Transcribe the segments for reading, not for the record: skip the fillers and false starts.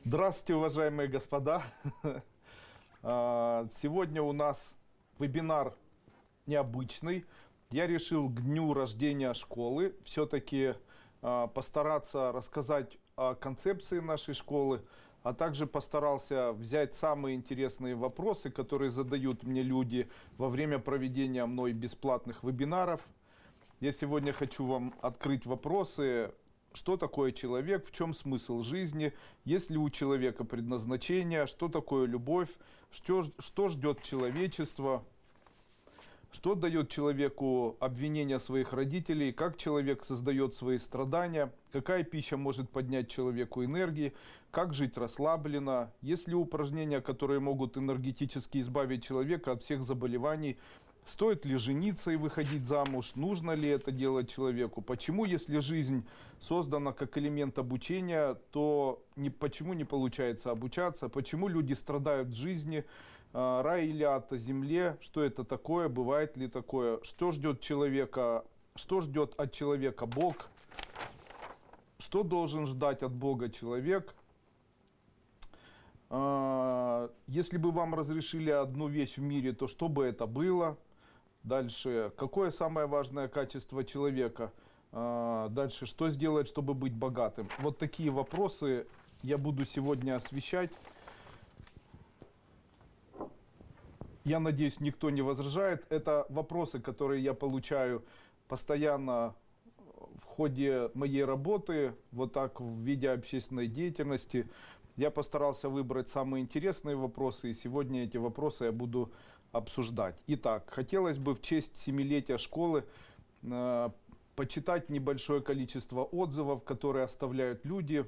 Здравствуйте, уважаемые господа. Сегодня у нас вебинар необычный. Я решил к дню рождения школы все-таки постараться рассказать о концепции нашей школы, а также постарался взять самые интересные вопросы, которые задают мне люди во время проведения мной бесплатных вебинаров. Я сегодня хочу вам открыть вопросы. Что такое человек, в чем смысл жизни, есть ли у человека предназначение, что такое любовь, что ждет человечество, что дает человеку обвинение своих родителей, как человек создает свои страдания, какая пища может поднять человеку энергии, как жить расслабленно, есть ли упражнения, которые могут энергетически избавить человека от всех заболеваний, стоит ли жениться и выходить замуж, нужно ли это делать человеку, почему, если жизнь создана как элемент обучения, то почему не получается обучаться, почему люди страдают в жизни, рай или ад о земле, что это такое, бывает ли такое, что ждет человека, что ждет от человека Бог, что должен ждать от Бога человек. Если бы вам разрешили одну вещь в мире, то что бы это было? Дальше, какое самое важное качество человека? Дальше, что сделать, чтобы быть богатым? Вот такие вопросы я буду сегодня освещать. Я надеюсь, никто не возражает. Это вопросы, которые я получаю постоянно в ходе моей работы, вот так в виде общественной деятельности. Я постарался выбрать самые интересные вопросы, и сегодня эти вопросы я буду обсуждать. Итак, хотелось бы в честь 7-летия школы почитать небольшое количество отзывов, которые оставляют люди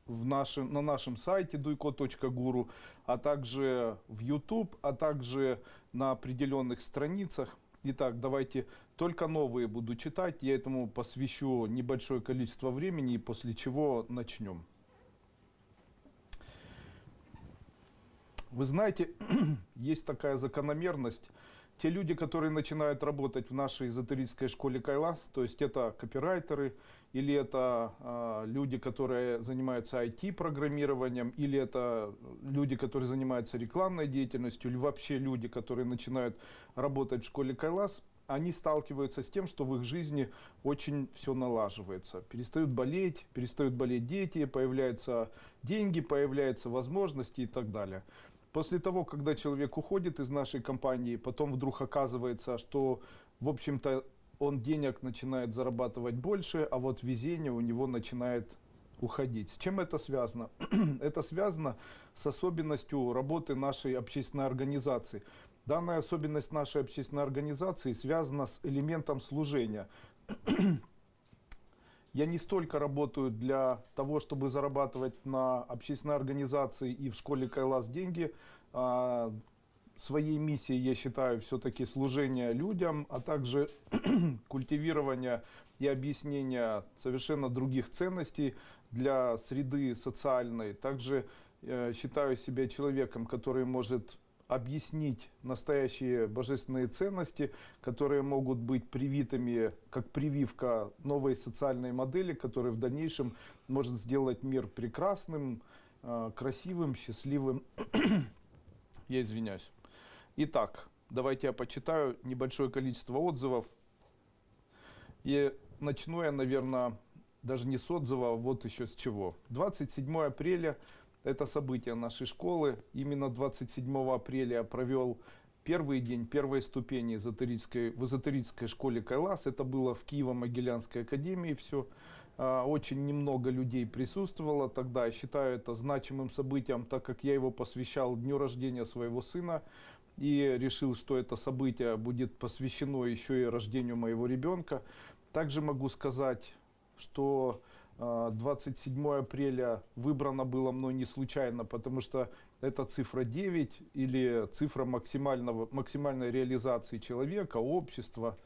на нашем сайте duiko.guru, а также в YouTube, а также на определенных страницах. Итак, давайте только новые буду читать, я этому посвящу небольшое количество времени, и после чего начнем. Вы знаете, есть такая закономерность. Те люди, которые начинают работать в нашей эзотерической школе Кайлас, то есть это копирайтеры, или это люди, которые занимаются IT-программированием, или это люди, которые занимаются рекламной деятельностью, или вообще люди, которые начинают работать в школе Кайлас, они сталкиваются с тем, что в их жизни очень все налаживается. Перестают болеть дети, появляются деньги, появляются возможности и так далее. После того, когда человек уходит из нашей компании, потом вдруг оказывается, что, в общем-то, он денег начинает зарабатывать больше, а вот везение у него начинает уходить. С чем это связано? Это связано с особенностью работы нашей общественной организации. Данная особенность нашей общественной организации связана с элементом служения. Я не столько работаю для того, чтобы зарабатывать на общественной организации и в школе Кайлас деньги. Своей миссией я считаю все-таки служение людям, а также культивирование и объяснение совершенно других ценностей для среды социальной. Также считаю себя человеком, который может объяснить настоящие божественные ценности, которые могут быть привитыми как прививка новой социальной модели, которая в дальнейшем может сделать мир прекрасным, красивым, счастливым. Я извиняюсь. Итак, давайте я почитаю небольшое количество отзывов. И начну я, наверное, даже не с отзыва, а вот еще с чего. 27 апреля. Это событие нашей школы. Именно 27 апреля я провел первый день, первой ступени в эзотерической школе Кайлас. Это было в Киево-Могилянской академии все. Очень немного людей присутствовало тогда. Я считаю это значимым событием, так как я его посвящал дню рождения своего сына. И решил, что это событие будет посвящено еще и рождению моего ребенка. Также могу сказать, что 27 апреля выбрано было мной не случайно, потому что это цифра 9 или цифра максимальной реализации человека, общества.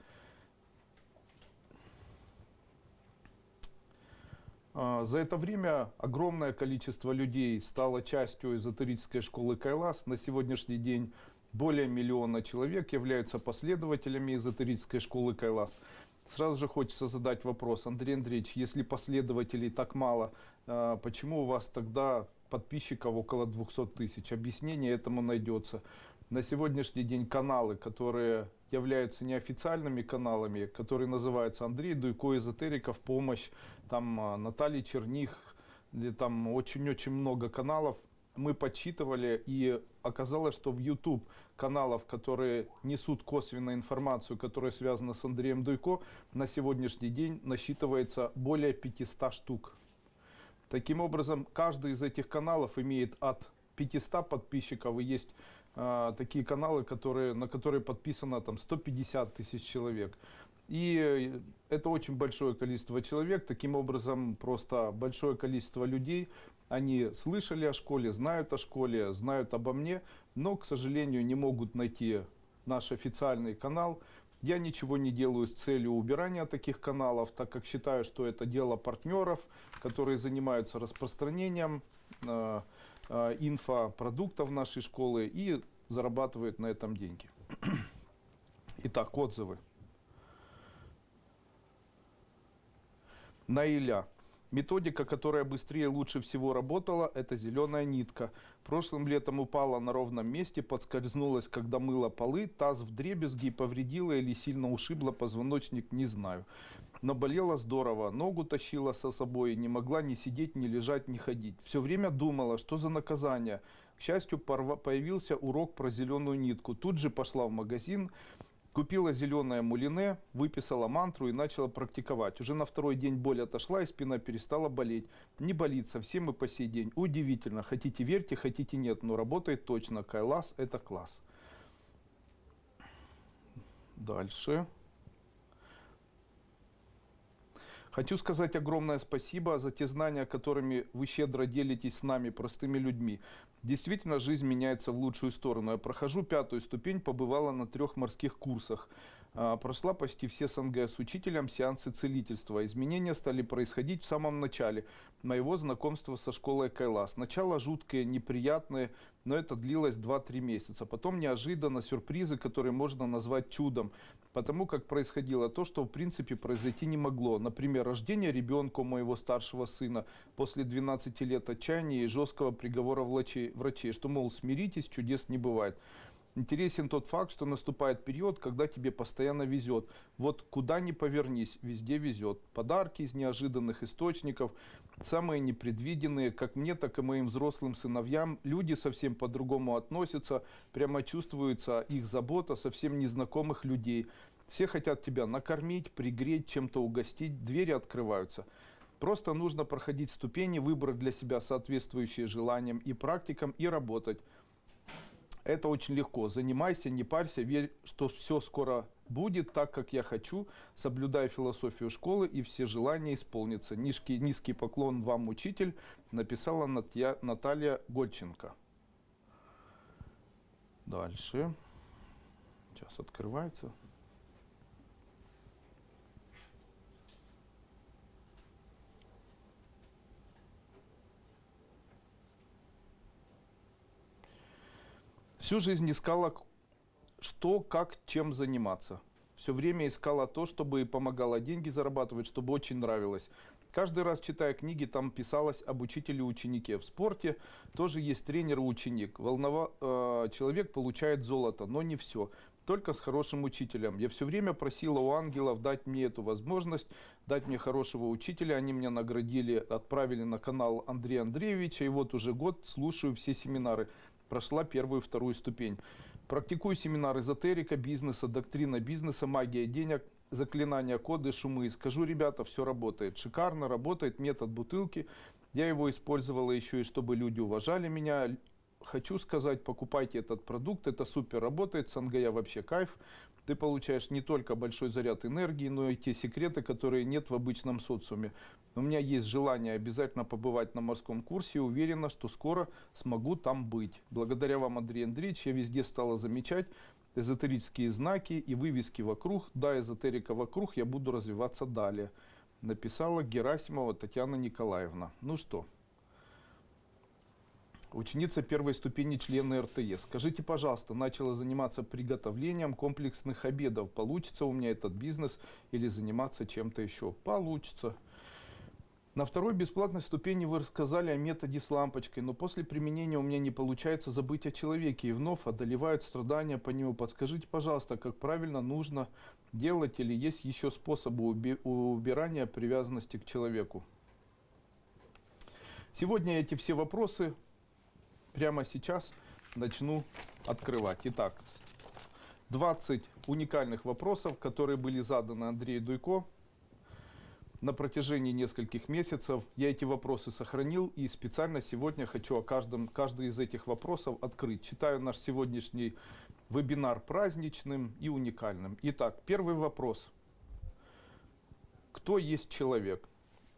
За это время огромное количество людей стало частью эзотерической школы Кайлас. На сегодняшний день более 1 миллиона человек являются последователями эзотерической школы Кайлас. Сразу же хочется задать вопрос: Андрей Андреевич, если последователей так мало, почему у вас тогда подписчиков около 200 тысяч? Объяснение этому найдется. На сегодняшний день каналы, которые являются неофициальными каналами, которые называются Андрей Дуйко, Эзотерика в помощь, там Наталья Черних, где там очень-очень много каналов, мы подсчитывали, и оказалось, что в YouTube каналов, которые несут косвенную информацию, которая связана с Андреем Дуйко, на сегодняшний день насчитывается более 500 штук. Таким образом, каждый из этих каналов имеет от 500 подписчиков, и есть такие каналы, на которые подписано там 150 тысяч человек. И это очень большое количество человек. Таким образом, просто большое количество людей, они слышали о школе, знают обо мне, но, к сожалению, не могут найти наш официальный канал. Я ничего не делаю с целью убирания таких каналов, так как считаю, что это дело партнеров, которые занимаются распространением инфопродуктов нашей школы и зарабатывают на этом деньги. Итак, отзывы. Наиля. Методика, которая быстрее и лучше всего работала, это зеленая нитка. Прошлым летом упала на ровном месте, подскользнулась, когда мыла полы, таз вдребезги и повредила или сильно ушибла позвоночник, не знаю. Но болела здорово, ногу тащила со собой, не могла ни сидеть, ни лежать, ни ходить. Все время думала, что за наказание. К счастью, появился урок про зеленую нитку. Тут же пошла в магазин, купила зеленое мулине, выписала мантру и начала практиковать. Уже на второй день боль отошла и спина перестала болеть. Не болит совсем и по сей день. Удивительно. Хотите верьте, хотите нет, но работает точно. Кайлас — это класс. Дальше. Хочу сказать огромное спасибо за те знания, которыми вы щедро делитесь с нами, простыми людьми. Действительно, жизнь меняется в лучшую сторону. Я прохожу 5-ю ступень, побывала на 3 морских курсах. Прошла почти все СНГ с учителем сеансы целительства. Изменения стали происходить в самом начале моего знакомства со школой Кайлас. Сначала жуткие, неприятные, но это длилось 2-3 месяца. Потом неожиданно сюрпризы, которые можно назвать чудом. Потому как происходило то, что в принципе произойти не могло. Например, рождение ребенка у моего старшего сына после 12 лет отчаяния и жесткого приговора врачей, что, мол, смиритесь, чудес не бывает. Интересен тот факт, что наступает период, когда тебе постоянно везет. Вот куда ни повернись, везде везет. Подарки из неожиданных источников, самые непредвиденные, как мне, так и моим взрослым сыновьям. Люди совсем по-другому относятся, прямо чувствуется их забота совсем незнакомых людей. Все хотят тебя накормить, пригреть, чем-то угостить, двери открываются. Просто нужно проходить ступени, выбрать для себя соответствующие желаниям и практикам и работать. Это очень легко. Занимайся, не парься, верь, что все скоро будет так, как я хочу. Соблюдай философию школы, и все желания исполнятся. Низкий поклон вам, учитель, написала Наталья Гольченко. Дальше. Сейчас открывается. Всю жизнь искала, что, как, чем заниматься. Все время искала то, чтобы помогало деньги зарабатывать, чтобы очень нравилось. Каждый раз, читая книги, там писалось об учителе и ученике. В спорте тоже есть тренер и ученик. Человек получает золото, но не все. Только с хорошим учителем. Я все время просила у ангелов дать мне эту возможность, дать мне хорошего учителя. Они меня наградили, отправили на канал Андрея Андреевича. И вот уже год слушаю все семинары. Прошла 1-ю и 2-ю ступень. Практикую семинар эзотерика, бизнеса, доктрина бизнеса, магия денег, заклинания, коды, шумы. Скажу, ребята, все работает. Шикарно работает метод бутылки. Я его использовала еще и чтобы люди уважали меня. Хочу сказать, покупайте этот продукт, это супер работает. Сангая вообще кайф. Ты получаешь не только большой заряд энергии, но и те секреты, которые нет в обычном социуме. У меня есть желание обязательно побывать на морском курсе и уверена, что скоро смогу там быть. Благодаря вам, Андрей Андреевич, я везде стала замечать эзотерические знаки и вывески вокруг. Да, эзотерика вокруг, я буду развиваться далее. Написала Герасимова Татьяна Николаевна. Ну что, Ученица первой ступени, члены РТЕ. Скажите, пожалуйста, начала заниматься приготовлением комплексных обедов. Получится у меня этот бизнес или заниматься чем-то еще? Получится. На второй бесплатной ступени вы рассказали о методе с лампочкой, но после применения у меня не получается забыть о человеке и вновь одолевают страдания по нему. Подскажите, пожалуйста, как правильно нужно делать или есть еще способы убирания привязанности к человеку? Сегодня эти все вопросы прямо сейчас начну открывать. Итак, 20 уникальных вопросов, которые были заданы Андрею Дуйко на протяжении нескольких месяцев. Я эти вопросы сохранил и специально сегодня хочу о каждый из этих вопросов открыть. Читаю наш сегодняшний вебинар праздничным и уникальным. Итак, первый вопрос. Кто есть человек?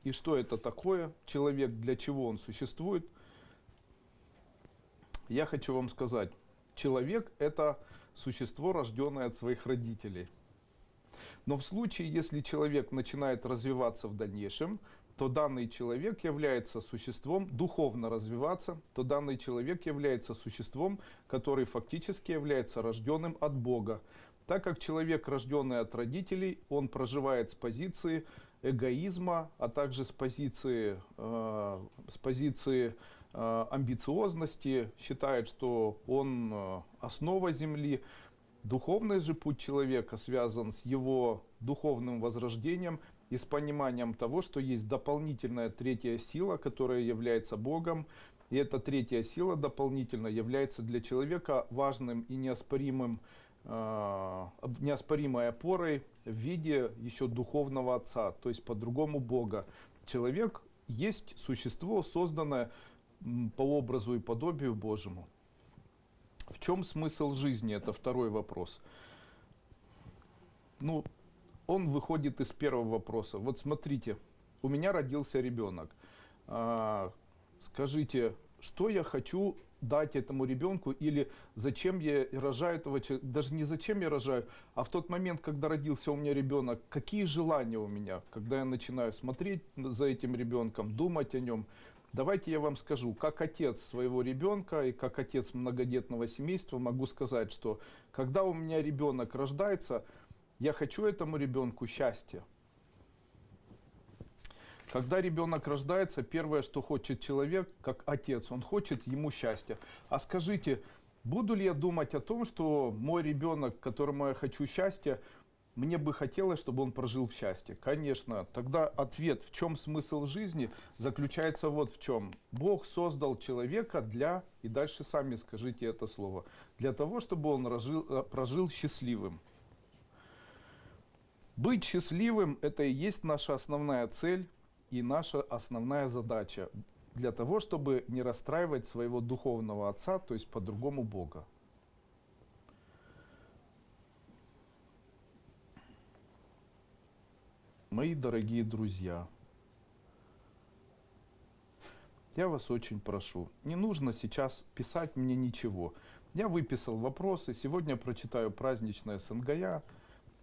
И что это такое? Человек, для чего он существует? Я хочу вам сказать, человек – это существо, рожденное от своих родителей. Но в случае, если человек начинает развиваться в дальнейшем, то данный человек является существом, духовно развиваться, то данный человек является существом, который фактически является рожденным от Бога. Так как человек, рожденный от родителей, он проживает с позиции эгоизма, а также с позиции амбициозности, считает, что он основа Земли. Духовный же путь человека связан с его духовным возрождением и с пониманием того, что есть дополнительная третья сила, которая является Богом. И эта третья сила дополнительно является для человека важным и неоспоримой опорой в виде еще духовного Отца, то есть по-другому Бога. Человек есть существо, созданное по образу и подобию Божьему. В чем смысл жизни? Это второй вопрос. Ну, он выходит из первого вопроса. Вот смотрите, у меня родился ребенок. Скажите, что я хочу дать этому ребенку или зачем я рожаю этого человека? Даже не зачем я рожаю, а в тот момент, когда родился у меня ребенок, какие желания у меня, когда я начинаю смотреть за этим ребенком, думать о нем. Давайте я вам скажу, как отец своего ребенка и как отец многодетного семейства могу сказать, что когда у меня ребенок рождается, я хочу этому ребенку счастья. Когда ребенок рождается, первое, что хочет человек, как отец, он хочет ему счастья. А скажите, буду ли я думать о том, что мой ребенок, которому я хочу счастья, мне бы хотелось, чтобы он прожил в счастье? Конечно. Тогда ответ, в чем смысл жизни, заключается вот в чем. Бог создал человека для, и дальше сами скажите это слово, для того, чтобы он прожил счастливым. Быть счастливым – это и есть наша основная цель и наша основная задача. Для того, чтобы не расстраивать своего духовного отца, то есть по-другому Бога. Мои дорогие друзья, я вас очень прошу, не нужно сейчас писать мне ничего. Я выписал вопросы, сегодня прочитаю праздничное СНГЯ,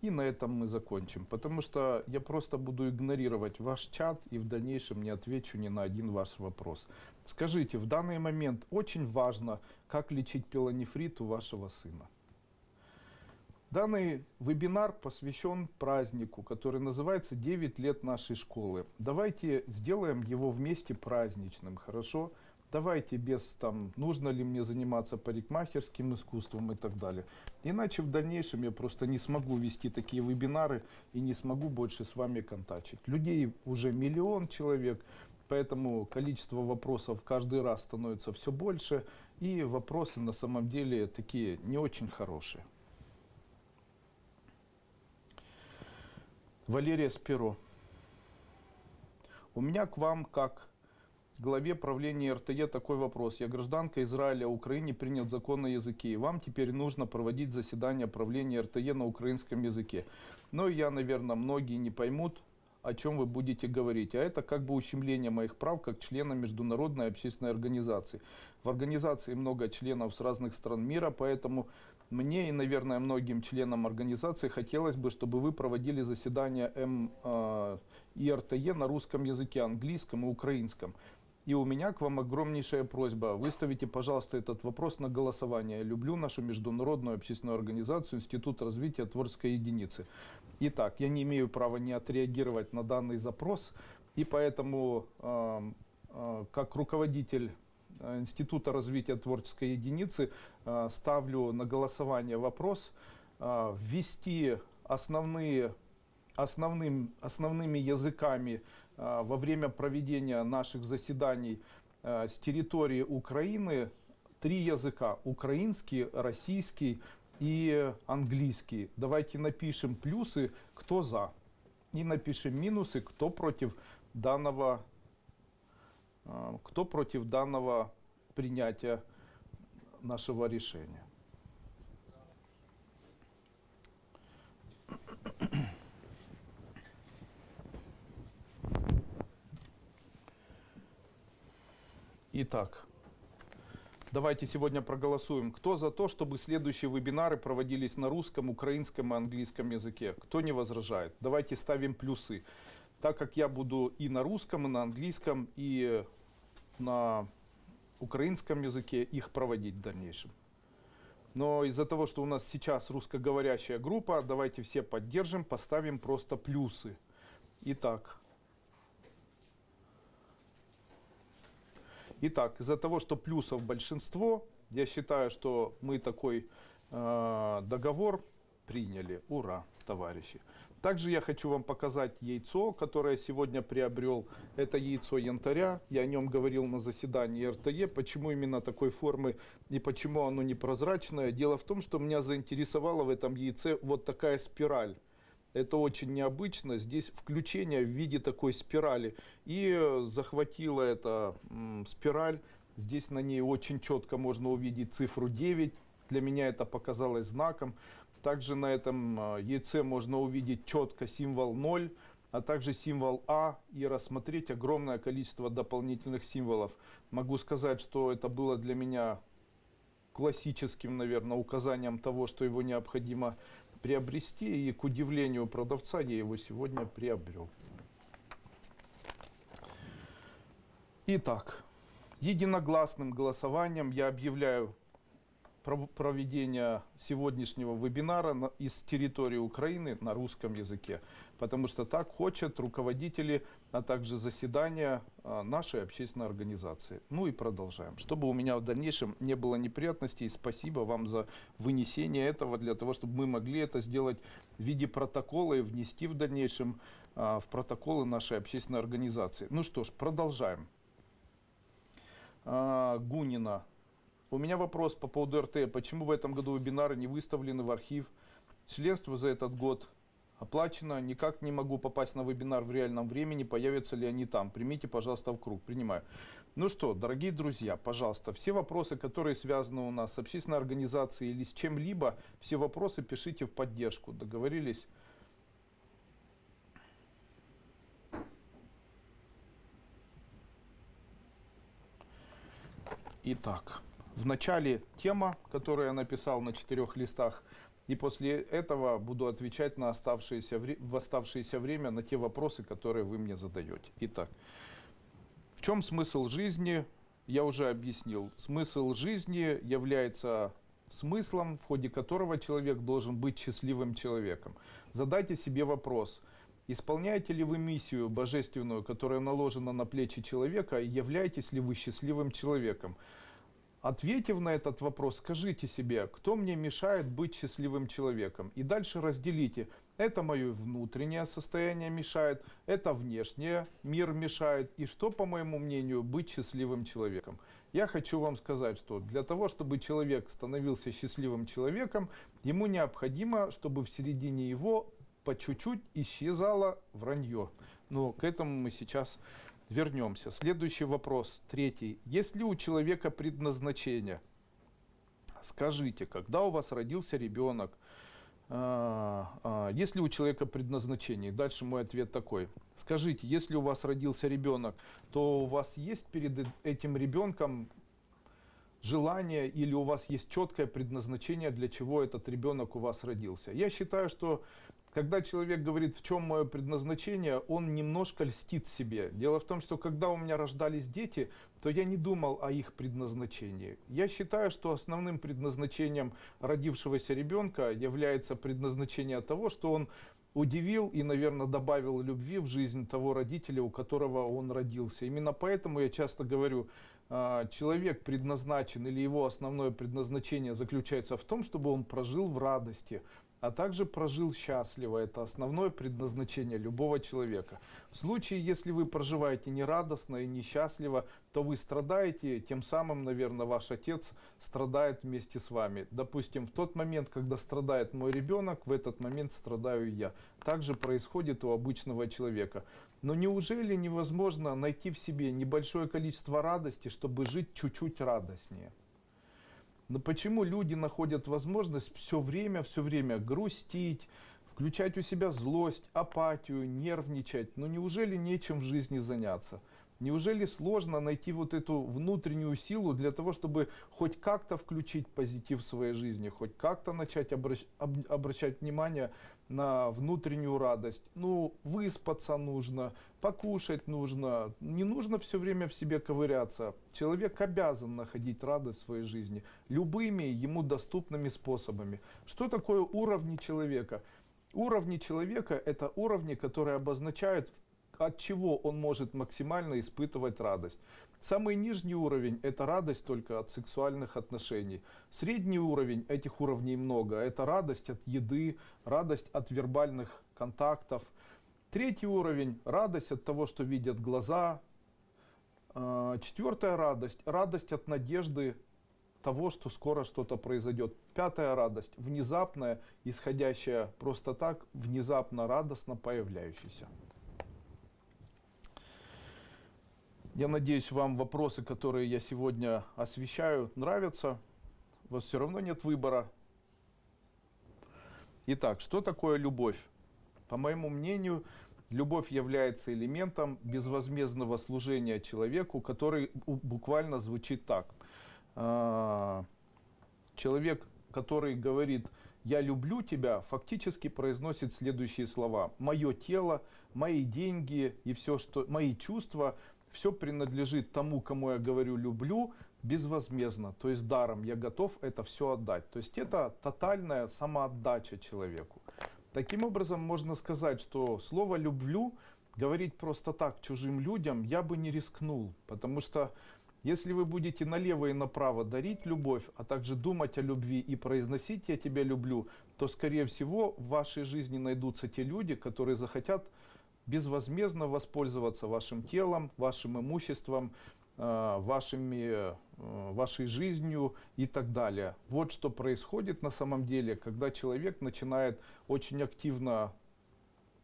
и на этом мы закончим. Потому что я просто буду игнорировать ваш чат и в дальнейшем не отвечу ни на один ваш вопрос. Скажите, в данный момент очень важно, как лечить пилонефрит у вашего сына. Данный вебинар посвящен празднику, который называется «9 лет нашей школы». Давайте сделаем его вместе праздничным, хорошо? Давайте без там, нужно ли мне заниматься парикмахерским искусством и так далее. Иначе в дальнейшем я просто не смогу вести такие вебинары и не смогу больше с вами контачить. Людей уже 1 миллион человек, поэтому количество вопросов каждый раз становится все больше. И вопросы на самом деле такие не очень хорошие. Валерия Спиро. У меня к вам, как главе правления РТЕ, такой вопрос. Я гражданка Израиля, в Украине принят закон на языке, и вам теперь нужно проводить заседание правления РТЕ на украинском языке. Но я, наверное, многие не поймут, о чем вы будете говорить. А это как бы ущемление моих прав как члена международной общественной организации. В организации много членов с разных стран мира, поэтому мне и, наверное, многим членам организации хотелось бы, чтобы вы проводили заседания ИРТЕ на русском языке, английском и украинском. И у меня к вам огромнейшая просьба. Выставите, пожалуйста, этот вопрос на голосование. Я люблю нашу международную общественную организацию Институт развития творческой единицы. Итак, я не имею права не отреагировать на данный запрос, и поэтому, как руководитель Института развития творческой единицы, ставлю на голосование вопрос ввести основными языками во время проведения наших заседаний с территории Украины 3 языка: украинский, российский и английский. Давайте напишем плюсы, кто за, и напишем минусы, кто против данного принятия нашего решения. Итак, давайте сегодня проголосуем. Кто за то, чтобы следующие вебинары проводились на русском, украинском и английском языке? Кто не возражает? Давайте ставим плюсы. Так как я буду и на русском, и на английском, и на украинском языке их проводить в дальнейшем. Но из-за того, что у нас сейчас русскоговорящая группа, давайте все поддержим, поставим просто плюсы. Итак, из-за того, что плюсов большинство, я считаю, что мы такой договор приняли. Ура, товарищи! Также я хочу вам показать яйцо, которое я сегодня приобрел. Это яйцо янтаря. Я о нем говорил на заседании РТЕ. Почему именно такой формы и почему оно непрозрачное? Дело в том, что меня заинтересовала в этом яйце вот такая спираль. Это очень необычно. Здесь включение в виде такой спирали. И захватила эта спираль. Здесь на ней очень четко можно увидеть цифру 9. Для меня это показалось знаком. Также на этом яйце можно увидеть четко символ 0, а также символ А, и рассмотреть огромное количество дополнительных символов. Могу сказать, что это было для меня классическим, наверное, указанием того, что его необходимо приобрести, и к удивлению продавца я его сегодня приобрел. Итак, единогласным голосованием я объявляю проведение сегодняшнего вебинара из территории Украины на русском языке, потому что так хотят руководители, а также заседания нашей общественной организации. Ну и продолжаем. Чтобы у меня в дальнейшем не было неприятностей, спасибо вам за вынесение этого, для того, чтобы мы могли это сделать в виде протокола и внести в дальнейшем в протоколы нашей общественной организации. Ну что ж, продолжаем. Гунина. У меня вопрос по поводу РТ. Почему в этом году вебинары не выставлены в архив? Членство за этот год оплачено. Никак не могу попасть на вебинар в реальном времени. Появятся ли они там? Примите, пожалуйста, в круг. Принимаю. Ну что, дорогие друзья, пожалуйста, все вопросы, которые связаны у нас с общественной организацией или с чем-либо, все вопросы пишите в поддержку. Договорились? Итак. В начале тема, которую я написал на 4 листах, и после этого буду отвечать в оставшееся время на те вопросы, которые вы мне задаете. Итак, в чем смысл жизни? Я уже объяснил. Смысл жизни является смыслом, в ходе которого человек должен быть счастливым человеком. Задайте себе вопрос. Исполняете ли вы миссию божественную, которая наложена на плечи человека, и являетесь ли вы счастливым человеком? Ответив на этот вопрос, скажите себе, кто мне мешает быть счастливым человеком. И дальше разделите. Это мое внутреннее состояние мешает, это внешнее мир мешает. И что, по моему мнению, быть счастливым человеком. Я хочу вам сказать, что для того, чтобы человек становился счастливым человеком, ему необходимо, чтобы в середине его по чуть-чуть исчезало вранье. Но к этому мы сейчас вернемся. Следующий вопрос, 3. Есть ли у человека предназначение? Скажите, когда у вас родился ребенок, есть ли у человека предназначение? Дальше мой ответ такой. Скажите, если у вас родился ребенок, то у вас есть перед этим ребенком желание или у вас есть четкое предназначение, для чего этот ребенок у вас родился? Я считаю, что Когда человек говорит, в чем мое предназначение, он немножко льстит себе. Дело в том, что когда у меня рождались дети, то я не думал о их предназначении. Я считаю, что основным предназначением родившегося ребенка является предназначение того, что он удивил и, наверное, добавил любви в жизнь того родителя, у которого он родился. Именно поэтому я часто говорю, человек предназначен или его основное предназначение заключается в том, чтобы он прожил в радости, а также прожил счастливо. Это основное предназначение любого человека. В случае, если вы проживаете нерадостно и несчастливо, то вы страдаете, тем самым, наверное, ваш отец страдает вместе с вами. Допустим, в тот момент, когда страдает мой ребенок, в этот момент страдаю я. Так же происходит у обычного человека. Но неужели невозможно найти в себе небольшое количество радости, чтобы жить чуть-чуть радостнее? Но почему люди находят возможность все время грустить, включать у себя злость, апатию, нервничать? Но неужели нечем в жизни заняться? Неужели сложно найти вот эту внутреннюю силу для того, чтобы хоть как-то включить позитив в своей жизни, хоть как-то начать обращать внимание на внутреннюю радость? Ну, выспаться нужно, покушать нужно, не нужно все время в себе ковыряться. Человек обязан находить радость в своей жизни любыми ему доступными способами. Что такое уровни человека? Уровни человека – это уровни, которые обозначают, от чего он может максимально испытывать радость. Самый нижний уровень – это радость только от сексуальных отношений. Средний уровень, этих уровней много, это радость от еды, радость от вербальных контактов. Третий уровень – радость от того, что видят глаза. Четвертая радость – радость от надежды того, что скоро что-то произойдет. Пятая радость – внезапная, исходящая просто так, внезапно радостно появляющаяся. Я надеюсь, вам вопросы, которые я сегодня освещаю, нравятся. У вас все равно нет выбора. Итак, что такое любовь? По моему мнению, любовь является элементом безвозмездного служения человеку, который буквально звучит так. Человек, который говорит «я люблю тебя», фактически произносит следующие слова. «Мое тело, мои деньги и все, что мои чувства – все принадлежит тому, кому я говорю «люблю», безвозмездно, то есть даром. Я готов это все отдать. То есть это тотальная самоотдача человеку. Таким образом, можно сказать, что слово «люблю» говорить просто так чужим людям я бы не рискнул. Потому что если вы будете налево и направо дарить любовь, а также думать о любви и произносить «я тебя люблю», то, скорее всего, в вашей жизни найдутся те люди, которые захотят безвозмездно воспользоваться вашим телом, вашим имуществом, вашей жизнью и так далее. Вот что происходит на самом деле, когда человек начинает очень активно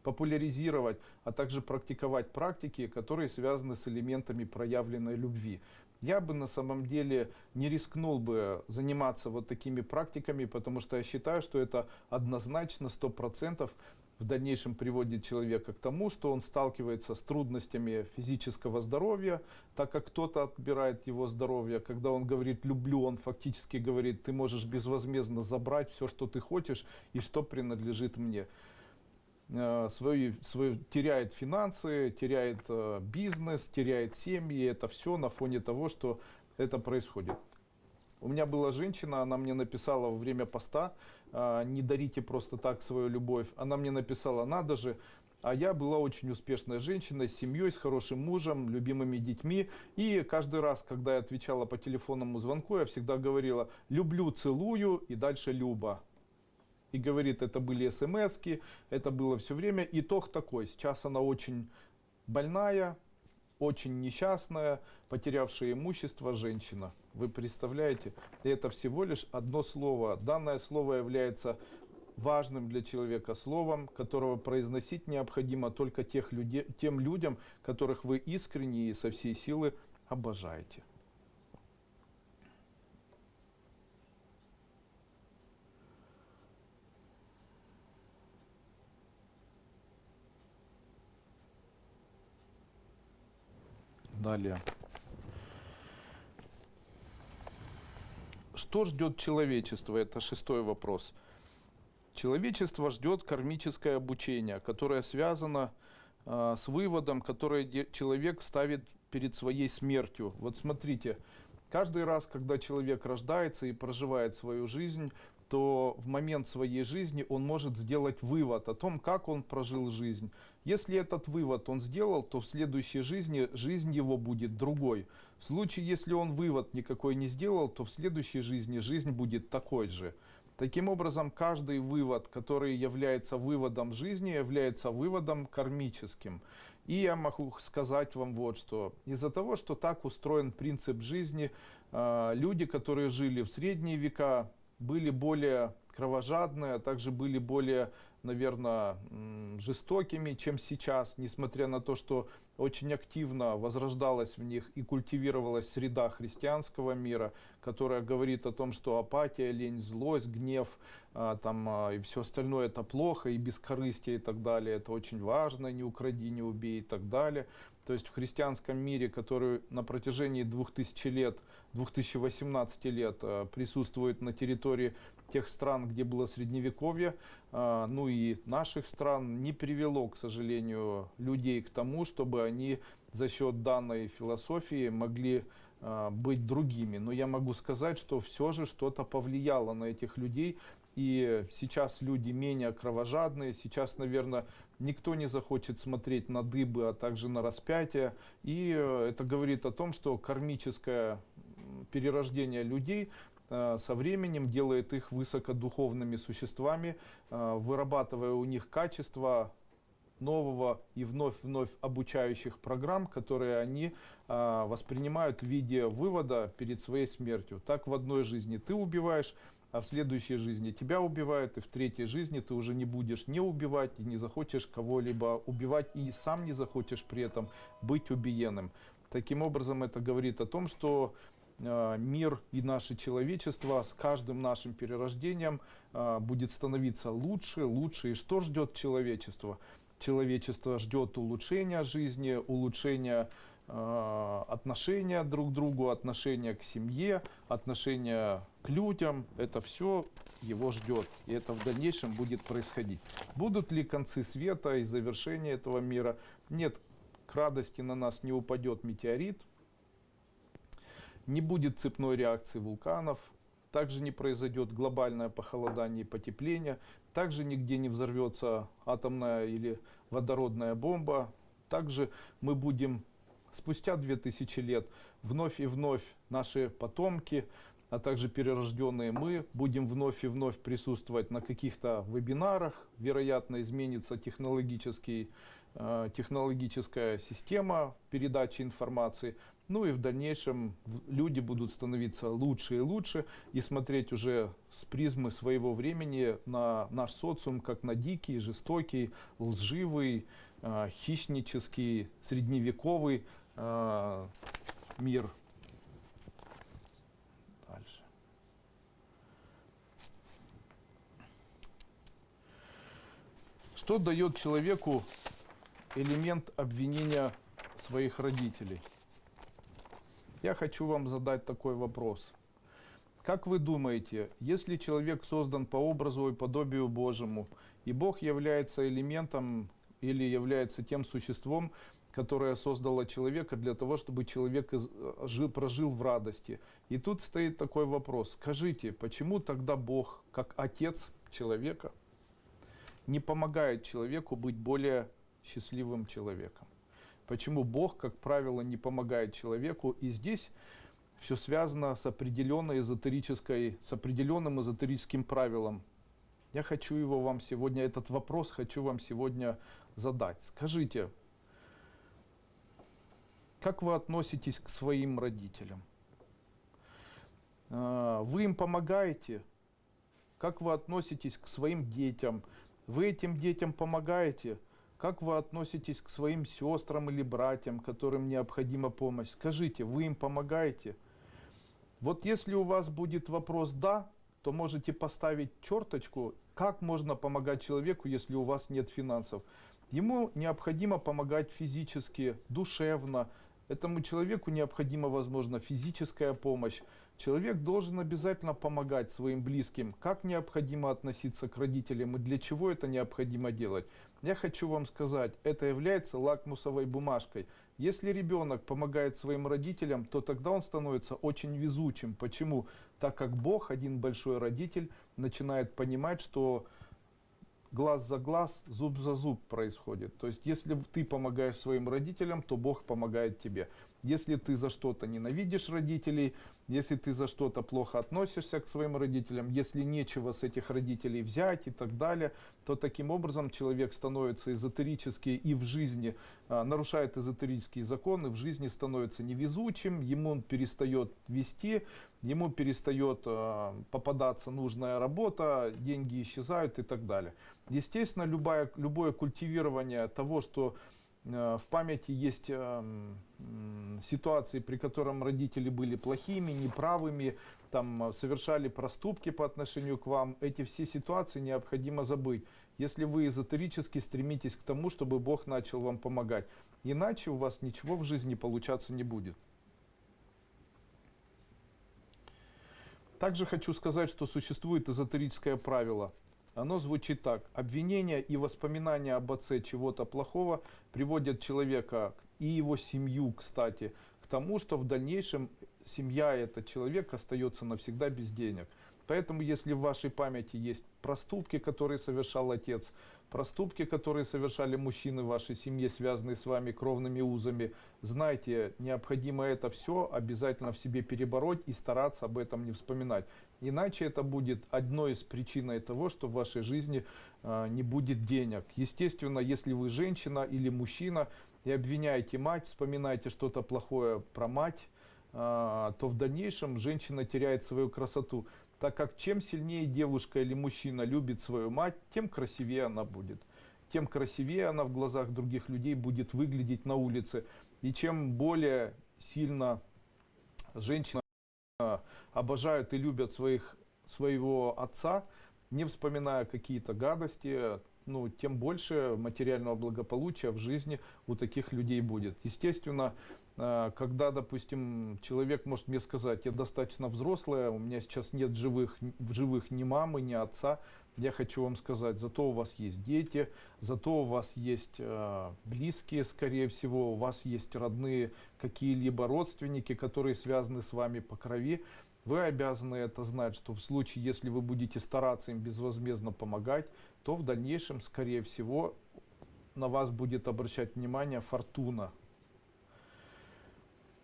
популяризировать, а также практиковать практики, которые связаны с элементами проявленной любви. Я бы на самом деле не рискнул бы заниматься вот такими практиками, потому что я считаю, что это однозначно 100% в дальнейшем приводит человека к тому, что он сталкивается с трудностями физического здоровья, так как кто-то отбирает его здоровье. Когда он говорит «люблю», он фактически говорит «ты можешь безвозмездно забрать все, что ты хочешь и что принадлежит мне». Теряет финансы, теряет бизнес, теряет семьи. Это все на фоне того, что это происходит. У меня была женщина, она мне написала во время поста: не дарите просто так свою любовь. Она мне написала: надо же, а я была очень успешной женщиной, с семьей, с хорошим мужем, любимыми детьми. И каждый раз, когда я отвечала по телефонному звонку, я всегда говорила: люблю, целую и дальше Люба. И говорит, это были смски, это было все время. Итог такой: сейчас она очень больная, очень несчастная, потерявшая имущество женщина. Вы представляете? И это всего лишь одно слово. Данное слово является важным для человека словом, которого произносить необходимо только тем людям, которых вы искренне и со всей силы обожаете. Далее. Что ждет человечество? Это 6-й вопрос. Человечество ждет кармическое обучение, которое связано с выводом, который человек ставит перед своей смертью. Вот смотрите, каждый раз, когда человек рождается и проживает свою жизнь, то в момент своей жизни он может сделать вывод о том, как он прожил жизнь. Если этот вывод он сделал, то в следующей жизни жизнь его будет другой. В случае, если он вывод никакой не сделал, то в следующей жизни жизнь будет такой же. Таким образом, каждый вывод, который является выводом жизни, является выводом кармическим. И я могу сказать вам вот что. Из-за того, что так устроен принцип жизни, люди, которые жили в средние века, были более кровожадные, а также были более, наверное, жестокими, чем сейчас, несмотря на то, что очень активно возрождалась в них и культивировалась среда христианского мира, которая говорит о том, что апатия, лень, злость, гнев и все остальное это плохо, и бескорыстие и так далее, это очень важно, не укради, не убей и так далее. То есть в христианском мире, который на протяжении 2000 лет, 2018 лет присутствует на территории тех стран, где было средневековье, ну и наших стран, не привело, к сожалению, людей к тому, чтобы они за счет данной философии могли быть другими. Но я могу сказать, что все же что-то повлияло на этих людей. И сейчас люди менее кровожадные, сейчас, наверное, никто не захочет смотреть на дыбы, а также на распятие. И это говорит о том, что кармическое перерождение людей со временем делает их высокодуховными существами, вырабатывая у них качества нового и вновь обучающих программ, которые они воспринимают в виде вывода перед своей смертью. Так в одной жизни ты убиваешь, а в следующей жизни тебя убивают, и в третьей жизни ты уже не будешь не убивать, и не захочешь кого-либо убивать, и сам не захочешь при этом быть убиенным. Таким образом, это говорит о том, что мир и наше человечество с каждым нашим перерождением будет становиться лучше, лучше. И что ждет человечество? Человечество ждет улучшения жизни, улучшения отношения друг к другу, отношения к семье, отношения к людям. Это все его ждет. И это в дальнейшем будет происходить. Будут ли концы света и завершения этого мира? Нет, к радости на нас не упадет метеорит. Не будет цепной реакции вулканов, также не произойдет глобальное похолодание и потепление, также нигде не взорвется атомная или водородная бомба, также мы будем спустя 2000 лет вновь и вновь наши потомки, а также перерожденные мы, будем вновь и вновь присутствовать на каких-то вебинарах, вероятно, изменится технологическая система передачи информации. Ну и в дальнейшем люди будут становиться лучше и лучше и смотреть уже с призмы своего времени на наш социум как на дикий, жестокий, лживый, хищнический, средневековый мир. Дальше. Что дает человеку элемент обвинения своих родителей? Я хочу вам задать такой вопрос. Как вы думаете, если человек создан по образу и подобию Божьему, и Бог является элементом или является тем существом, которое создало человека для того, чтобы человек прожил в радости? И тут стоит такой вопрос. Скажите, почему тогда Бог, как Отец человека, не помогает человеку быть более счастливым человеком? Почему Бог, как правило, не помогает человеку? И здесь все связано с определенным эзотерическим правилом. Я хочу этот вопрос хочу вам сегодня задать. Скажите, как вы относитесь к своим родителям? Вы им помогаете? Как вы относитесь к своим детям? Вы этим детям помогаете? Как вы относитесь к своим сестрам или братьям, которым необходима помощь? Скажите, вы им помогаете? Вот если у вас будет вопрос «да», то можете поставить черточку, как можно помогать человеку, если у вас нет финансов. Ему необходимо помогать физически, душевно, Этому человеку необходима, возможно, физическая помощь. Человек должен обязательно помогать своим близким. Как необходимо относиться к родителям и для чего это необходимо делать? Я хочу вам сказать, это является лакмусовой бумажкой. Если ребенок помогает своим родителям, то тогда он становится очень везучим. Почему? Так как Бог, один большой родитель, начинает понимать, что глаз за глаз, зуб за зуб происходит. То есть, если ты помогаешь своим родителям, то Бог помогает тебе. Если ты за что-то ненавидишь родителей, если ты за что-то плохо относишься к своим родителям, если нечего с этих родителей взять и так далее, то таким образом человек становится эзотерически и в жизни, нарушает эзотерические законы, в жизни становится невезучим, ему перестает вести, ему перестает попадаться нужная работа, деньги исчезают и так далее. Естественно, любое культивирование того, что в памяти есть ситуации, при котором родители были плохими, неправыми, там, совершали проступки по отношению к вам. Эти все ситуации необходимо забыть, если вы эзотерически стремитесь к тому, чтобы Бог начал вам помогать. Иначе у вас ничего в жизни получаться не будет. Также хочу сказать, что существует эзотерическое правило. Оно звучит так. Обвинения и воспоминания об отце чего-то плохого приводят человека и его семью, кстати, к тому, что в дальнейшем семья и этот человек остается навсегда без денег. Поэтому, если в вашей памяти есть проступки, которые совершал отец, проступки, которые совершали мужчины в вашей семье, связанные с вами кровными узами, знайте, необходимо это все обязательно в себе перебороть и стараться об этом не вспоминать. Иначе это будет одной из причин того, что в вашей жизни не будет денег. Естественно, если вы женщина или мужчина и обвиняете мать, вспоминаете что-то плохое про мать, то в дальнейшем женщина теряет свою красоту. Так как чем сильнее девушка или мужчина любит свою мать, тем красивее она будет. Тем красивее она в глазах других людей будет выглядеть на улице. И чем более сильно женщина обожают и любят своего отца, не вспоминая какие-то гадости, тем больше материального благополучия в жизни у таких людей будет. Естественно, когда, допустим, человек может мне сказать, я достаточно взрослая, у меня сейчас нет живых ни мамы, ни отца, я хочу вам сказать, зато у вас есть дети, зато у вас есть близкие, скорее всего, у вас есть родные какие-либо родственники, которые связаны с вами по крови. Вы обязаны это знать, что в случае, если вы будете стараться им безвозмездно помогать, то в дальнейшем, скорее всего, на вас будет обращать внимание фортуна.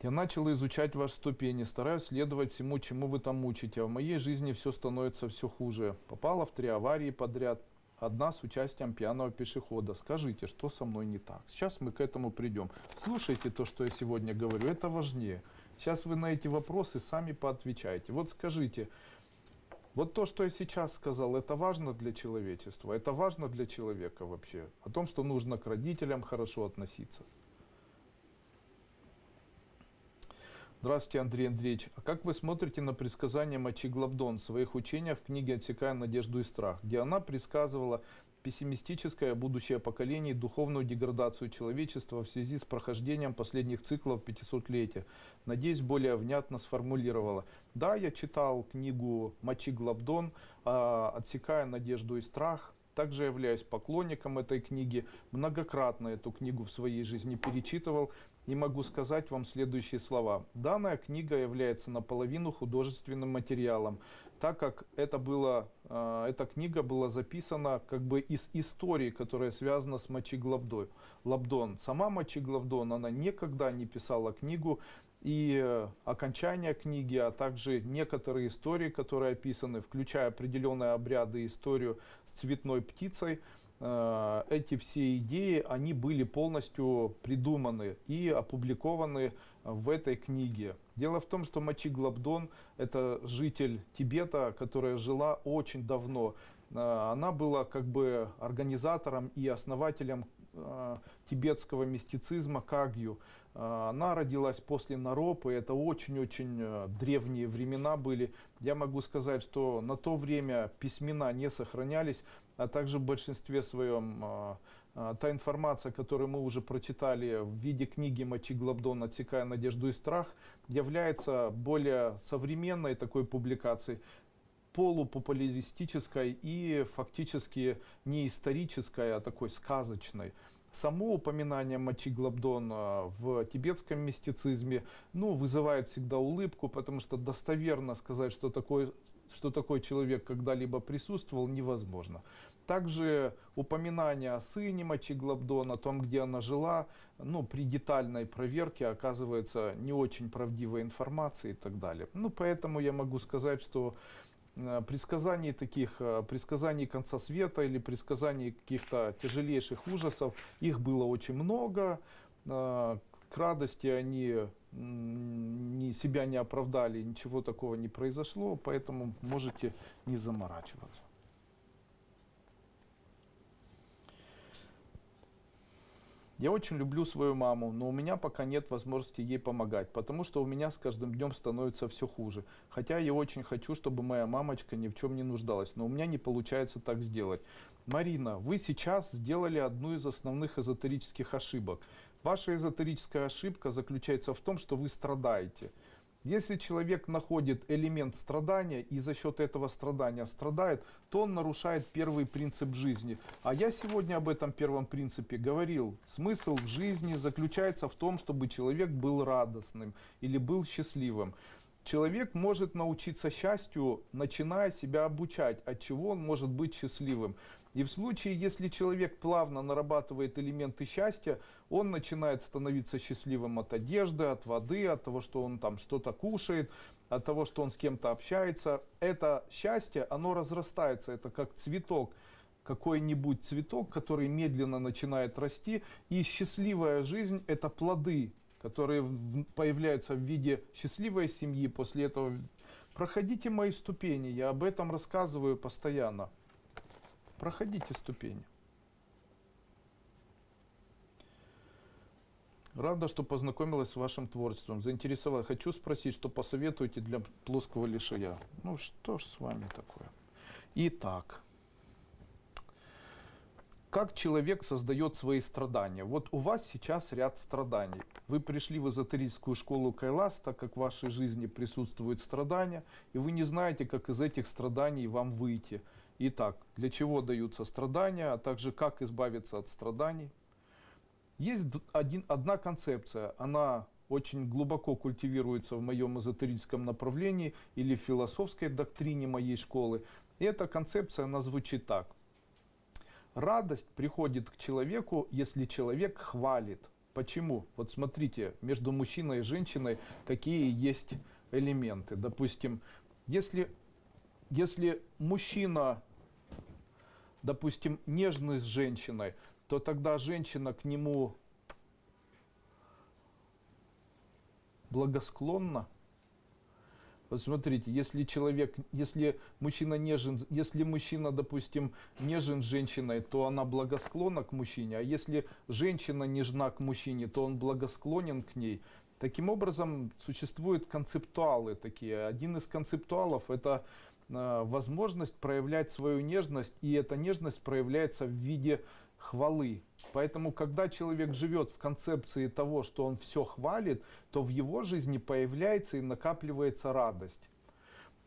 Я начал изучать ваши ступени, стараюсь следовать всему, чему вы там учите, а в моей жизни все становится все хуже. Попала в 3 аварии подряд, одна с участием пьяного пешехода. Скажите, что со мной не так? Сейчас мы к этому придем. Слушайте то, что я сегодня говорю, это важнее. Сейчас вы на эти вопросы сами поотвечаете. Вот скажите, вот то, что я сейчас сказал, это важно для человечества? Это важно для человека вообще? О том, что нужно к родителям хорошо относиться. Здравствуйте, Андрей Андреевич. А как вы смотрите на предсказания Мачи Глабдон в своих учениях в книге «Отсекая надежду и страх», где она предсказывала пессимистическое будущее поколений, духовную деградацию человечества в связи с прохождением последних циклов 500-летия? Надеюсь, более внятно сформулировала. Да, я читал книгу Мачи Глабдон «Отсекая надежду и страх». Также являюсь поклонником этой книги. Многократно эту книгу в своей жизни перечитывал. И могу сказать вам следующие слова. Данная книга является наполовину художественным материалом, так как эта книга была записана как бы из истории, которая связана с Мачи Глабдон. Сама Мачи Глабдон, она никогда не писала книгу, и окончание книги, а также некоторые истории, которые описаны, включая определенные обряды и историю с цветной птицей, эти все идеи, они были полностью придуманы и опубликованы в этой книге. Дело в том, что Мачи Глабдон — это житель Тибета, которая жила очень давно. Она была как бы организатором и основателем тибетского мистицизма Кагью. Она родилась после Наропы, это очень-очень древние времена были. Я могу сказать, что на то время письмена не сохранялись, а также в большинстве своем та информация, которую мы уже прочитали в виде книги Мачиг Лабдон «Отсекая надежду и страх», является более современной такой публикацией, полупопуларистической и фактически не исторической, а такой сказочной. Само упоминание Мачиг Лабдон в тибетском мистицизме вызывает всегда улыбку, потому что достоверно сказать, что такой человек когда-либо присутствовал, невозможно. Также упоминание о сыне Мачиг Лабдон, о том, где она жила, при детальной проверке оказывается не очень правдивой информацией и так далее. Поэтому я могу сказать, что предсказаний предсказаний конца света или предсказаний каких-то тяжелейших ужасов, их было очень много. К радости они себя не оправдали, ничего такого не произошло, поэтому можете не заморачиваться. Я очень люблю свою маму, но у меня пока нет возможности ей помогать, потому что у меня с каждым днем становится все хуже. Хотя я очень хочу, чтобы моя мамочка ни в чем не нуждалась, но у меня не получается так сделать. Марина, вы сейчас сделали одну из основных эзотерических ошибок. Ваша эзотерическая ошибка заключается в том, что вы страдаете. Если человек находит элемент страдания и за счет этого страдания страдает, то он нарушает первый принцип жизни. А я сегодня об этом первом принципе говорил. Смысл в жизни заключается в том, чтобы человек был радостным или был счастливым. Человек может научиться счастью, начиная себя обучать, от чего он может быть счастливым. И в случае, если человек плавно нарабатывает элементы счастья, он начинает становиться счастливым от одежды, от воды, от того, что он там что-то кушает, от того, что он с кем-то общается. Это счастье, оно разрастается, это как цветок, какой-нибудь цветок, который медленно начинает расти. И счастливая жизнь – это плоды, которые появляются в виде счастливой семьи. После этого проходите мои ступени, я об этом рассказываю постоянно. Проходите ступени. Рада, что познакомилась с вашим творчеством. Заинтересовала. Хочу спросить, что посоветуете для плоского лишая. Что ж с вами такое? Итак. Как человек создает свои страдания? Вот у вас сейчас ряд страданий. Вы пришли в эзотерическую школу Кайлас, так как в вашей жизни присутствуют страдания, и вы не знаете, как из этих страданий вам выйти. Итак, для чего даются страдания, а также как избавиться от страданий. Есть одна концепция, она очень глубоко культивируется в моем эзотерическом направлении или в философской доктрине моей школы. И эта концепция, она звучит так. Радость приходит к человеку, если человек хвалит. Почему? Вот смотрите, между мужчиной и женщиной какие есть элементы. Допустим, если мужчина, допустим, нежный с женщиной, то тогда женщина к нему благосклонна. Вот смотрите, если мужчина, допустим, нежен с женщиной, то она благосклонна к мужчине, а если женщина нежна к мужчине, то он благосклонен к ней. Таким образом, существуют концептуалы такие. Один из концептуалов – это возможность проявлять свою нежность, и эта нежность проявляется в виде хвалы. Поэтому, когда человек живет в концепции того, что он все хвалит, то в его жизни появляется и накапливается радость.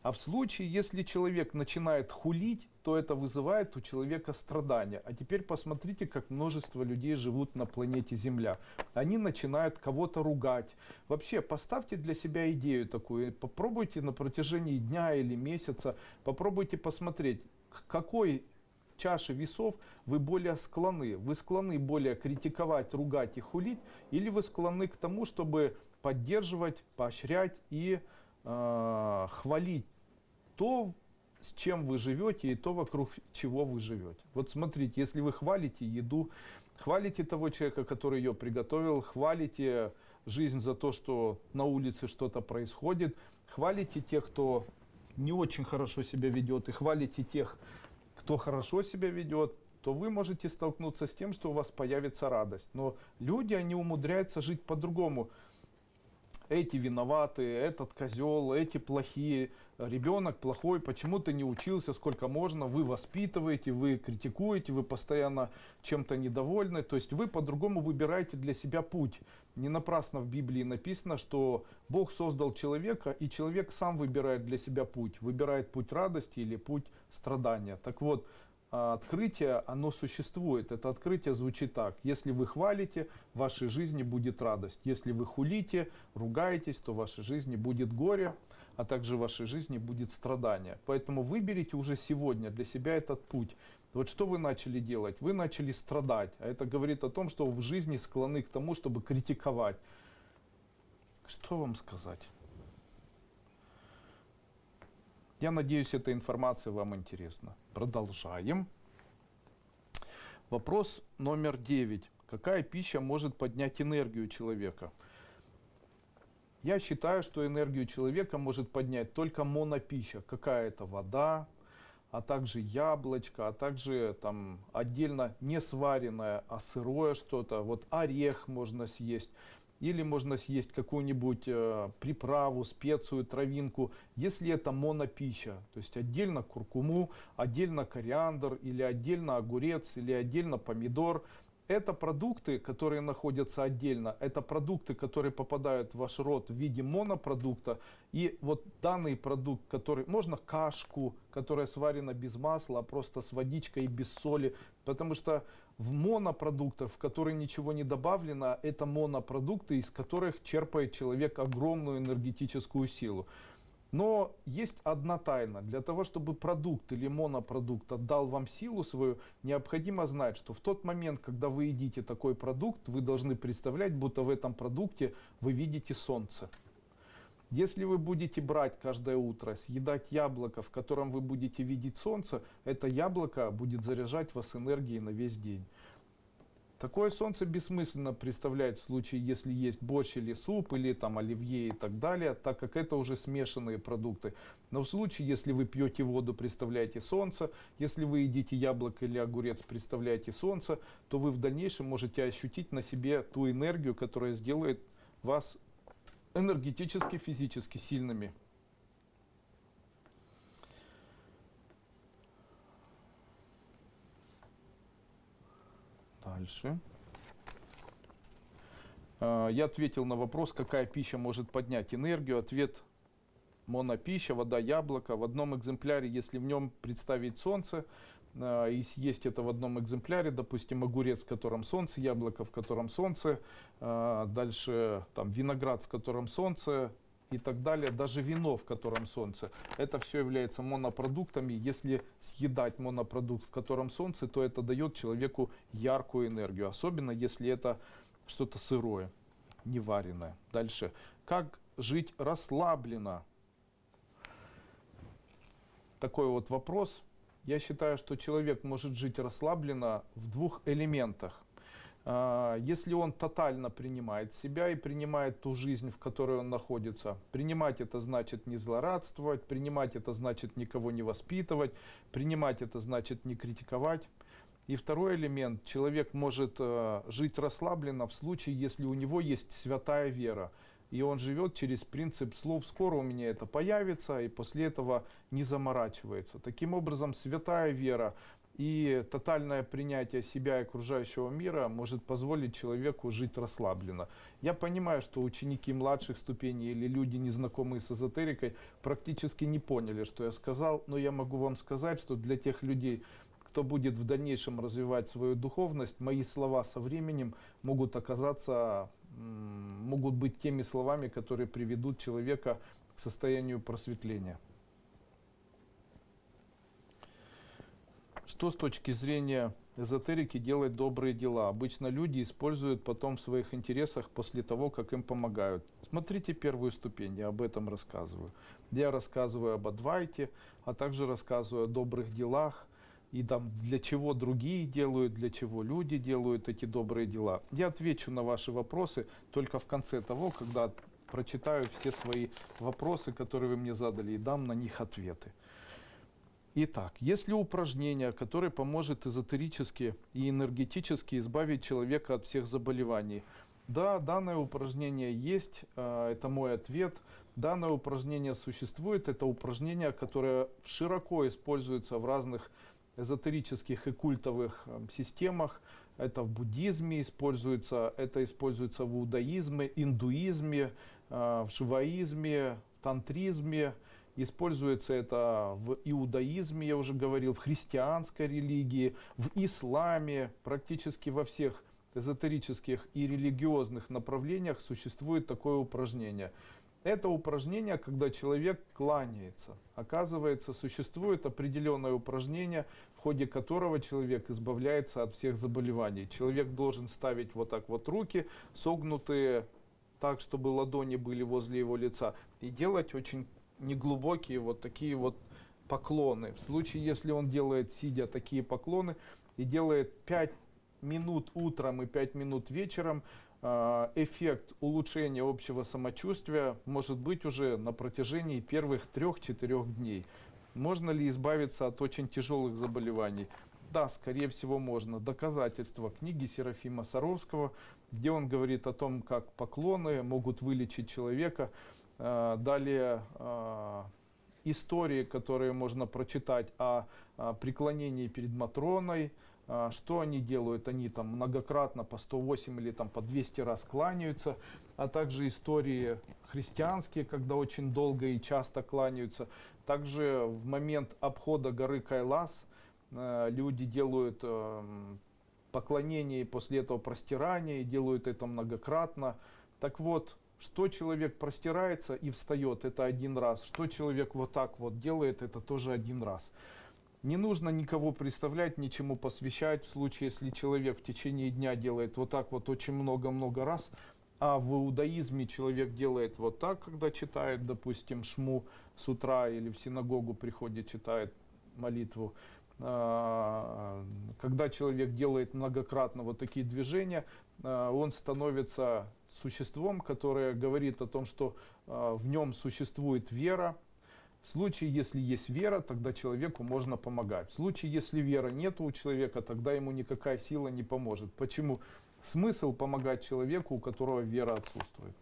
А в случае, если человек начинает хулить, то это вызывает у человека страдания. А теперь посмотрите, как множество людей живут на планете Земля. Они начинают кого-то ругать. Вообще, поставьте для себя идею такую. Попробуйте на протяжении дня или месяца, попробуйте посмотреть, к какой чаше весов вы более склонны. Вы склонны более критиковать, ругать и хулить, или вы склонны к тому, чтобы поддерживать, поощрять и хвалить то, с чем вы живете, и то, вокруг чего вы живете. Вот смотрите, если вы хвалите еду, хвалите того человека, который ее приготовил, хвалите жизнь за то, что на улице что-то происходит, хвалите тех, кто не очень хорошо себя ведет, и хвалите тех, кто хорошо себя ведет, то вы можете столкнуться с тем, что у вас появится радость. Но люди, они умудряются жить по-другому. эти виноваты, этот козел, эти плохие, ребенок плохой, почему ты не учился, сколько можно, вы воспитываете, вы критикуете, вы постоянно чем-то недовольны, то есть вы по-другому выбираете для себя путь. Не напрасно в Библии написано, что Бог создал человека, и человек сам выбирает для себя путь, выбирает путь радости или путь страдания. Так вот, открытие, оно существует. Это открытие звучит так: если вы хвалите, в вашей жизни будет радость. Если вы хулите, ругаетесь, то в вашей жизни будет горе, а также в вашей жизни будет страдание. Поэтому выберите уже сегодня для себя этот путь. Вот что вы начали делать? Вы начали страдать. А это говорит о том, что вы в жизни склонны к тому, чтобы критиковать. Что вам сказать? Я надеюсь, эта информация вам интересна. Продолжаем. Вопрос номер 9. Какая пища может поднять энергию человека? Я считаю, что энергию человека может поднять только монопища. Какая-то вода, а также яблочко, а также там отдельно не сваренное, а сырое что-то. Вот орех можно съесть. Или можно съесть какую-нибудь приправу, специю, травинку, если это монопища. То есть отдельно куркуму, отдельно кориандр, или отдельно огурец, или отдельно помидор. Это продукты, которые находятся отдельно. Это продукты, которые попадают в ваш рот в виде монопродукта. И вот данный продукт, который... Можно кашку, которая сварена без масла, а просто с водичкой и без соли. Потому что в монопродуктах, в которые ничего не добавлено, это монопродукты, из которых черпает человек огромную энергетическую силу. Но есть одна тайна. Для того, чтобы продукт или монопродукт отдал вам силу свою, необходимо знать, что в тот момент, когда вы едите такой продукт, вы должны представлять, будто в этом продукте вы видите солнце. Если вы будете брать каждое утро, съедать яблоко, в котором вы будете видеть солнце, это яблоко будет заряжать вас энергией на весь день. Такое солнце бессмысленно представлять в случае, если есть борщ или суп, или там оливье и так далее, так как это уже смешанные продукты. Но в случае, если вы пьете воду, представляете солнце, если вы едите яблоко или огурец, представляете солнце, то вы в дальнейшем можете ощутить на себе ту энергию, которая сделает вас энергетически, физически сильными. Дальше. Я ответил на вопрос, какая пища может поднять энергию. Ответ: монопища, вода, яблоко. В одном экземпляре, если в нем представить солнце, и съесть это в одном экземпляре, допустим, огурец, в котором солнце, яблоко, в котором солнце, дальше там виноград, в котором солнце и так далее, даже вино, в котором солнце. Это все является монопродуктами. Если съедать монопродукт, в котором солнце, то это дает человеку яркую энергию, особенно если это что-то сырое, не вареное. Дальше. Как жить расслабленно? Такой вот вопрос. Я считаю, что человек может жить расслабленно в двух элементах. Если он тотально принимает себя и принимает ту жизнь, в которой он находится. Принимать это значит не злорадствовать, принимать это значит никого не воспитывать, принимать это значит не критиковать. И второй элемент. Человек может жить расслабленно в случае, если у него есть святая вера. И он живет через принцип слов «скоро у меня это появится», и после этого не заморачивается. Таким образом, святая вера и тотальное принятие себя и окружающего мира может позволить человеку жить расслабленно. Я понимаю, что ученики младших ступеней или люди, незнакомые с эзотерикой, практически не поняли, что я сказал, но я могу вам сказать, что для тех людей, кто будет в дальнейшем развивать свою духовность, мои слова со временем могут быть теми словами, которые приведут человека к состоянию просветления. Что с точки зрения эзотерики делать добрые дела? Обычно люди используют потом в своих интересах после того, как им помогают. Смотрите первую ступень, я об этом рассказываю. Я рассказываю об Адвайте, а также рассказываю о добрых делах, и там для чего другие делают, для чего люди делают эти добрые дела. Я отвечу на ваши вопросы только в конце того, когда прочитаю все свои вопросы, которые вы мне задали, и дам на них ответы. Итак, есть ли упражнение, которое поможет эзотерически и энергетически избавить человека от всех заболеваний? Да, данное упражнение есть, это мой ответ. Данное упражнение существует, это упражнение, которое широко используется в разных эзотерических и культовых системах. Это в буддизме используется, это используется в иудаизме, индуизме, в шиваизме, тантризме. Используется это в иудаизме, я уже говорил, в христианской религии, в исламе, практически во всех эзотерических и религиозных направлениях существует такое упражнение. Это упражнение, когда человек кланяется. Оказывается, существует определенное упражнение, в ходе которого человек избавляется от всех заболеваний. Человек должен ставить вот так вот руки, согнутые так, чтобы ладони были возле его лица, и делать очень неглубокие вот такие вот поклоны. В случае, если он делает сидя такие поклоны и делает 5 минут утром и 5 минут вечером, эффект улучшения общего самочувствия может быть уже на протяжении первых 3-4 дней. Можно ли избавиться от очень тяжелых заболеваний? Да, скорее всего можно. Доказательства книги Серафима Саровского, где он говорит о том, как поклоны могут вылечить человека. Далее истории, которые можно прочитать о преклонении перед Матроной. Что они делают? Они там многократно по 108 или там по 200 раз кланяются, а также истории христианские, когда очень долго и часто кланяются. Также в момент обхода горы Кайлас люди делают поклонение и после этого простирание, и делают это многократно. Так вот, что человек простирается и встает, это один раз. Что человек вот так вот делает, это тоже один раз. Не нужно никого представлять, ничему посвящать. В случае, если человек в течение дня делает вот так вот очень много-много раз, а в иудаизме человек делает вот так, когда читает, допустим, шму с утра или в синагогу приходит, читает молитву. Когда человек делает многократно вот такие движения, он становится существом, которое говорит о том, что в нем существует вера. В случае, если есть вера, тогда человеку можно помогать. В случае, если веры нет у человека, тогда ему никакая сила не поможет. Почему? Смысл помогать человеку, у которого вера отсутствует.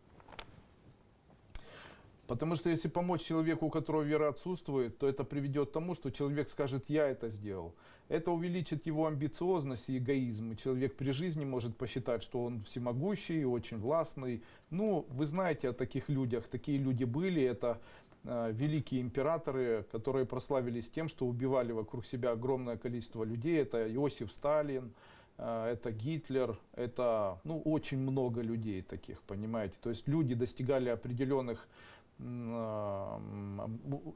Потому что если помочь человеку, у которого вера отсутствует, то это приведет к тому, что человек скажет: я это сделал. Это увеличит его амбициозность и эгоизм. И человек при жизни может посчитать, что он всемогущий, очень властный. Ну, вы знаете о таких людях. Такие люди были. Это великие императоры, которые прославились тем, что убивали вокруг себя огромное количество людей. Это Иосиф Сталин, это Гитлер, это очень много людей таких, понимаете. То есть люди достигали определенных,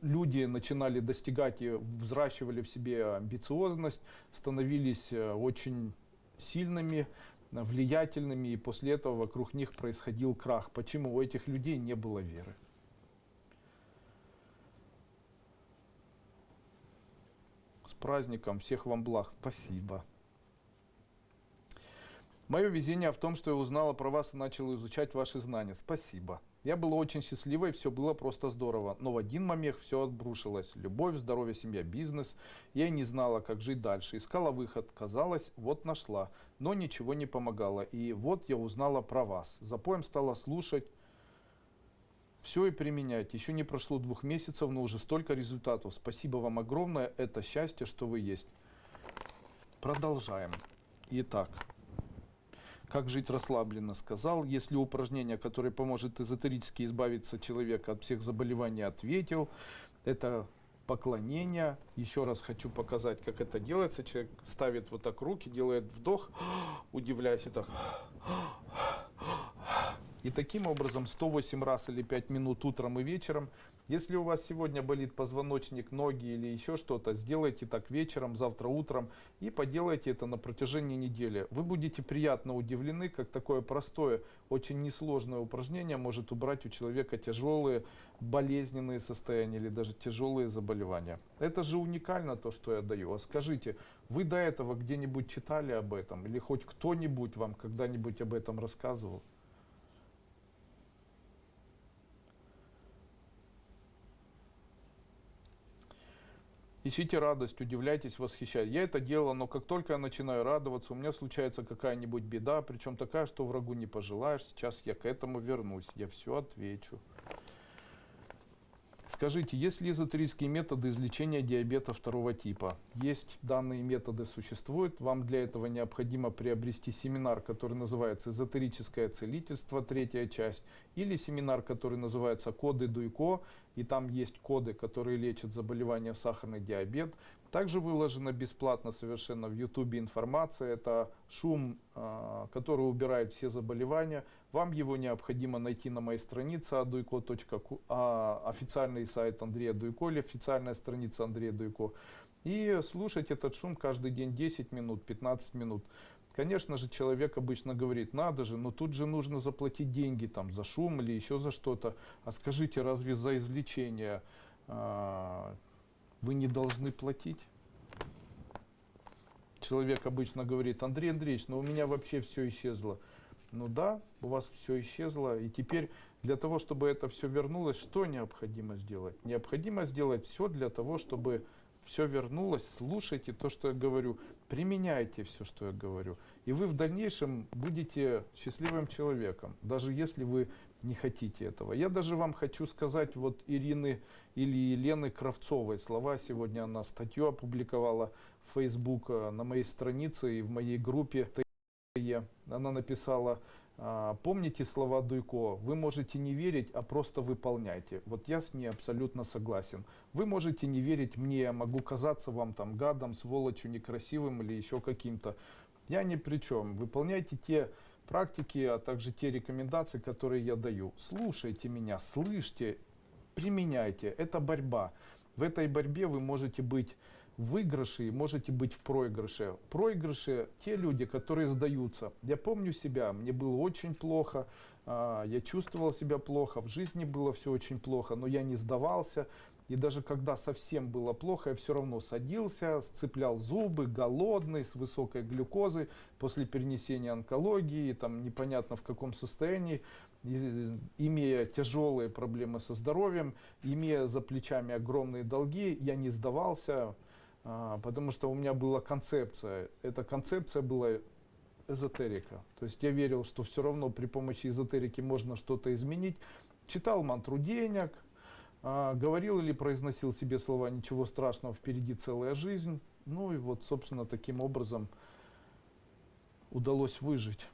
люди начинали достигать и взращивали в себе амбициозность, становились очень сильными, влиятельными, и после этого вокруг них происходил крах. Почему? У этих людей не было веры. С праздником, всех вам благ, спасибо. Мое везение в том, что я узнала про вас и начала изучать ваши знания. Спасибо. Я была очень счастливой, все было просто здорово. Но в один момент все обрушилось. Любовь, здоровье, семья, бизнес. Я не знала, как жить дальше. Искала выход. Казалось, вот нашла. Но ничего не помогало. И вот я узнала про вас. Запоем стала слушать. Все и применять. Еще не прошло 2 месяцев, но уже столько результатов. Спасибо вам огромное. Это счастье, что вы есть. Продолжаем. Итак. Как жить расслабленно, сказал. Если упражнение, которое поможет эзотерически избавиться человека от всех заболеваний, ответил. Это поклонение. Еще раз хочу показать, как это делается. Человек ставит вот так руки, делает вдох, удивляясь, и так. И таким образом 108 раз или 5 минут утром и вечером. Если у вас сегодня болит позвоночник, ноги или еще что-то, сделайте так вечером, завтра утром и поделайте это на протяжении недели. Вы будете приятно удивлены, как такое простое, очень несложное упражнение может убрать у человека тяжелые болезненные состояния или даже тяжелые заболевания. Это же уникально то, что я даю. А скажите, вы до этого где-нибудь читали об этом? Или хоть кто-нибудь вам когда-нибудь об этом рассказывал? Ищите радость, удивляйтесь, восхищайтесь. Я это делал, но как только я начинаю радоваться, у меня случается какая-нибудь беда, причем такая, что врагу не пожелаешь. Сейчас я к этому вернусь, я все отвечу. Скажите, есть ли эзотерические методы излечения диабета второго типа? Есть, данные методы существуют. Вам для этого необходимо приобрести семинар, который называется «Эзотерическое целительство», третья часть, или семинар, который называется «Коды Дуйко», и там есть коды, которые лечат заболевания сахарный диабет. Также выложена бесплатно совершенно в YouTube информация. Это шум, который убирает все заболевания. Вам его необходимо найти на моей странице aduiko.ku, официальный сайт Андрея Дуйко или официальная страница Андрея Дуйко. И слушать этот шум каждый день 10 минут, 15 минут. Конечно же, человек обычно говорит, надо же, но тут же нужно заплатить деньги там, за шум или еще за что-то. А скажите, разве за излечение вы не должны платить? Человек обычно говорит, Андрей Андреевич, но у меня вообще все исчезло. Ну да, у вас все исчезло. И теперь для того, чтобы это все вернулось, что необходимо сделать? Необходимо сделать все для того, чтобы все вернулось. Слушайте то, что я говорю. Применяйте все, что я говорю. И вы в дальнейшем будете счастливым человеком, даже если вы не хотите этого. Я даже вам хочу сказать, вот Ирины или Елены Кравцовой слова. Сегодня она статью опубликовала в Facebook на моей странице и в моей группе. Она написала, помните слова Дуйко, вы можете не верить, а просто выполняйте. Вот я с ней абсолютно согласен. Вы можете не верить мне, я могу казаться вам там гадом, сволочью, некрасивым или еще каким-то. Я ни при чем. Выполняйте те практики, а также те рекомендации, которые я даю. Слушайте меня, слышьте, применяйте. Это борьба. В этой борьбе вы можете быть в выигрыше и можете быть в проигрыше. В проигрыше те люди, которые сдаются. Я помню себя, мне было очень плохо, я чувствовал себя плохо, в жизни было все очень плохо, но я не сдавался. И даже когда совсем было плохо, я все равно садился, сцеплял зубы, голодный, с высокой глюкозой, после перенесения онкологии, там непонятно в каком состоянии, имея тяжелые проблемы со здоровьем, имея за плечами огромные долги, я не сдавался. Потому что у меня была концепция. Эта концепция была эзотерика. То есть я верил, что все равно при помощи эзотерики можно что-то изменить. Читал мантру денег, говорил или произносил себе слова «ничего страшного, впереди целая жизнь». Ну и вот, собственно, таким образом удалось выжить.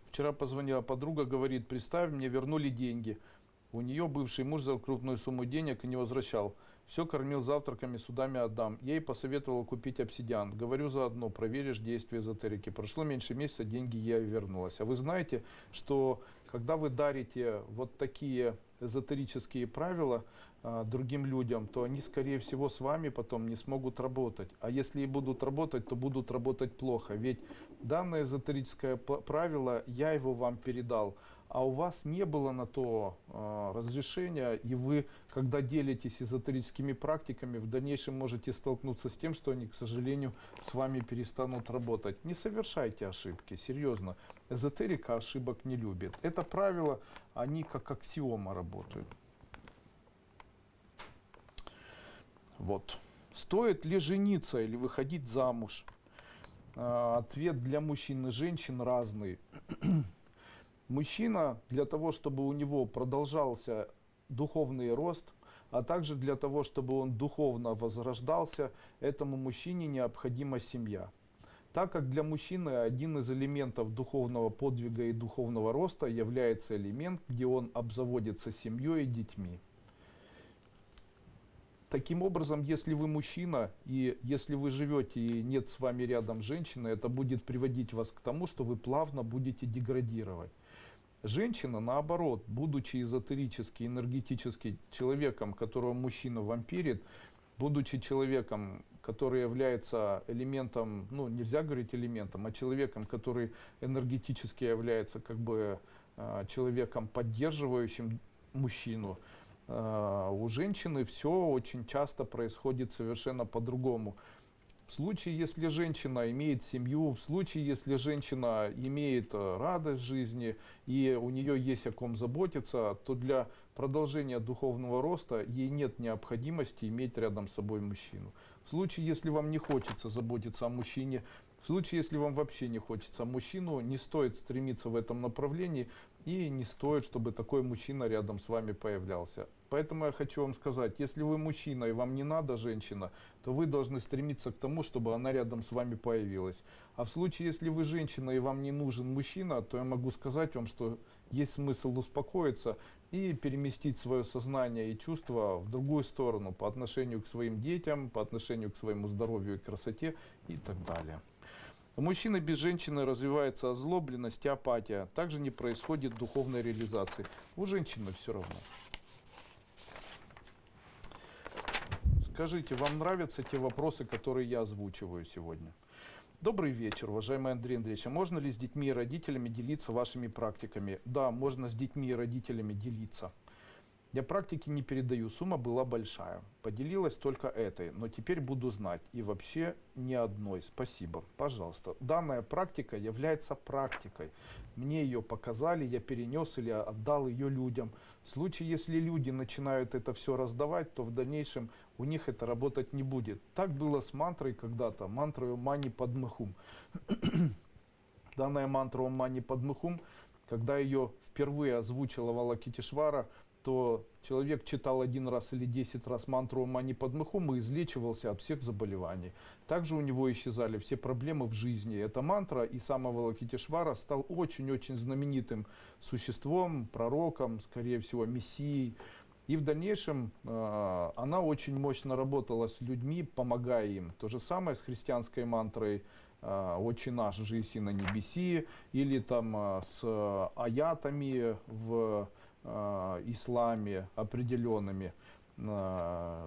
Вчера позвонила подруга, говорит, представь, мне вернули деньги. У нее бывший муж взял крупную сумму денег и не возвращал. Все кормил завтраками, судами отдам. Ей посоветовала купить обсидиан. Говорю заодно, проверишь действие эзотерики. Прошло меньше месяца, деньги ей вернулось. А вы знаете, что когда вы дарите вот такие эзотерические правила другим людям, то они, скорее всего, с вами потом не смогут работать. А если и будут работать, то будут работать плохо. Ведь данное эзотерическое правило, я его вам передал, а у вас не было на то разрешения, и вы, когда делитесь эзотерическими практиками, в дальнейшем можете столкнуться с тем, что они, к сожалению, с вами перестанут работать. Не совершайте ошибки, серьезно. Эзотерика ошибок не любит. Это правило, они как аксиома работают. Вот. Стоит ли жениться или выходить замуж? Ответ для мужчин и женщин разный. Мужчина для того, чтобы у него продолжался духовный рост, а также для того, чтобы он духовно возрождался, этому мужчине необходима семья. Так как для мужчины один из элементов духовного подвига и духовного роста является элемент, где он обзаводится семьей и детьми. Таким образом, если вы мужчина, и если вы живете и нет с вами рядом женщины, это будет приводить вас к тому, что вы плавно будете деградировать. Женщина, наоборот, будучи эзотерически, энергетически человеком, которого мужчина вампирит, будучи человеком, который является элементом, ну нельзя говорить элементом, а человеком, который энергетически является как бы человеком, поддерживающим мужчину, у женщины все очень часто происходит совершенно по-другому. В случае, если женщина имеет семью, в случае, если женщина имеет радость в жизни и у нее есть о ком заботиться, то для продолжения духовного роста ей нет необходимости иметь рядом с собой мужчину. В случае, если вам не хочется заботиться о мужчине, в случае, если вам вообще не хочется мужчину, не стоит стремиться в этом направлении и не стоит, чтобы такой мужчина рядом с вами появлялся. Поэтому я хочу вам сказать, если вы мужчина и вам не надо женщина, то вы должны стремиться к тому, чтобы она рядом с вами появилась. А в случае, если вы женщина и вам не нужен мужчина, то я могу сказать вам, что есть смысл успокоиться и переместить свое сознание и чувства в другую сторону по отношению к своим детям, по отношению к своему здоровью и красоте и так далее. У мужчины без женщины развивается озлобленность и апатия. Также не происходит духовной реализации. У женщины все равно. Скажите, вам нравятся те вопросы, которые я озвучиваю сегодня? Добрый вечер, уважаемый Андрей Андреевич. А можно ли с детьми и родителями делиться вашими практиками? Да, можно с детьми и родителями делиться. Я практики не передаю, сумма была большая. Поделилась только этой, но теперь буду знать. И вообще ни одной. Спасибо. Пожалуйста. Данная практика является практикой. Мне ее показали, я перенес или отдал ее людям. В случае, если люди начинают это все раздавать, то в дальнейшем у них это работать не будет. Так было с мантрой когда-то, мантрой Мани Падмахум. Данная мантра Мани Падмахум, когда ее впервые озвучила Авалокитешвара, то человек читал 1 раз или 10 раз мантру Мани Падмахум и излечивался от всех заболеваний. Также у него исчезали все проблемы в жизни. Эта мантра и сам Авалокитешвара стал очень-очень знаменитым существом, пророком, скорее всего, мессией. И в дальнейшем она очень мощно работала с людьми, помогая им. То же самое с христианской мантрой «Отче наш, же еси на небеси», или там с аятами в исламе определенными. В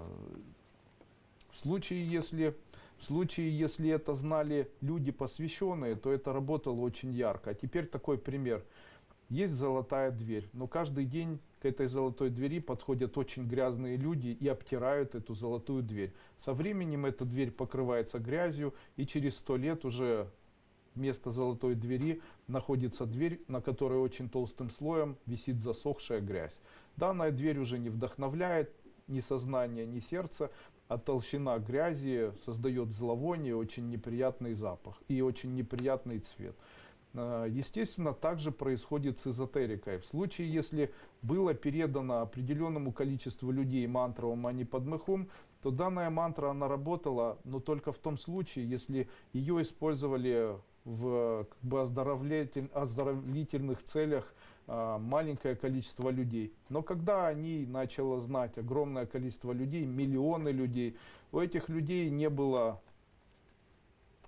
случае, если это знали люди посвященные, то это работало очень ярко. А теперь такой пример. Есть золотая дверь, но каждый день к этой золотой двери подходят очень грязные люди и обтирают эту золотую дверь. Со временем эта дверь покрывается грязью, и через 100 лет уже вместо золотой двери находится дверь, на которой очень толстым слоем висит засохшая грязь. Данная дверь уже не вдохновляет ни сознание, ни сердце, а толщина грязи создает зловоние, очень неприятный запах и очень неприятный цвет. Естественно, также происходит с эзотерикой. В случае, если было передано определенному количеству людей мантра Ом Мани Падме Хум, то данная мантра, она работала, но только в том случае, если ее использовали в оздоровительных целях маленькое количество людей. Но когда о ней начало знать огромное количество людей, миллионы людей, у этих людей не было...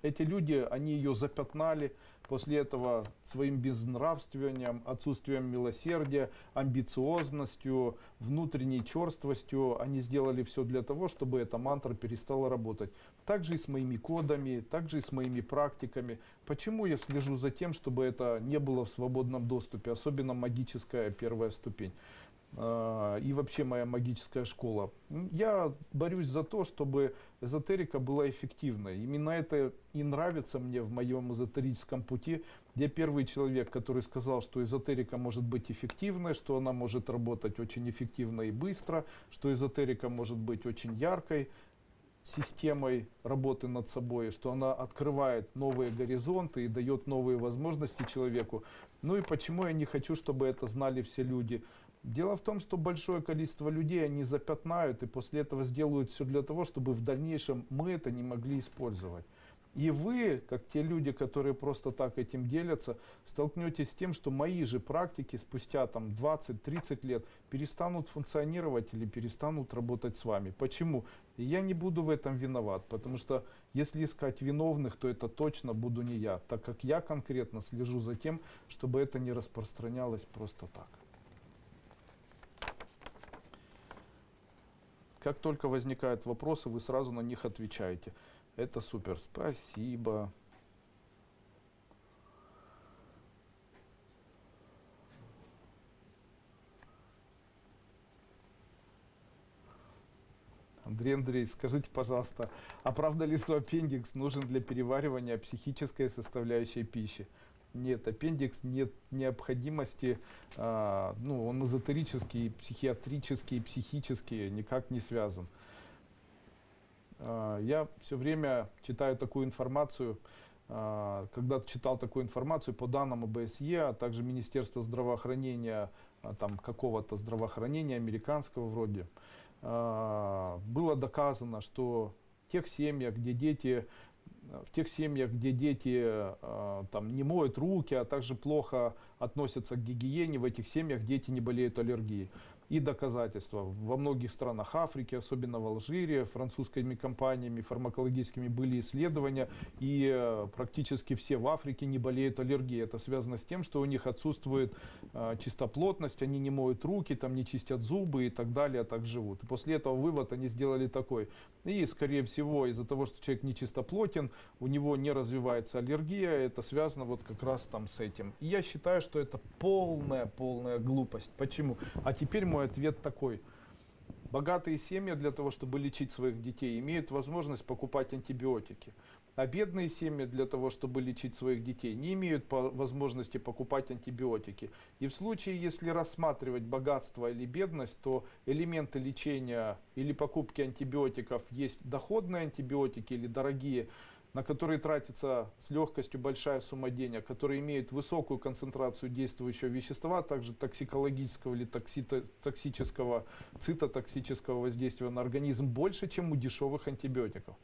Эти люди, они ее запятнали, после этого своим безнравствованием, отсутствием милосердия, амбициозностью, внутренней черствостью, они сделали все для того, чтобы эта мантра перестала работать. Также и с моими кодами, также и с моими практиками. Почему я слежу за тем, чтобы это не было в свободном доступе, особенно магическая первая ступень? И вообще моя магическая школа. Я борюсь за то, чтобы эзотерика была эффективной. Именно это и нравится мне в моем эзотерическом пути. Я первый человек, который сказал, что эзотерика может быть эффективной, что она может работать очень эффективно и быстро, что эзотерика может быть очень яркой системой работы над собой, что она открывает новые горизонты и дает новые возможности человеку. Ну и почему я не хочу, чтобы это знали все люди? Дело в том, что большое количество людей они запятнают и после этого сделают все для того, чтобы в дальнейшем мы это не могли использовать. И вы, как те люди, которые просто так этим делятся, столкнетесь с тем, что мои же практики спустя 20-30 лет перестанут функционировать или перестанут работать с вами. Почему? И я не буду в этом виноват, потому что если искать виновных, то это точно буду не я, так как я конкретно слежу за тем, чтобы это не распространялось просто так. Как только возникают вопросы, вы сразу на них отвечаете. Это супер. Спасибо. Андрей, скажите, пожалуйста, а правда ли, что аппендикс нужен для переваривания психической составляющей пищи? Нет, аппендикс нет необходимости, ну, он эзотерический, психиатрический, психический никак не связан. Я все время читаю такую информацию, когда читал такую информацию по данным ОБСЕ, а также Министерства здравоохранения, там какого-то здравоохранения американского вроде, было доказано, что в тех семьях, где дети там, не моют руки, а также плохо относятся к гигиене, в этих семьях дети не болеют аллергией. И доказательства. Во многих странах Африки, особенно в Алжире, французскими компаниями, фармакологическими были исследования, и практически все в Африке не болеют аллергией. Это связано с тем, что у них отсутствует чистоплотность, они не моют руки, там, не чистят зубы и так далее, а так живут. И после этого вывод они сделали такой. И, скорее всего, из-за того, что человек нечистоплотен, у него не развивается аллергия, это связано вот как раз там с этим. И я считаю, что это полная глупость. Почему? А теперь мой ответ такой. Богатые семьи для того, чтобы лечить своих детей, имеют возможность покупать антибиотики. А бедные семьи для того, чтобы лечить своих детей, не имеют возможности покупать антибиотики. И в случае, если рассматривать богатство или бедность, то элементы лечения или покупки антибиотиков есть доходные антибиотики или дорогие, на которые тратится с легкостью большая сумма денег, которые имеют высокую концентрацию действующего вещества, а также токсикологического или токсического, цитотоксического воздействия на организм больше, чем у дешевых антибиотиков.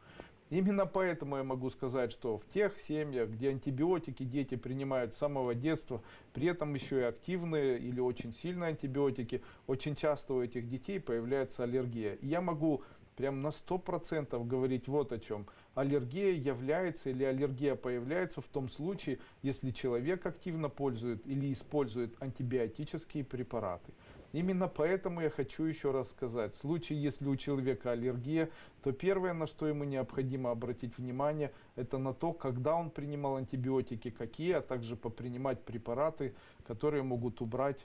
Именно поэтому я могу сказать, что в тех семьях, где антибиотики дети принимают с самого детства, при этом еще и активные или очень сильные антибиотики, очень часто у этих детей появляется аллергия. И я могу прям на 100% говорить вот о чем. Аллергия является или аллергия появляется в том случае, если человек активно пользует или использует антибиотические препараты. Именно поэтому я хочу еще раз сказать, в случае, если у человека аллергия, то первое, на что ему необходимо обратить внимание, это на то, когда он принимал антибиотики, какие, а также попринимать препараты, которые могут убрать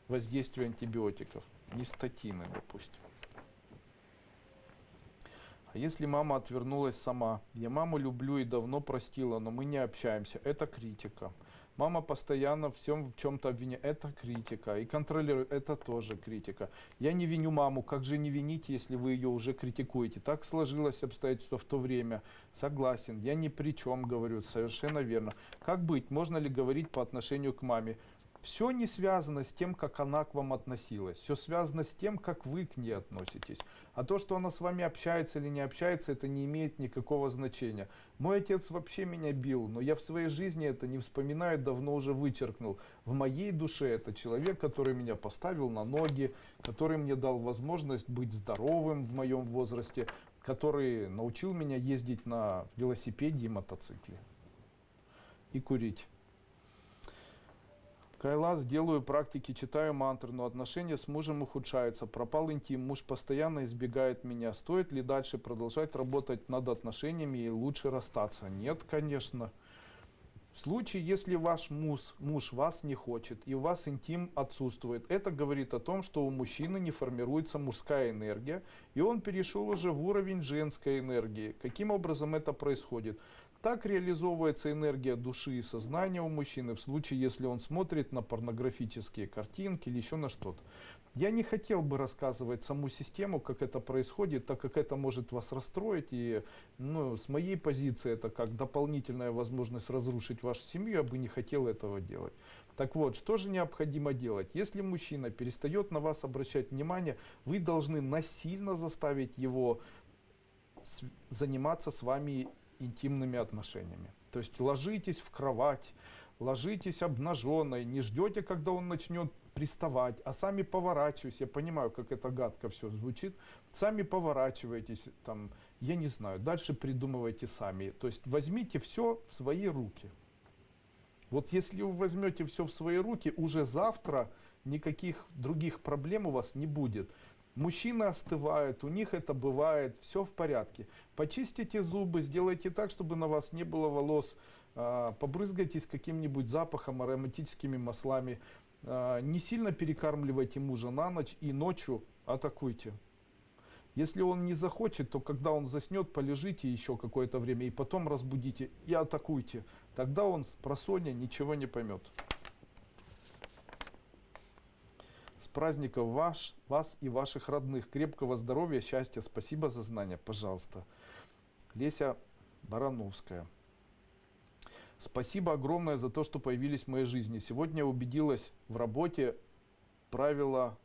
воздействие антибиотиков. Нистатины, допустим. А если мама отвернулась сама? Я маму люблю и давно простила, но мы не общаемся. Это критика. Мама постоянно всем в чем-то обвиняет. Это критика. И контролирует. Это тоже критика. Я не виню маму. Как же не винить, если вы ее уже критикуете? Так сложилось обстоятельство в то время. Согласен. Я ни при чем, говорю. Совершенно верно. Как быть? Можно ли говорить по отношению к маме? Все не связано с тем, как она к вам относилась. Все связано с тем, как вы к ней относитесь. А то, что она с вами общается или не общается, это не имеет никакого значения. Мой отец вообще меня бил, но я в своей жизни это не вспоминаю, давно уже вычеркнул. В моей душе это человек, который меня поставил на ноги, который мне дал возможность быть здоровым в моем возрасте, который научил меня ездить на велосипеде и мотоцикле. И курить. Кайлас, делаю практики, читаю мантры, но отношения с мужем ухудшаются. Пропал интим, муж постоянно избегает меня. Стоит ли дальше продолжать работать над отношениями и лучше расстаться? Нет, конечно. В случае, если ваш муж вас не хочет и у вас интим отсутствует, это говорит о том, что у мужчины не формируется мужская энергия, и он перешел уже в уровень женской энергии. Каким образом это происходит? Так реализовывается энергия души и сознания у мужчины в случае, если он смотрит на порнографические картинки или еще на что-то. Я не хотел бы рассказывать саму систему, как это происходит, так как это может вас расстроить. И с моей позиции это как дополнительная возможность разрушить вашу семью, я бы не хотел этого делать. Так вот, что же необходимо делать? Если мужчина перестает на вас обращать внимание, вы должны насильно заставить его заниматься с вами интимными отношениями. То есть ложитесь в кровать, ложитесь обнаженной, не ждете, когда он начнет приставать, а сами поворачивайтесь. Я понимаю, как это гадко все звучит. Сами поворачивайтесь, там, я не знаю, дальше придумывайте сами. То есть возьмите все в свои руки. Вот если вы возьмете все в свои руки, уже завтра никаких других проблем у вас не будет. Мужчины остывают, у них это бывает, все в порядке. Почистите зубы, сделайте так, чтобы на вас не было волос, побрызгайтесь каким-нибудь запахом, ароматическими маслами, не сильно перекармливайте мужа на ночь и ночью атакуйте. Если он не захочет, то когда он заснет, полежите еще какое-то время и потом разбудите и атакуйте. Тогда он с просонья ничего не поймет. С праздником вас и ваших родных. Крепкого здоровья, счастья. Спасибо за знания. Пожалуйста. Леся Барановская. Спасибо огромное за то, что появились в моей жизни. Сегодня я убедилась в работе правила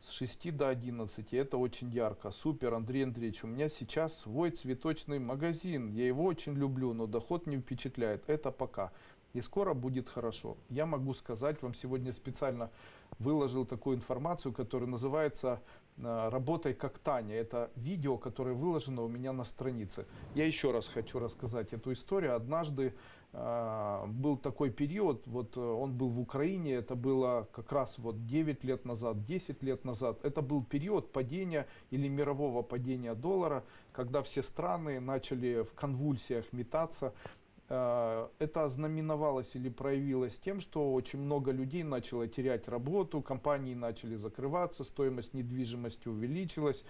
с 6 до 11. Это очень ярко. Супер, Андрей Андреевич. У меня сейчас свой цветочный магазин. Я его очень люблю, но доход не впечатляет. Это пока. И скоро будет хорошо. Я могу сказать, вам сегодня специально выложил такую информацию, которая называется «Работай как Таня». Это видео, которое выложено у меня на странице. Я еще раз хочу рассказать эту историю. Однажды был такой период, вот он был в Украине, это было как раз вот 9 лет назад, 10 лет назад. Это был период падения или мирового падения доллара, когда все страны начали в конвульсиях метаться. Это ознаменовалось или проявилось тем, что очень много людей начало терять работу, компании начали закрываться, стоимость недвижимости увеличилась,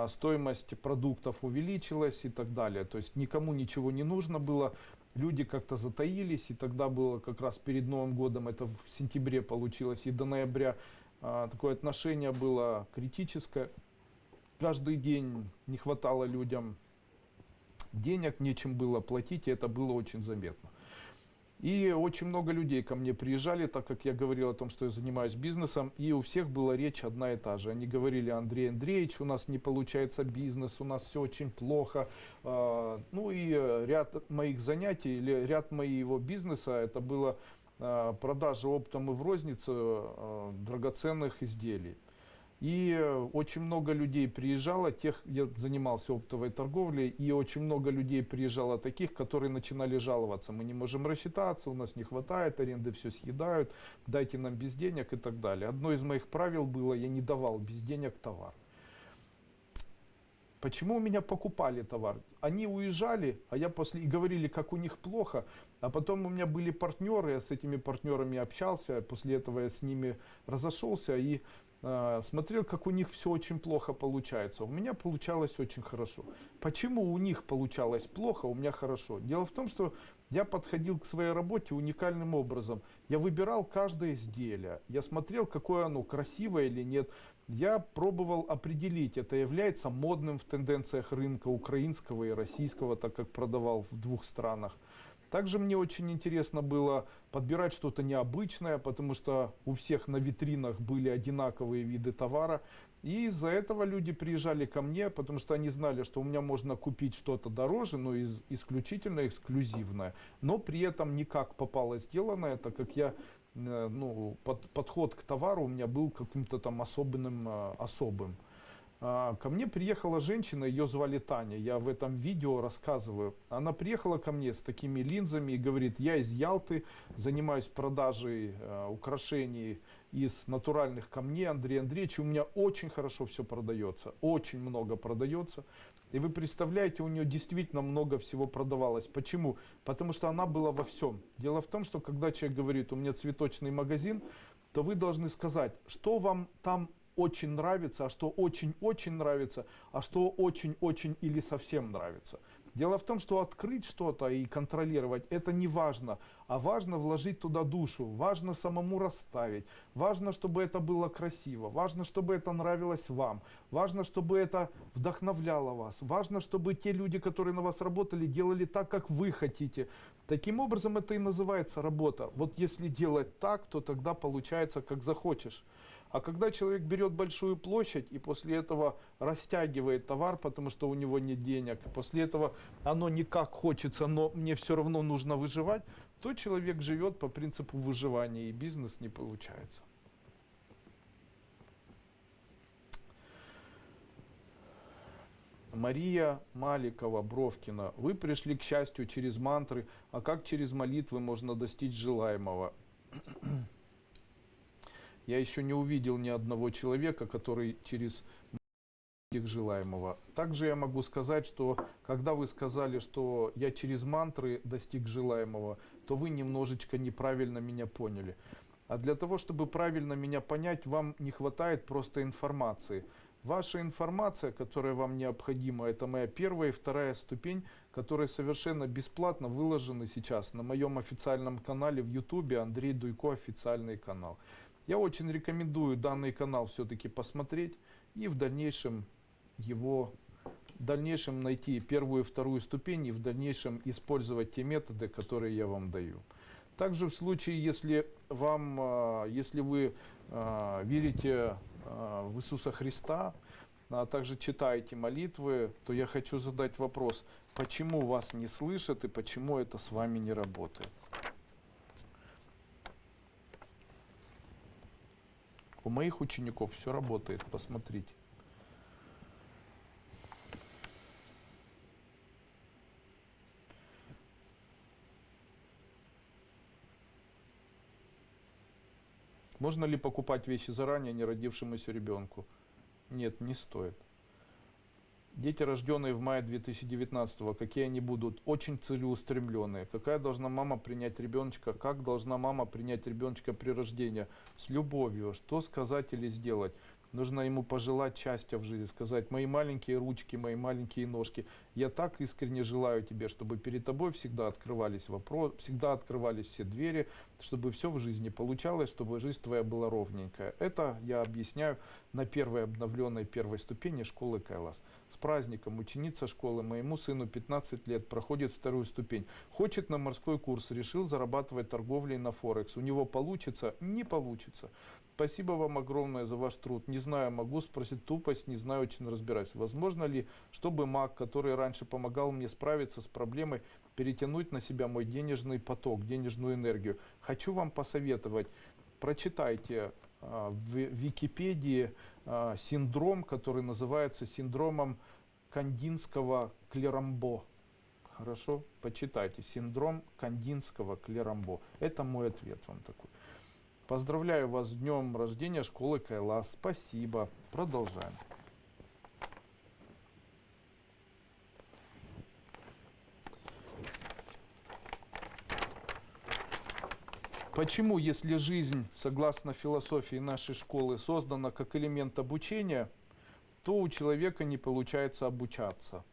стоимость продуктов увеличилась и так далее. То есть никому ничего не нужно было, люди как-то затаились, и тогда было как раз перед Новым годом, это в сентябре получилось, и до ноября такое отношение было критическое. Каждый день не хватало людям денег, нечем было платить, и это было очень заметно. И очень много людей ко мне приезжали, так как я говорил о том, что я занимаюсь бизнесом, и у всех была речь одна и та же. Они говорили: Андрей Андреевич, у нас не получается бизнес, у нас все очень плохо. Ну и ряд моих занятий, или ряд моего бизнеса, это было продажа оптом и в розницу драгоценных изделий. И очень много людей приезжало, я занимался оптовой торговлей, и очень много людей приезжало таких, которые начинали жаловаться: мы не можем рассчитаться, у нас не хватает, аренды все съедают, дайте нам без денег и так далее. Одно из моих правил было: я не давал без денег товар. Почему у меня покупали товар? Они уезжали, а я после и говорили, как у них плохо, а потом у меня были партнеры, я с этими партнерами общался, после этого я с ними разошелся и смотрел, как у них все очень плохо получается. У меня получалось очень хорошо. Почему у них получалось плохо, у меня хорошо? Дело в том, что я подходил к своей работе уникальным образом. Я выбирал каждое изделие. Я смотрел, какое оно, красивое или нет. Я пробовал определить, это является модным в тенденциях рынка украинского и российского, так как продавал в двух странах. Также мне очень интересно было подбирать что-то необычное, потому что у всех на витринах были одинаковые виды товара. И из-за этого люди приезжали ко мне, потому что они знали, что у меня можно купить что-то дороже, но исключительно эксклюзивное. Но при этом не как попало сделанное, так как я, подход к товару у меня был каким-то там особым. Ко мне приехала женщина, ее звали Таня, я в этом видео рассказываю. Она приехала ко мне с такими линзами и говорит: я из Ялты, занимаюсь продажей украшений из натуральных камней, Андрей Андреевич, у меня очень хорошо все продается, очень много продается. И вы представляете, у нее действительно много всего продавалось. Почему? Потому что она была во всем. Дело в том, что когда человек говорит: у меня цветочный магазин, то вы должны сказать, что вам там очень нравится, а что очень-очень нравится, а что очень-очень или совсем нравится. Дело в том, что открыть что-то и контролировать — это не важно, а важно вложить туда душу, важно самому расставить, важно, чтобы это было красиво, важно, чтобы это нравилось вам, важно, чтобы это вдохновляло вас, важно, чтобы те люди, которые на вас работали, делали так, как вы хотите. Таким образом, это и называется работа. Вот если делать так, то тогда получается, как захочешь. А когда человек берет большую площадь и после этого растягивает товар, потому что у него нет денег, и после этого оно не как хочется, но мне все равно нужно выживать, то человек живет по принципу выживания, и бизнес не получается. Мария Маликова, Бровкина. Вы пришли к счастью через мантры, а как через молитвы можно достичь желаемого? Я еще не увидел ни одного человека, который через достиг желаемого. Также я могу сказать, что когда вы сказали, что я через мантры достиг желаемого, то вы немножечко неправильно меня поняли. А для того, чтобы правильно меня понять, вам не хватает просто информации. Ваша информация, которая вам необходима, это моя первая и вторая ступень, которые совершенно бесплатно выложены сейчас на моем официальном канале в YouTube, Андрей Дуйко, официальный канал. Я очень рекомендую данный канал все-таки посмотреть и в дальнейшем найти первую и вторую ступень и в дальнейшем использовать те методы, которые я вам даю. Также в случае, если вы верите в Иисуса Христа, а также читаете молитвы, то я хочу задать вопрос, почему вас не слышат и почему это с вами не работает. У моих учеников все работает, посмотрите. Можно ли покупать вещи заранее неродившемуся ребенку? Нет, не стоит. Дети, рожденные в мае 2019-го, какие они будут? Очень целеустремленные. Какая должна мама принять ребеночка? Как должна мама принять ребеночка при рождении? С любовью. Что сказать или сделать? Нужно ему пожелать счастья в жизни, сказать: мои маленькие ручки, мои маленькие ножки, я так искренне желаю тебе, чтобы перед тобой всегда открывались вопросы, всегда открывались все двери, чтобы все в жизни получалось, чтобы жизнь твоя была ровненькая. Это я объясняю на первой обновленной первой ступени школы Кайлас. С праздником! Ученица школы, моему сыну 15 лет, проходит вторую ступень. Хочет на морской курс, решил зарабатывать торговлей на Форекс. У него получится? Не получится. Спасибо вам огромное за ваш труд. Не знаю, могу спросить тупость, не знаю, очень разбираюсь. Возможно ли, чтобы маг, который раньше помогал мне справиться с проблемой, перетянуть на себя мой денежный поток, денежную энергию? Хочу вам посоветовать. Прочитайте в Википедии синдром, который называется синдромом Кандинского Клерамбо. Хорошо? Почитайте. Синдром Кандинского Клерамбо. Это мой ответ вам такой. Поздравляю вас с днем рождения школы Кайлас. Спасибо. Продолжаем. Почему, если жизнь, согласно философии нашей школы, создана как элемент обучения, то у человека не получается обучаться?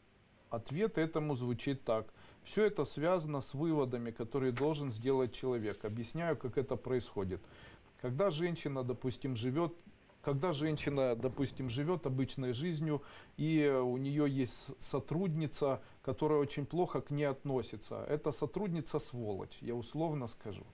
Ответ этому звучит так. Все это связано с выводами, которые должен сделать человек. Объясняю, как это происходит. Когда женщина, допустим, живет обычной жизнью, и у нее есть сотрудница, которая очень плохо к ней относится. Эта сотрудница сволочь, я условно скажу.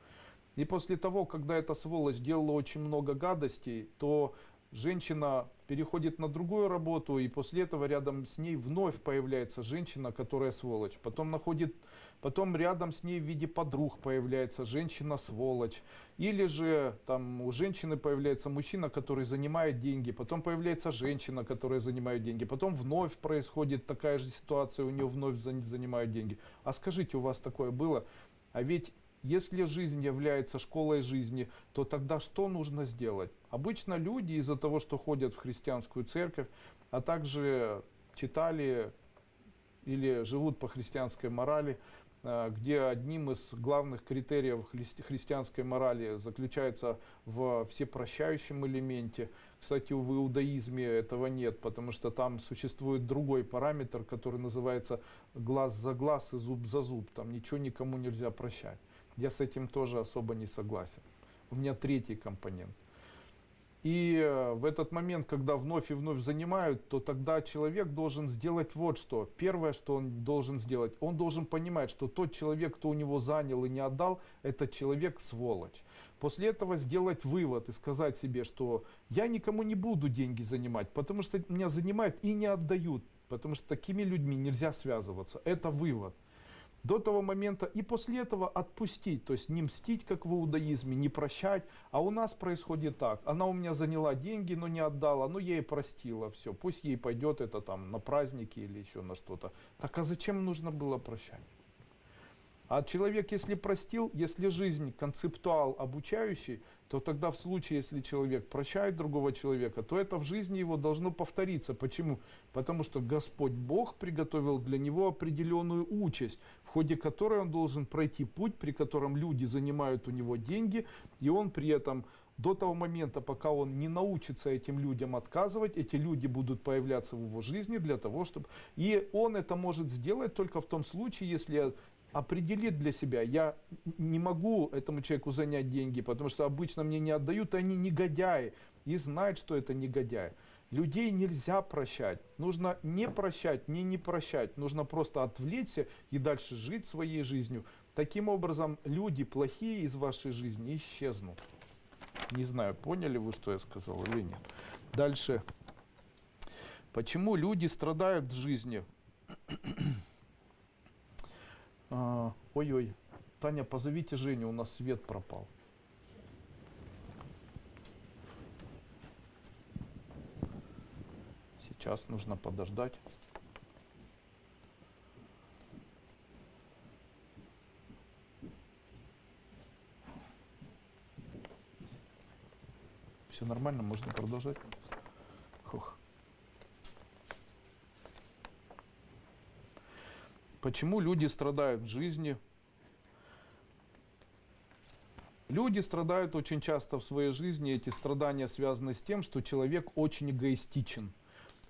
И после того, когда эта сволочь делала очень много гадостей, то женщина переходит на другую работу, и после этого рядом с ней вновь появляется женщина, которая сволочь. Потом рядом с ней в виде подруг появляется женщина-сволочь. Или же там у женщины появляется мужчина, который занимает деньги. Потом появляется женщина, которая занимает деньги. Потом вновь происходит такая же ситуация, у нее вновь занимают деньги. А скажите, у вас такое было? А ведь если жизнь является школой жизни, то тогда что нужно сделать? Обычно люди из-за того, что ходят в христианскую церковь, а также читали или живут по христианской морали, где одним из главных критериев христианской морали заключается в всепрощающем элементе. Кстати, в иудаизме этого нет, потому что там существует другой параметр, который называется глаз за глаз и зуб за зуб. Там ничего никому нельзя прощать. Я с этим тоже особо не согласен. У меня третий компонент. И в этот момент, когда вновь и вновь занимают, то тогда человек должен сделать вот что. Первое, что он должен сделать, он должен понимать, что тот человек, кто у него занял и не отдал, этот человек сволочь. После этого сделать вывод и сказать себе, что я никому не буду деньги занимать, потому что меня занимают и не отдают, потому что такими людьми нельзя связываться. Это вывод. До того момента и после этого отпустить, то есть не мстить, как в иудаизме, не прощать. А у нас происходит так: она у меня заняла деньги, но не отдала, но я ей простила, все, пусть ей пойдет это там на праздники или еще на что-то. Так а зачем нужно было прощать? А человек, если простил, если жизнь концептуал обучающий, то тогда в случае, если человек прощает другого человека, то это в жизни его должно повториться. Почему? Потому что Господь Бог приготовил для него определенную участь, в ходе которой он должен пройти путь, при котором люди занимают у него деньги, и он при этом до того момента, пока он не научится этим людям отказывать, эти люди будут появляться в его жизни для того, чтобы... И он это может сделать только в том случае, если определит для себя, я не могу этому человеку занять деньги, потому что обычно мне не отдают, они негодяи, и знают, что это негодяи. Людей нельзя прощать, нужно не прощать, не прощать, нужно просто отвлечься и дальше жить своей жизнью. Таким образом, люди плохие из вашей жизни исчезнут. Не знаю, поняли вы, что я сказал или нет. Дальше. Почему люди страдают в жизни? Ой-ой, Таня, позовите Женю, у нас свет пропал. Сейчас нужно подождать. Все нормально, можно продолжать. Хух. Почему люди страдают в жизни? Люди страдают очень часто в своей жизни. Эти страдания связаны с тем, что человек очень эгоистичен.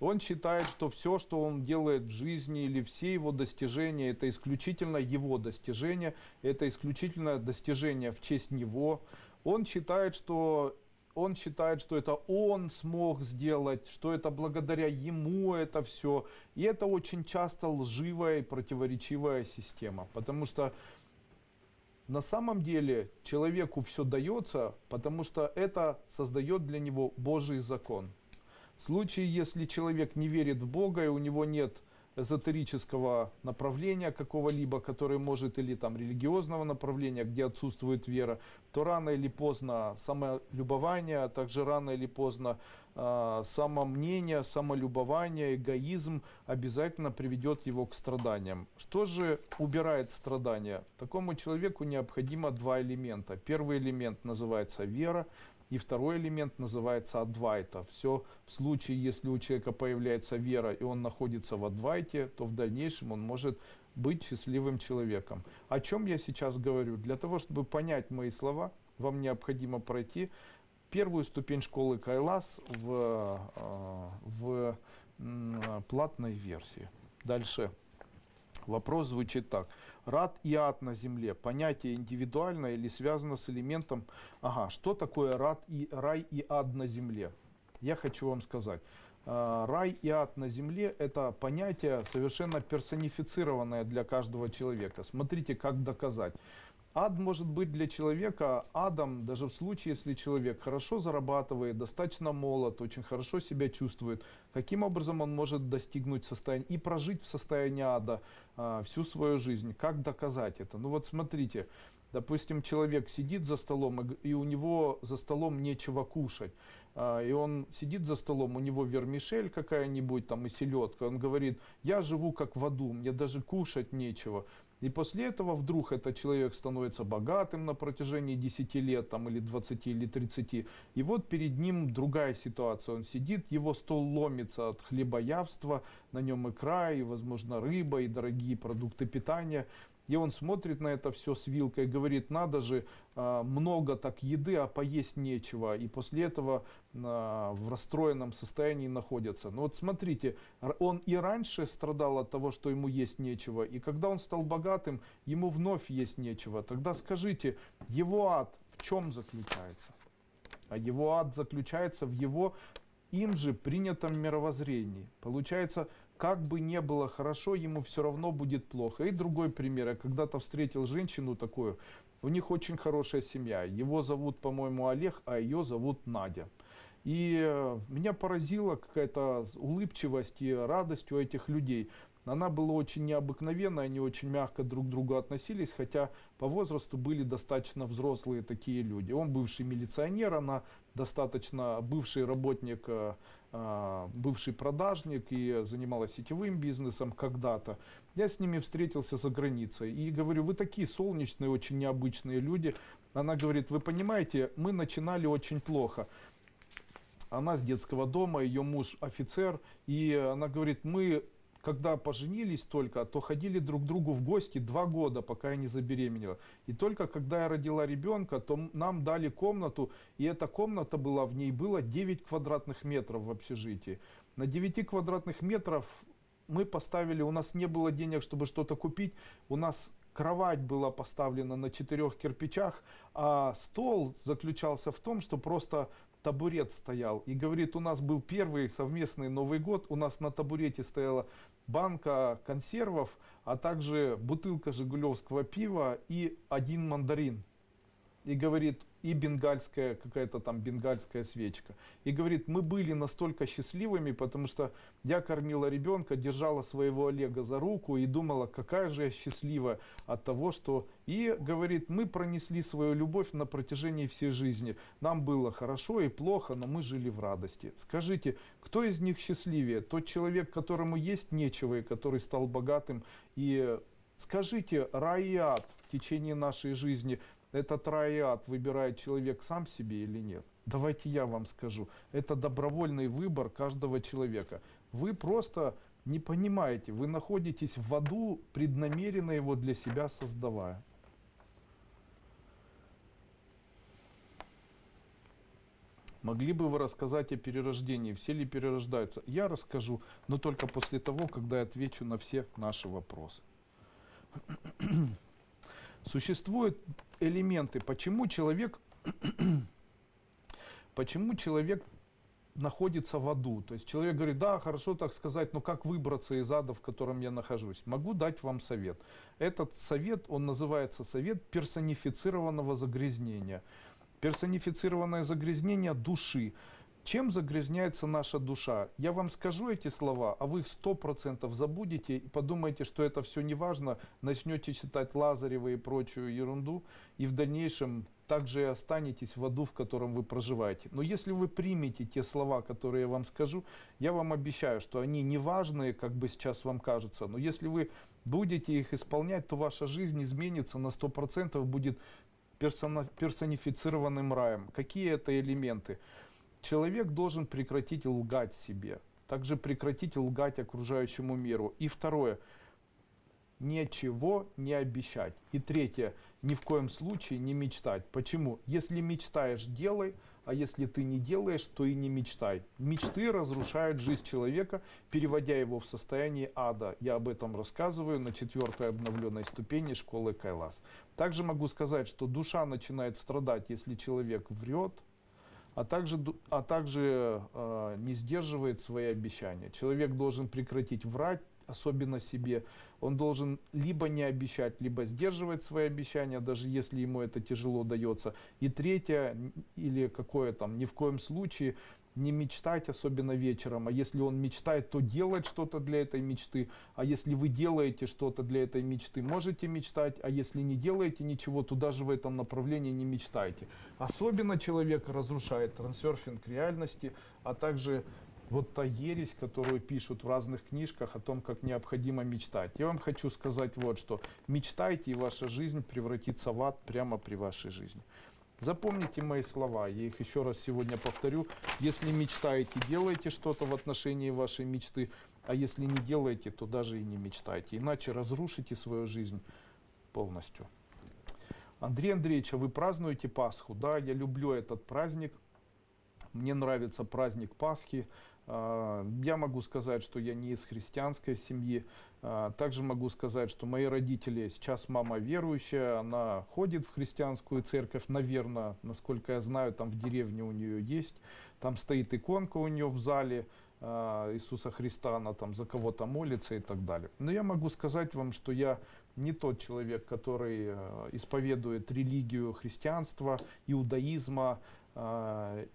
Он считает, что все, что он делает в жизни, или все его достижения, это исключительно его достижения, это исключительно достижения в честь него. Он считает, что это он смог сделать, что это благодаря ему это все. И это очень часто лживая и противоречивая система. Потому что на самом деле человеку все дается, потому что это создает для него Божий закон. В случае, если человек не верит в Бога и у него нет эзотерического направления какого-либо, которое может, или там религиозного направления, где отсутствует вера, то рано или поздно самолюбование, а также рано или поздно самомнение, самолюбование, эгоизм обязательно приведет его к страданиям. Что же убирает страдания? Такому человеку необходимо два элемента. Первый элемент называется вера, и второй элемент называется адвайта. Все в случае, если у человека появляется вера и он находится в адвайте, то в дальнейшем он может быть счастливым человеком. О чем я сейчас говорю? Для того, чтобы понять мои слова, вам необходимо пройти первую ступень школы Кайлас в платной версии. Дальше. Вопрос звучит так. Рад и ад на земле. Понятие индивидуальное или связано с элементом... что такое рай и ад на земле? Я хочу вам сказать. Рай и ад на земле — это понятие совершенно персонифицированное для каждого человека. Смотрите, как доказать. Ад может быть для человека адом даже в случае, если человек хорошо зарабатывает, достаточно молод, очень хорошо себя чувствует. Каким образом он может достигнуть состояния и прожить в состоянии ада всю свою жизнь? Как доказать это? Ну вот смотрите, допустим, человек сидит за столом, и у него за столом нечего кушать. И он сидит за столом, у него вермишель какая-нибудь там и селедка. Он говорит: я живу как в аду, мне даже кушать нечего. И после этого вдруг этот человек становится богатым на протяжении 10 лет, там, или 20, или 30. И вот перед ним другая ситуация. Он сидит, его стол ломится от хлебоявства, на нем икра, и, возможно, рыба, и дорогие продукты питания. И он смотрит на это все с вилкой и говорит: надо же, много так еды, а поесть нечего. И после этого в расстроенном состоянии находится. Но вот смотрите, он и раньше страдал от того, что ему есть нечего. И когда он стал богатым, ему вновь есть нечего. Тогда скажите, его ад в чем заключается? А его ад заключается в его им же принятом мировоззрении. Получается, как бы не было хорошо, ему все равно будет плохо. И другой пример. Я когда-то встретил женщину такую, у них очень хорошая семья. Его зовут, по-моему, Олег, а ее зовут Надя. И меня поразила какая-то улыбчивость и радость у этих людей. Она была очень необыкновенная, они очень мягко друг к другу относились, хотя по возрасту были достаточно взрослые такие люди. Он бывший милиционер, она достаточно бывший работник, бывший продажник и занималась сетевым бизнесом когда-то. Я с ними встретился за границей и говорю, вы такие солнечные, очень необычные люди. Она говорит, вы понимаете, мы начинали очень плохо. Она с детского дома, ее муж офицер, и она говорит, мы, когда поженились только, то ходили друг к другу в гости 2 года, пока я не забеременела. И только когда я родила ребенка, то нам дали комнату, и эта комната была, в ней было 9 квадратных метров в общежитии. На 9 квадратных метров мы поставили, у нас не было денег, чтобы что-то купить, у нас кровать была поставлена на 4 кирпичах, а стол заключался в том, что просто табурет стоял. И говорит, у нас был первый совместный Новый год, у нас на табурете стояла банка консервов, а также бутылка жигулевского пива и 1 мандарин. И говорит, и бенгальская, какая-то там бенгальская свечка. И говорит, мы были настолько счастливыми, потому что я кормила ребенка, держала своего Олега за руку и думала, какая же я счастливая от того, что... И говорит, мы пронесли свою любовь на протяжении всей жизни. Нам было хорошо и плохо, но мы жили в радости. Скажите, кто из них счастливее? Тот человек, которому есть нечего и который стал богатым? И скажите, рай и ад в течение нашей жизни – этот рай и ад выбирает человек сам себе или нет? Давайте я вам скажу. Это добровольный выбор каждого человека. Вы просто не понимаете, вы находитесь в аду, преднамеренно его для себя создавая. Могли бы вы рассказать о перерождении? Все ли перерождаются? Я расскажу, но только после того, когда я отвечу на все наши вопросы. Существуют элементы, почему человек находится в аду. То есть человек говорит, да, хорошо так сказать, но как выбраться из ада, в котором я нахожусь? Могу дать вам совет. Этот совет, он называется совет персонифицированного загрязнения. Персонифицированное загрязнение души. Чем загрязняется наша душа? Я вам скажу эти слова, а вы их 100% забудете и подумаете, что это все не важно, начнете читать Лазарева и прочую ерунду, и в дальнейшем также и останетесь в аду, в котором вы проживаете. Но если вы примете те слова, которые я вам скажу, я вам обещаю, что они не важные, как бы сейчас вам кажется, но если вы будете их исполнять, то ваша жизнь изменится на 100%, будет персонифицированным раем. Какие это элементы? Человек должен прекратить лгать себе, также прекратить лгать окружающему миру. И второе, ничего не обещать. И третье, ни в коем случае не мечтать. Почему? Если мечтаешь, делай, а если ты не делаешь, то и не мечтай. Мечты разрушают жизнь человека, переводя его в состояние ада. Я об этом рассказываю на 4-й обновленной ступени школы Кайлас. Также могу сказать, что душа начинает страдать, если человек врет, а также не сдерживает свои обещания. Человек должен прекратить врать, особенно себе. Он должен либо не обещать, либо сдерживать свои обещания, даже если ему это тяжело дается. И третье, или какое там, ни в коем случае не мечтать, особенно вечером. А если он мечтает, то делать что-то для этой мечты. А если вы делаете что-то для этой мечты, можете мечтать. А если не делаете ничего, то даже в этом направлении не мечтайте. Особенно человека разрушает трансерфинг реальности, а также вот та ересь, которую пишут в разных книжках о том, как необходимо мечтать. Я вам хочу сказать вот что. Мечтайте, и ваша жизнь превратится в ад прямо при вашей жизни. Запомните мои слова, я их еще раз сегодня повторю. Если мечтаете, делайте что-то в отношении вашей мечты, а если не делаете, то даже и не мечтайте. Иначе разрушите свою жизнь полностью. Андрей Андреевич, а вы празднуете Пасху? Да, я люблю этот праздник. Мне нравится праздник Пасхи. Я могу сказать, что я не из христианской семьи. Также могу сказать, что мои родители, сейчас мама верующая, она ходит в христианскую церковь, наверное, насколько я знаю, там в деревне у нее есть. Там стоит иконка у нее в зале Иисуса Христа, она там за кого-то молится и так далее. Но я могу сказать вам, что я не тот человек, который исповедует религию христианства, иудаизма,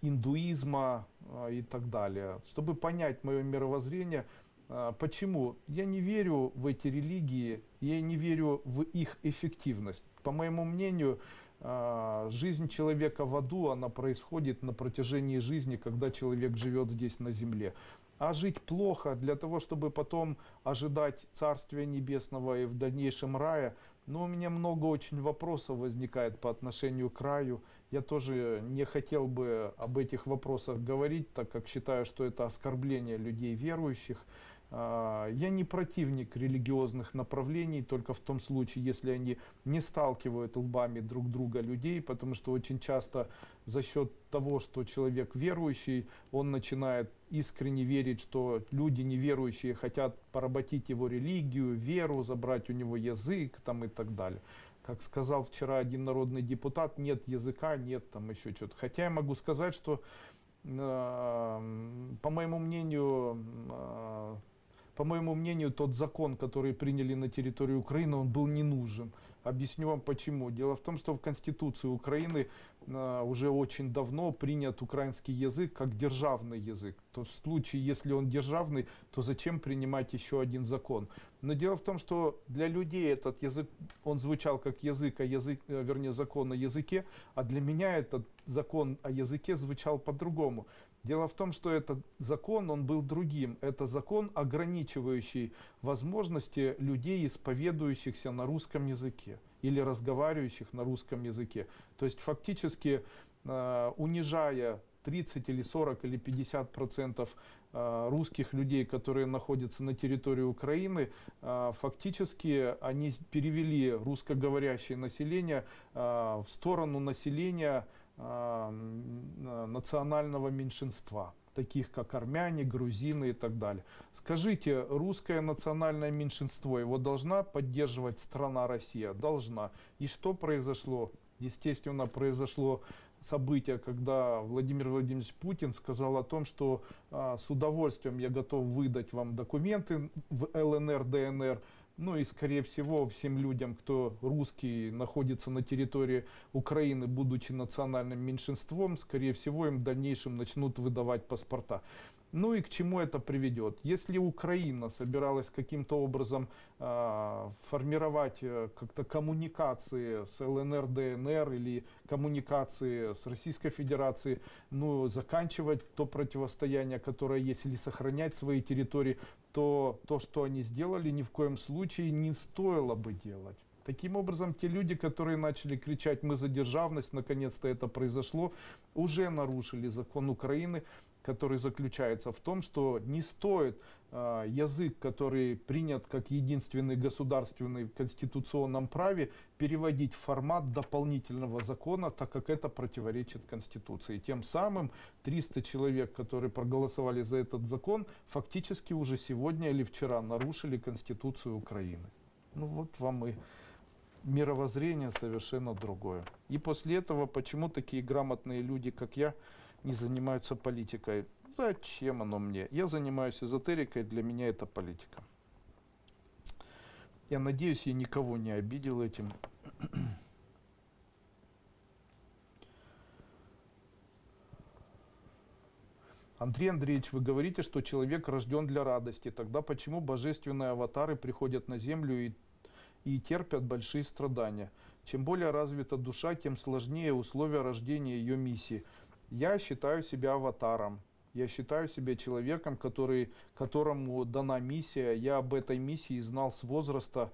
индуизма и так далее. Чтобы понять мое мировоззрение, Почему? Я не верю в эти религии, я не верю в их эффективность. По моему мнению, жизнь человека в аду, она происходит на протяжении жизни, когда человек живет здесь на земле. А жить плохо для того, чтобы потом ожидать Царствия Небесного и в дальнейшем рая, но у меня много очень вопросов возникает по отношению к раю. Я тоже не хотел бы об этих вопросах говорить, так как считаю, что это оскорбление людей верующих. Я не противник религиозных направлений, только в том случае, если они не сталкивают лбами друг друга людей, потому что очень часто за счет того, что человек верующий, он начинает искренне верить, что люди неверующие хотят поработить его религию, веру, забрать у него язык там, и так далее. Как сказал вчера один народный депутат, нет языка, нет там еще что-то. Хотя я могу сказать, что по моему мнению, тот закон, который приняли на территории Украины, он был не нужен. Объясню вам почему. Дело в том, что в Конституции Украины уже очень давно принят украинский язык как державный язык. То в случае, если он державный, то зачем принимать еще один закон? Но дело в том, что для людей этот язык, он звучал как закон о языке, а для меня этот закон о языке звучал по-другому. Дело в том, что этот закон, он был другим. Это закон, ограничивающий возможности людей, исповедующихся на русском языке или разговаривающих на русском языке. То есть фактически унижая 30 или 40 или 50% русских людей, которые находятся на территории Украины, фактически они перевели русскоговорящее население в сторону населения национального меньшинства, таких как армяне, грузины и так далее. Скажите, русское национальное меньшинство, его должна поддерживать страна Россия? Должна. И что произошло? Естественно, произошло событие, когда Владимир Владимирович Путин сказал о том, что с удовольствием я готов выдать вам документы в ЛНР, ДНР, ну и, скорее всего, всем людям, кто русский, находится на территории Украины, будучи национальным меньшинством, скорее всего, им в дальнейшем начнут выдавать паспорта. Ну и к чему это приведет? Если Украина собиралась каким-то образом формировать как-то коммуникации с ЛНР, ДНР или коммуникации с Российской Федерацией, ну, заканчивать то противостояние, которое есть, или сохранять свои территории, то, что они сделали, ни в коем случае не стоило бы делать. Таким образом, те люди, которые начали кричать «мы за державность», наконец-то это произошло, уже нарушили закон Украины, который заключается в том, что не стоит язык, который принят как единственный государственный в конституционном праве, переводить в формат дополнительного закона, так как это противоречит Конституции. Тем самым 300 человек, которые проголосовали за этот закон, фактически уже сегодня или вчера нарушили Конституцию Украины. Ну вот вам и мировоззрение совершенно другое. И после этого почему такие грамотные люди, как я, не занимаются политикой? Зачем оно мне? Я занимаюсь эзотерикой, для меня это политика. Я надеюсь, я никого не обидел этим. Андрей Андреевич, вы говорите, что человек рожден для радости. Тогда почему божественные аватары приходят на землю и терпят большие страдания? Чем более развита душа, тем сложнее условия рождения ее миссии. Я считаю себя аватаром. Я считаю себя человеком, которому дана миссия. Я об этой миссии знал с возраста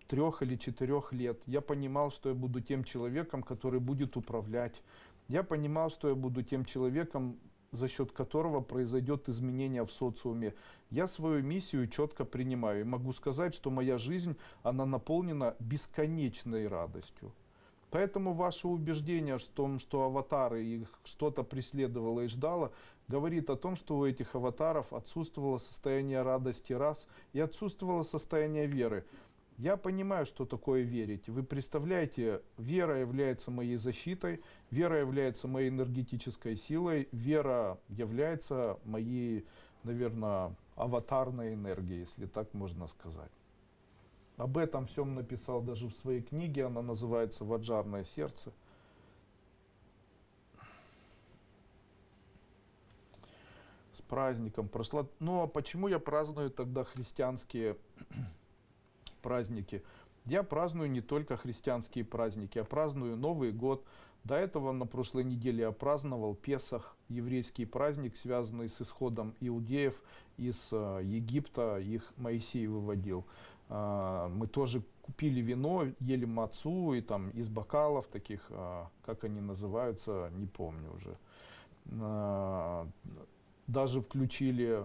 3 или 4 лет. Я понимал, что я буду тем человеком, который будет управлять. Я понимал, что я буду тем человеком, за счет которого произойдет изменение в социуме. Я свою миссию четко принимаю. И могу сказать, что моя жизнь, она наполнена бесконечной радостью. Поэтому ваше убеждение в том, что аватары их что-то преследовало и ждало, говорит о том, что у этих аватаров отсутствовало состояние радости раз и отсутствовало состояние веры. Я понимаю, что такое верить. Вы представляете, вера является моей защитой, вера является моей энергетической силой, вера является моей, наверное, аватарной энергией, если так можно сказать. Об этом всем написал даже в своей книге, она называется «Ваджарное сердце». праздником. Прошла... Ну а почему я праздную тогда христианские праздники? Я праздную не только христианские праздники, я праздную Новый год. До этого на прошлой неделе я праздновал Песах, еврейский праздник, связанный с исходом иудеев из Египта, их Моисей выводил. Мы тоже купили вино, ели мацу и там из бокалов таких, как они называются, не помню уже. Даже включили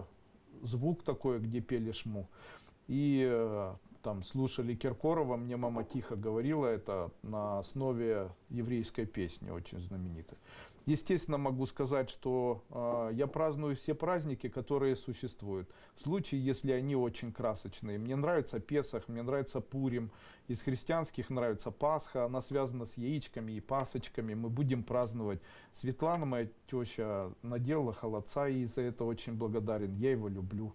звук такой, где пели шму. И там слушали Киркорова, мне мама тихо говорила, это на основе еврейской песни, очень знаменитой. Естественно, могу сказать, что я праздную все праздники, которые существуют. В случае, если они очень красочные. Мне нравится Песах, мне нравится Пурим. Из христианских нравится Пасха, она связана с яичками и пасочками. Мы будем праздновать. Светлана, моя теща, наделала холодца, и за это очень благодарен. Я его люблю.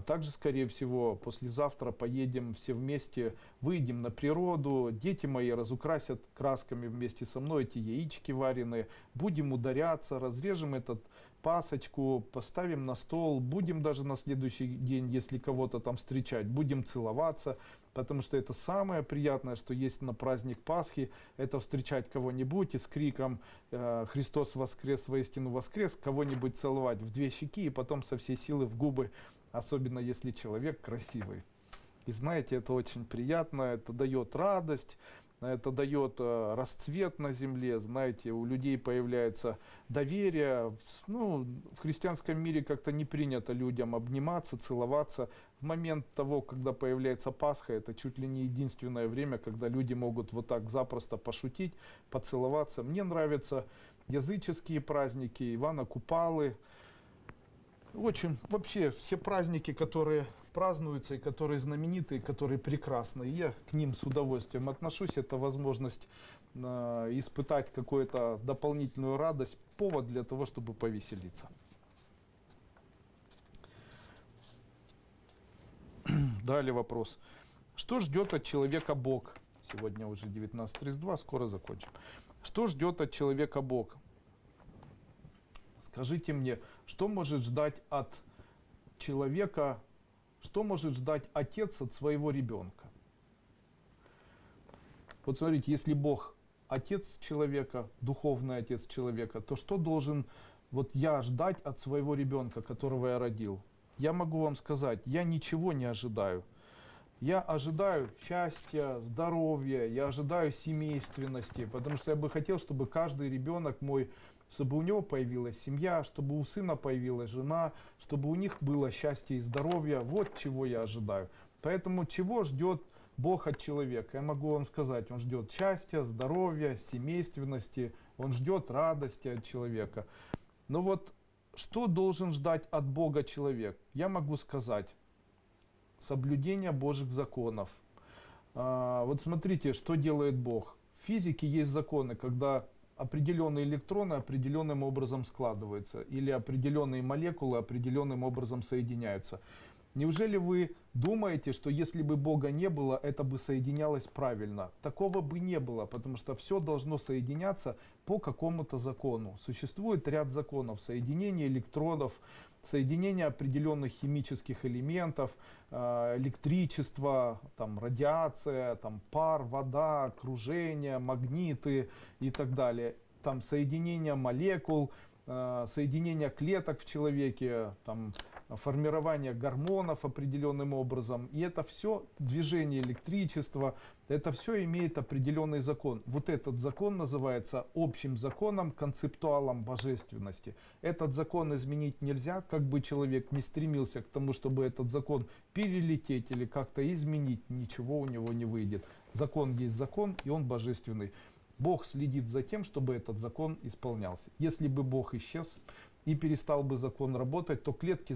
Также, скорее всего, послезавтра поедем все вместе, выйдем на природу, дети мои разукрасят красками вместе со мной эти яички вареные, будем ударяться, разрежем этот пасочку, поставим на стол, будем даже на следующий день, если кого-то там встречать, будем целоваться, потому что это самое приятное, что есть на праздник Пасхи, это встречать кого-нибудь и с криком «Христос воскрес, воистину воскрес», кого-нибудь целовать в две щеки и потом со всей силы в губы, особенно если человек красивый. И знаете, это очень приятно, это дает радость, это дает расцвет на земле, знаете, у людей появляется доверие. Ну, в христианском мире как-то не принято людям обниматься, целоваться. В момент того, когда появляется Пасха, это чуть ли не единственное время, когда люди могут вот так запросто пошутить, поцеловаться. Мне нравятся языческие праздники, Ивана Купалы. Очень, вообще, все праздники, которые празднуются, и которые знаменитые, которые прекрасны, я к ним с удовольствием отношусь. Это возможность испытать какую-то дополнительную радость, повод для того, чтобы повеселиться. Далее вопрос. Что ждет от человека Бог? Сегодня уже 19:32, скоро закончим. Что ждет от человека Бог? Скажите мне, что может ждать от человека, что может ждать отец от своего ребенка? Вот смотрите, если Бог отец человека, духовный отец человека, то что должен вот я ждать от своего ребенка, которого я родил? Я могу вам сказать, я ничего не ожидаю. Я ожидаю счастья, здоровья, я ожидаю семейственности, потому что я бы хотел, чтобы каждый ребенок мой, чтобы у него появилась семья, чтобы у сына появилась жена, чтобы у них было счастье и здоровье. Вот чего я ожидаю. Поэтому чего ждет Бог от человека? Я могу вам сказать, Он ждет счастья, здоровья, семейственности, Он ждет радости от человека. Но вот что должен ждать от Бога человек? Я могу сказать, соблюдение Божьих законов. Вот смотрите, что делает Бог. В физике есть законы, когда определенные электроны определенным образом складываются, или определенные молекулы определенным образом соединяются. Неужели вы думаете, что если бы Бога не было, это бы соединялось правильно? Такого бы не было, потому что все должно соединяться по какому-то закону. Существует ряд законов соединения электронов, соединение определенных химических элементов, электричество, там, радиация, там, пар, вода, окружение, магниты и так далее. Там, соединение молекул, соединение клеток в человеке, там, формирование гормонов определенным образом. И это все движение электричества, это все имеет определенный закон. Вот этот закон называется общим законом, концептуалом божественности. Этот закон изменить нельзя, как бы человек не стремился к тому, чтобы этот закон перелететь или как-то изменить, ничего у него не выйдет. Закон есть закон, и он божественный. Бог следит за тем, чтобы этот закон исполнялся. Если бы Бог исчез и перестал бы закон работать, то клетки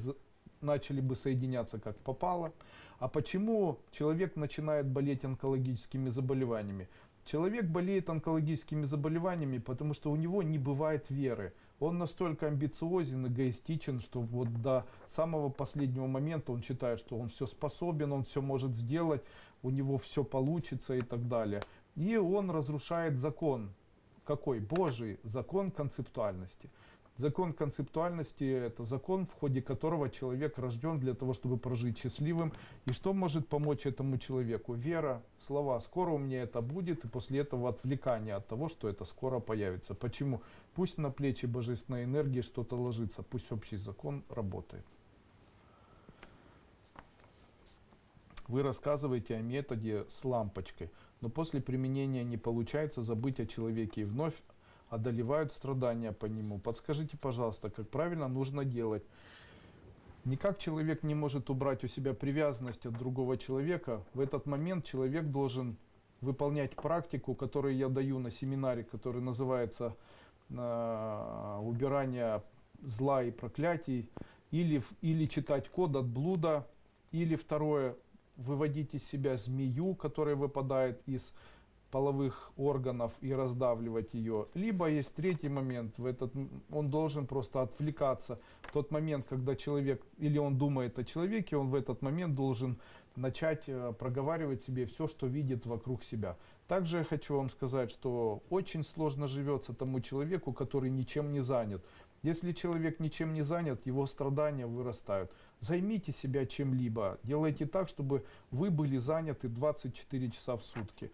начали бы соединяться как попало. А почему человек начинает болеть онкологическими заболеваниями? Человек болеет онкологическими заболеваниями, потому что у него не бывает веры. Он настолько амбициозен, эгоистичен, что вот до самого последнего момента он считает, что он все способен, он все может сделать, у него все получится и так далее. И он разрушает закон. Какой? Божий закон концептуальности. Закон концептуальности – это закон, в ходе которого человек рожден для того, чтобы прожить счастливым. И что может помочь этому человеку? Вера, слова «скоро у меня это будет», и после этого отвлекание от того, что это скоро появится. Почему? Пусть на плечи божественной энергии что-то ложится, пусть общий закон работает. Вы рассказываете о методе с лампочкой, но после применения не получается забыть о человеке и вновь одолевают страдания по нему. Подскажите, пожалуйста, как правильно нужно делать? Никак человек не может убрать у себя привязанность от другого человека. В этот момент человек должен выполнять практику, которую я даю на семинаре, который называется «Убирание зла и проклятий», или читать код от блуда, или второе, выводить из себя змею, которая выпадает из половых органов, и раздавливать ее. Либо есть третий момент, он должен просто отвлекаться. В тот момент, когда человек, или он думает о человеке, он в этот момент должен начать проговаривать себе все, что видит вокруг себя. Также я хочу вам сказать, что очень сложно живется тому человеку, который ничем не занят. Если человек ничем не занят, его страдания вырастают. Займите себя чем-либо. Делайте так, чтобы вы были заняты 24 часа в сутки.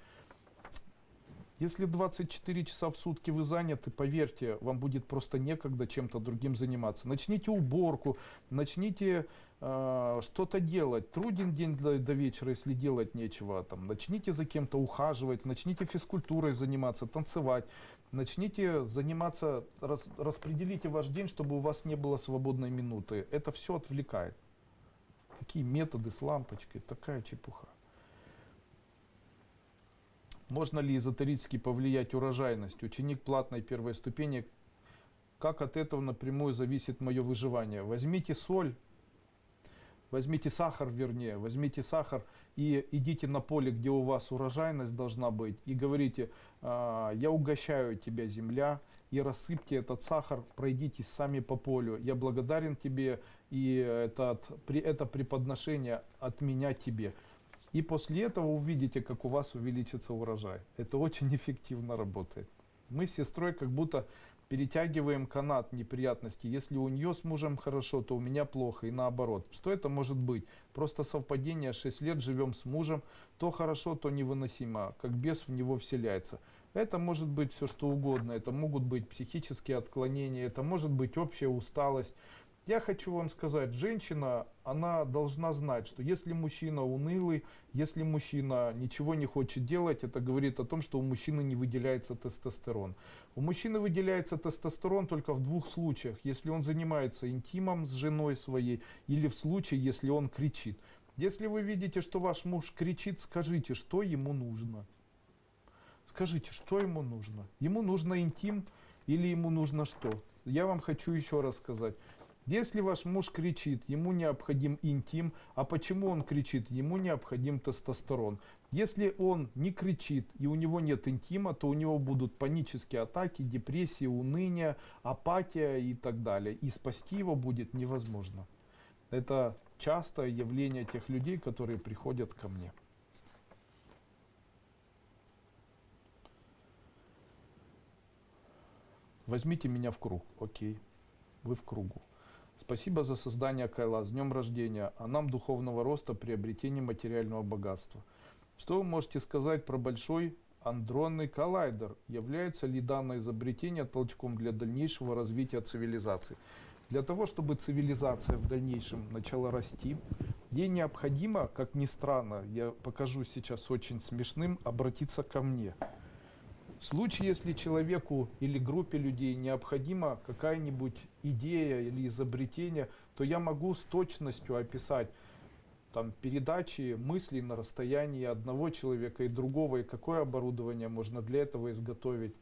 Если 24 часа в сутки вы заняты, поверьте, вам будет просто некогда чем-то другим заниматься. Начните уборку, начните что-то делать. Труден день до вечера, если делать нечего. Начните за кем-то ухаживать, начните физкультурой заниматься, танцевать. Начните заниматься, распределите ваш день, чтобы у вас не было свободной минуты. Это все отвлекает. Какие методы с лампочкой, такая чепуха. Можно ли эзотерически повлиять урожайность? Ученик платной первой ступени, как от этого напрямую зависит мое выживание? Возьмите соль, возьмите сахар и идите на поле, где у вас урожайность должна быть, и говорите: я угощаю тебя, земля, и рассыпьте этот сахар, пройдитесь сами по полю. Я благодарен тебе, и это преподношение от меня тебе. И после этого увидите, как у вас увеличится урожай. Это очень эффективно работает. Мы с сестрой как будто перетягиваем канат неприятностей. Если у нее с мужем хорошо, то у меня плохо, и наоборот. Что это может быть? Просто совпадение, 6 лет живем с мужем, то хорошо, то невыносимо, как бес в него вселяется. Это может быть все что угодно, это могут быть психические отклонения, это может быть общая усталость. Я хочу вам сказать, женщина, она должна знать, что если мужчина унылый, если мужчина ничего не хочет делать, это говорит о том, что у мужчины не выделяется тестостерон. У мужчины выделяется тестостерон только в двух случаях. Если он занимается интимом с женой своей, или в случае, если он кричит. Если вы видите, что ваш муж кричит, скажите, что ему нужно. Скажите, что ему нужно. Ему нужно интим или ему нужно что? Я вам хочу еще раз сказать. Если ваш муж кричит, ему необходим интим. А почему он кричит? Ему необходим тестостерон. Если он не кричит и у него нет интима, то у него будут панические атаки, депрессия, уныние, апатия и так далее. И спасти его будет невозможно. Это частое явление тех людей, которые приходят ко мне. Возьмите меня в круг. Окей, вы в кругу. Спасибо за создание Кайла, с днем рождения, а нам духовного роста, приобретения материального богатства. Что вы можете сказать про большой андронный коллайдер? Является ли данное изобретение толчком для дальнейшего развития цивилизации? Для того, чтобы цивилизация в дальнейшем начала расти, ей необходимо, как ни странно, я покажу сейчас очень смешным, обратиться ко мне. В случае, если человеку или группе людей необходима какая-нибудь идея или изобретение, то я могу с точностью описать передачи мыслей на расстоянии одного человека и другого, и какое оборудование можно для этого изготовить.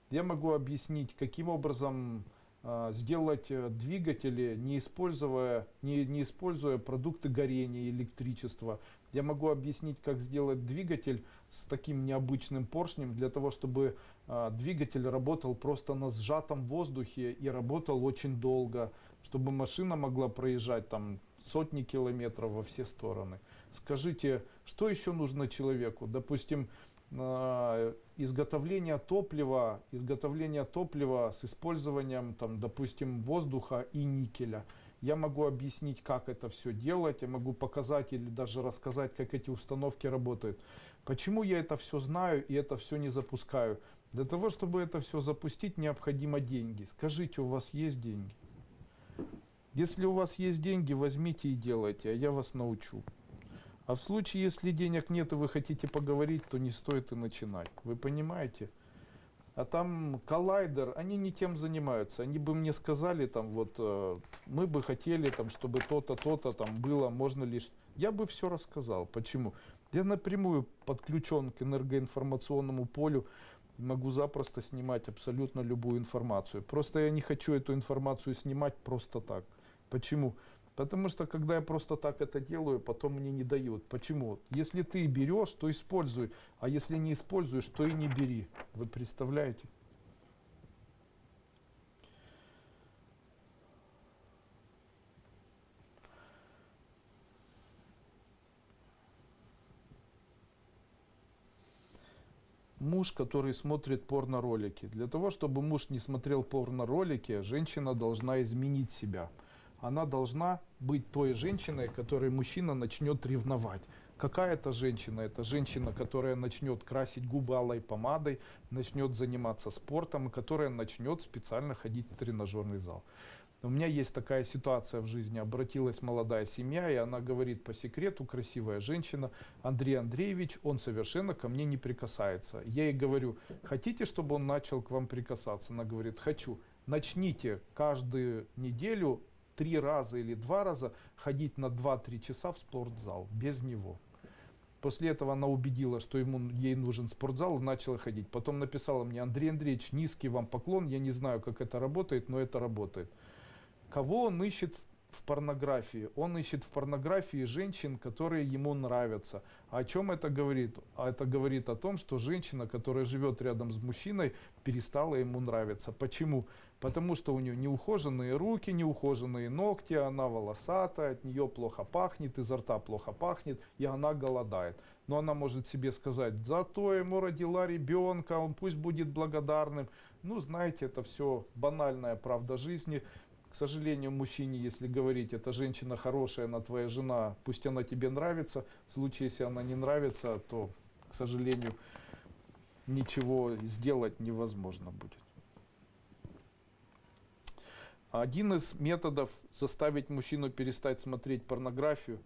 Я могу объяснить, каким образом сделать двигатели, не используя продукты горения, электричества. Я могу объяснить, как сделать двигатель с таким необычным поршнем, для того, чтобы двигатель работал просто на сжатом воздухе и работал очень долго, чтобы машина могла проезжать сотни километров во все стороны. Скажите, что еще нужно человеку? Допустим, изготовления топлива с использованием, там, допустим, воздуха и никеля. Я могу объяснить, как это все делать, я могу показать или даже рассказать, как эти установки работают. Почему я это все знаю и это все не запускаю? Для того, чтобы это все запустить, необходимо деньги. Скажите, у вас есть деньги? Если у вас есть деньги, возьмите и делайте, а я вас научу. А в случае, если денег нет и вы хотите поговорить, то не стоит и начинать. Вы понимаете? А там коллайдер, они не тем занимаются. Они бы мне сказали, там, вот, мы бы хотели, там, чтобы то-то, то-то там было, можно лишь... Я бы все рассказал. Почему? Я напрямую подключен к энергоинформационному полю, могу запросто снимать абсолютно любую информацию. Просто я не хочу эту информацию снимать просто так. Почему? Потому что когда я просто так это делаю, потом мне не дают. Почему? Если ты берешь, то используй. А если не используешь, то и не бери. Вы представляете? Муж, который смотрит порно-ролики. Для того, чтобы муж не смотрел порно-ролики, женщина должна изменить себя. Она должна быть той женщиной, которой мужчина начнет ревновать. Какая это женщина? Это женщина, которая начнет красить губы алой помадой, начнет заниматься спортом, и которая начнет специально ходить в тренажерный зал. У меня есть такая ситуация в жизни. Обратилась молодая семья, и она говорит по секрету, красивая женщина, Андрей Андреевич, он совершенно ко мне не прикасается. Я ей говорю, хотите, чтобы он начал к вам прикасаться? Она говорит, хочу. Начните каждую неделю 3 раза или 2 раза ходить на 2-3 часа в спортзал без него. После этого она убедила, что ей нужен спортзал, и начала ходить. Потом написала мне, Андрей Андреевич, низкий вам поклон, я не знаю, как это работает, но это работает. Кого он ищет в порнографии? Он ищет в порнографии женщин, которые ему нравятся. А о чем это говорит? А это говорит о том, что женщина, которая живет рядом с мужчиной, перестала ему нравиться. Почему? Потому что у нее неухоженные руки, неухоженные ногти, она волосатая, от нее плохо пахнет, изо рта плохо пахнет, и она голодает. Но она может себе сказать, зато ему родила ребенка, он пусть будет благодарным. Ну, знаете, это все банальная правда жизни. К сожалению, мужчине, если говорить, эта женщина хорошая, она твоя жена, пусть она тебе нравится. В случае, если она не нравится, то, к сожалению, ничего сделать невозможно будет. Один из методов заставить мужчину перестать смотреть порнографию,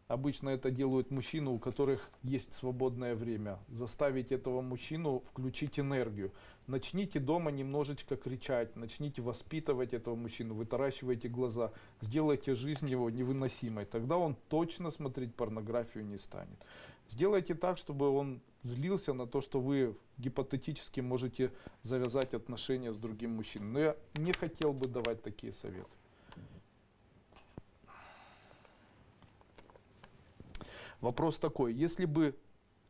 обычно это делают мужчины, у которых есть свободное время, заставить этого мужчину включить энергию. Начните дома немножечко кричать, начните воспитывать этого мужчину, вытаращивайте глаза, сделайте жизнь его невыносимой. Тогда он точно смотреть порнографию не станет. Сделайте так, чтобы он злился на то, что вы гипотетически можете завязать отношения с другим мужчиной. Но я не хотел бы давать такие советы. Вопрос такой, если бы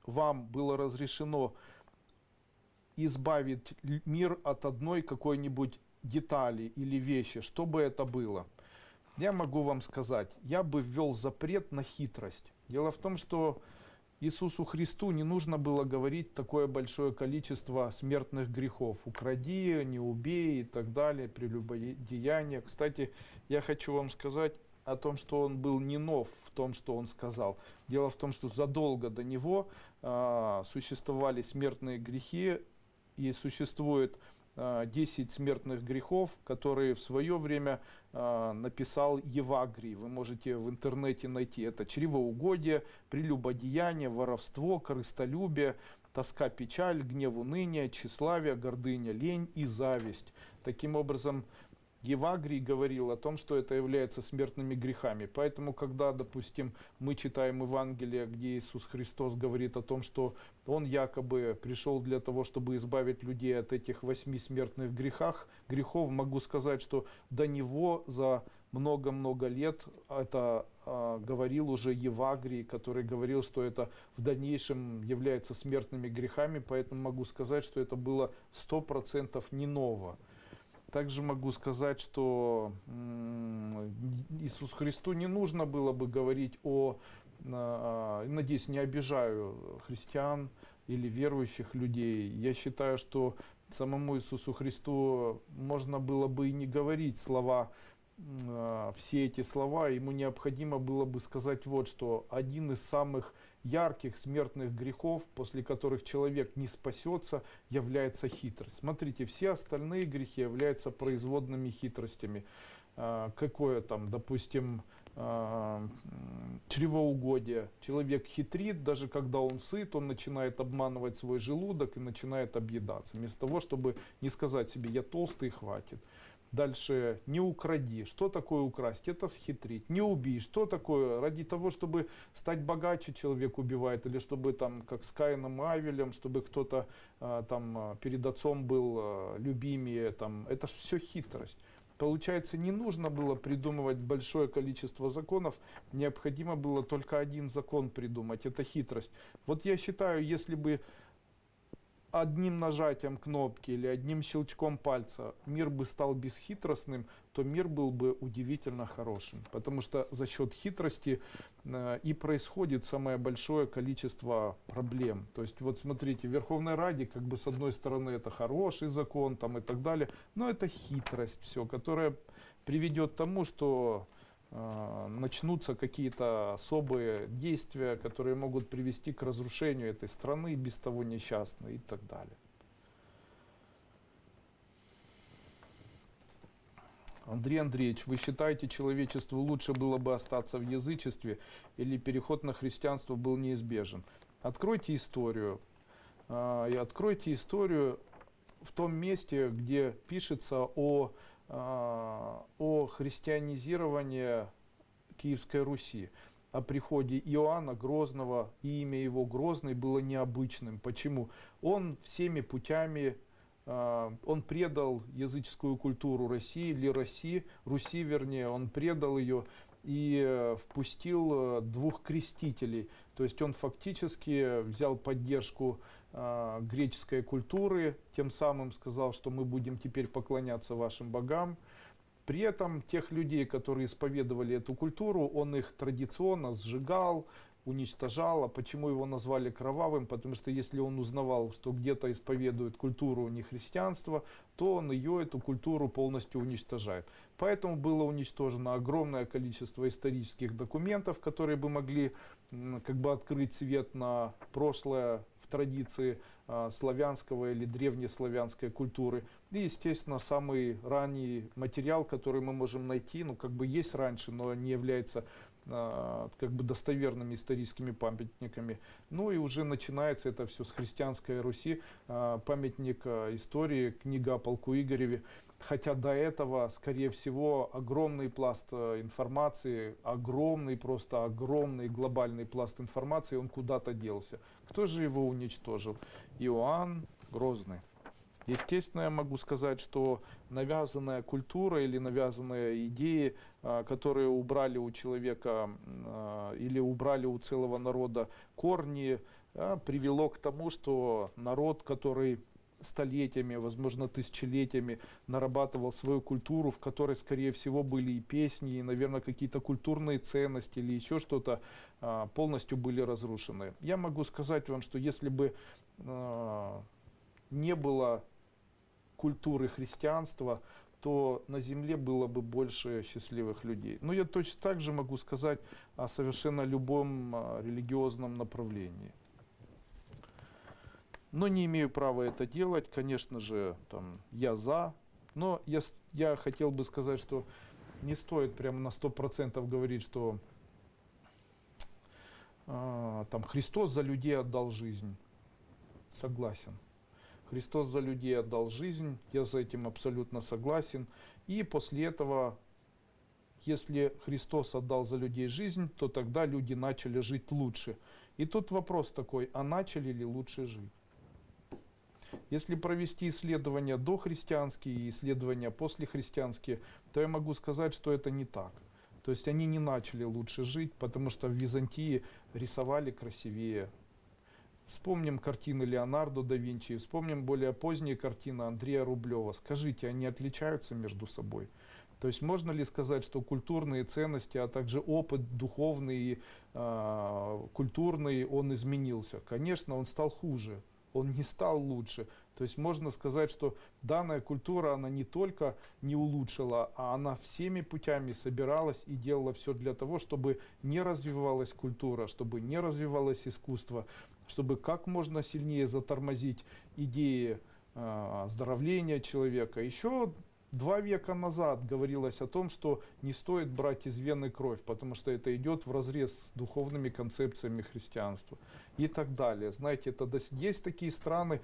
вам было разрешено избавить мир от одной какой-нибудь детали или вещи, что бы это было? Я могу вам сказать, я бы ввел запрет на хитрость. Дело в том, что Иисусу Христу не нужно было говорить такое большое количество смертных грехов. Укради, не убей и так далее, прелюбодеяние. Кстати, я хочу вам сказать о том, что он был не нов в том, что он сказал. Дело в том, что задолго до него существовали смертные грехи, и существует 10 смертных грехов, которые в свое время написал Евагрий. Вы можете в интернете найти. Это чревоугодие, прелюбодеяние, воровство, корыстолюбие, тоска, печаль, гнев, уныние, тщеславие, гордыня, лень и зависть. Таким образом, Евагрий говорил о том, что это является смертными грехами. Поэтому, когда, допустим, мы читаем Евангелие, где Иисус Христос говорит о том, что Он якобы пришел для того, чтобы избавить людей от этих 8 смертных грехов, могу сказать, что до Него за много-много лет это говорил уже Евагрий, который говорил, что это в дальнейшем является смертными грехами. Поэтому могу сказать, что это было 100% не ново. Также могу сказать, что Иисусу Христу не нужно было бы говорить надеюсь, не обижаю христиан, или верующих людей. Я считаю, что самому Иисусу Христу можно было бы и не говорить слова, все эти слова, ему необходимо было бы сказать вот что: один из самых ярких смертных грехов, после которых человек не спасется, является хитрость. Смотрите, все остальные грехи являются производными хитростями. Какое там, допустим, чревоугодие. Человек хитрит, даже когда он сыт, он начинает обманывать свой желудок и начинает объедаться. Вместо того, чтобы не сказать себе: я толстый, хватит. Дальше: не укради. Что такое украсть? Это схитрить. Не убей. Что такое? Ради того, чтобы стать богаче, человек убивает, или чтобы там, как с Каином и Авелем, чтобы кто-то там перед отцом был любимее. Там. Это все хитрость. Получается, не нужно было придумывать большое количество законов, необходимо было только один закон придумать, это хитрость. Вот я считаю, если бы одним нажатием кнопки или одним щелчком пальца мир бы стал бесхитростным, то мир был бы удивительно хорошим. Потому что за счет хитрости и происходит самое большое количество проблем. То есть вот смотрите, в Верховной Раде как бы с одной стороны это хороший закон там, и так далее, но это хитрость все, которая приведет к тому, что начнутся какие-то особые действия, которые могут привести к разрушению этой страны, без того несчастной, и так далее. Андрей Андреевич, вы считаете, человечеству лучше было бы остаться в язычестве, или переход на христианство был неизбежен? Откройте историю. И откройте историю в том месте, где пишется о христианизировании Киевской Руси, о приходе Иоанна Грозного, и имя его Грозный было необычным. Почему? Он всеми путями, он предал языческую культуру России, или Руси вернее, он предал ее и впустил двух крестителей. То есть он фактически взял поддержку греческой культуры, тем самым сказал, что мы будем теперь поклоняться вашим богам. При этом тех людей, которые исповедовали эту культуру, он их традиционно сжигал, уничтожал. А почему его назвали кровавым? Потому что если он узнавал, что где-то исповедуют культуру не христианства, то он ее, эту культуру, полностью уничтожает. Поэтому было уничтожено огромное количество исторических документов, которые бы могли как бы открыть свет на прошлое в традиции славянского или древнеславянской культуры. И, естественно, самый ранний материал, который мы можем найти, ну, как бы есть раньше, но не является как бы достоверными историческими памятниками. Ну и уже начинается это все с христианской Руси, памятник истории, книга о полку Игореве. Хотя до этого, скорее всего, огромный пласт информации, просто огромный глобальный пласт информации, он куда-то делся. Кто же его уничтожил? Иоанн Грозный. Естественно, я могу сказать, что навязанная культура или навязанные идеи, которые убрали у человека или убрали у целого народа корни, привело к тому, что народ, который столетиями, возможно, тысячелетиями нарабатывал свою культуру, в которой, скорее всего, были и песни, и, наверное, какие-то культурные ценности или еще что-то, полностью были разрушены. Я могу сказать вам, что если бы не было культуры христианства, то на земле было бы больше счастливых людей. Но я точно так же могу сказать о совершенно любом религиозном направлении. Но не имею права это делать, конечно же, там, я за. Но я хотел бы сказать, что не стоит прямо на 100% говорить, что там, Христос за людей отдал жизнь. Согласен. Христос за людей отдал жизнь, я за этим абсолютно согласен. И после этого, если Христос отдал за людей жизнь, то тогда люди начали жить лучше. И тут вопрос такой, а начали ли лучше жить? Если провести исследования дохристианские и исследования послехристианские, то я могу сказать, что это не так. То есть они не начали лучше жить, потому что в Византии рисовали красивее. Вспомним картины Леонардо да Винчи, вспомним более поздние картины Андрея Рублева. Скажите, они отличаются между собой? То есть можно ли сказать, что культурные ценности, а также опыт духовный и культурный, он изменился? Конечно, он стал хуже, он не стал лучше. То есть можно сказать, что данная культура, она не только не улучшила, а она всеми путями собиралась и делала все для того, чтобы не развивалась культура, чтобы не развивалось искусство, чтобы как можно сильнее затормозить идеи оздоровления человека. Еще 2 века назад говорилось о том, что не стоит брать из вены кровь, потому что это идет вразрез с духовными концепциями христианства и так далее. Знаете, есть такие страны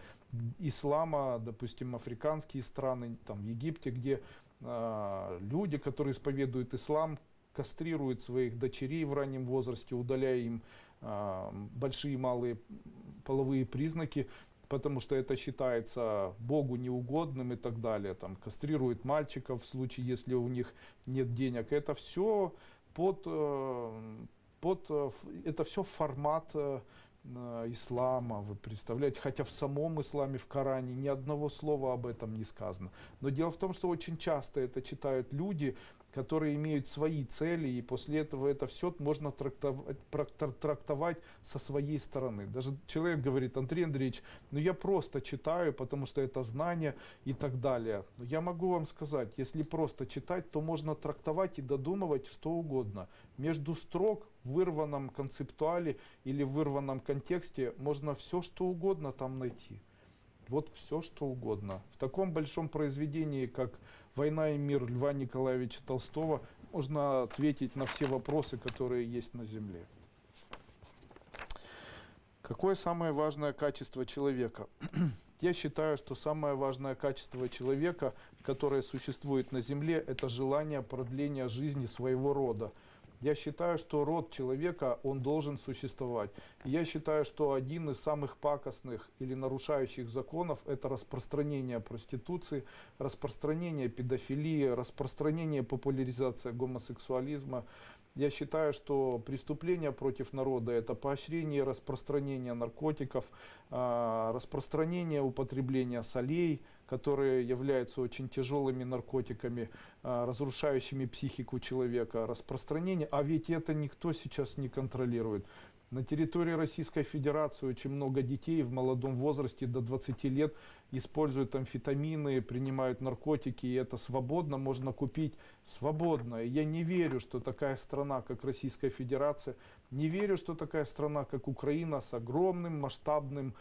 ислама, допустим, африканские страны, там в Египте, где люди, которые исповедуют ислам, кастрируют своих дочерей в раннем возрасте, удаляя им большие и малые половые признаки, потому что это считается Богу неугодным и так далее. Там кастрируют мальчиков в случае, если у них нет денег. Это все это все формат ислама, вы представляете, хотя в самом исламе, в Коране ни одного слова об этом не сказано. Но дело в том, что очень часто это читают люди, которые имеют свои цели, и после этого это все можно трактовать со своей стороны. Даже человек говорит: Андрей Андреевич, ну я просто читаю, потому что это знание и так далее. Но я могу вам сказать, если просто читать, то можно трактовать и додумывать что угодно. Между строк в вырванном концептуале или в вырванном контексте можно все что угодно там найти. Вот все что угодно. В таком большом произведении, как «Война и мир» Льва Николаевича Толстого, можно ответить на все вопросы, которые есть на Земле. Какое самое важное качество человека? Я считаю, что самое важное качество человека, которое существует на Земле, это желание продления жизни своего рода. Я считаю, что род человека, он должен существовать. И я считаю, что один из самых пакостных или нарушающих законов – это распространение проституции, распространение педофилии, распространение, популяризация гомосексуализма. Я считаю, что преступление против народа – это поощрение распространения наркотиков, распространение употребления солей, которые являются очень тяжелыми наркотиками, разрушающими психику человека, распространение, а ведь это никто сейчас не контролирует. На территории Российской Федерации очень много детей в молодом возрасте до 20 лет используют амфетамины, принимают наркотики, и это свободно можно купить, свободно. И я не верю, что такая страна, как Российская Федерация, не верю, что такая страна, как Украина, с огромным масштабным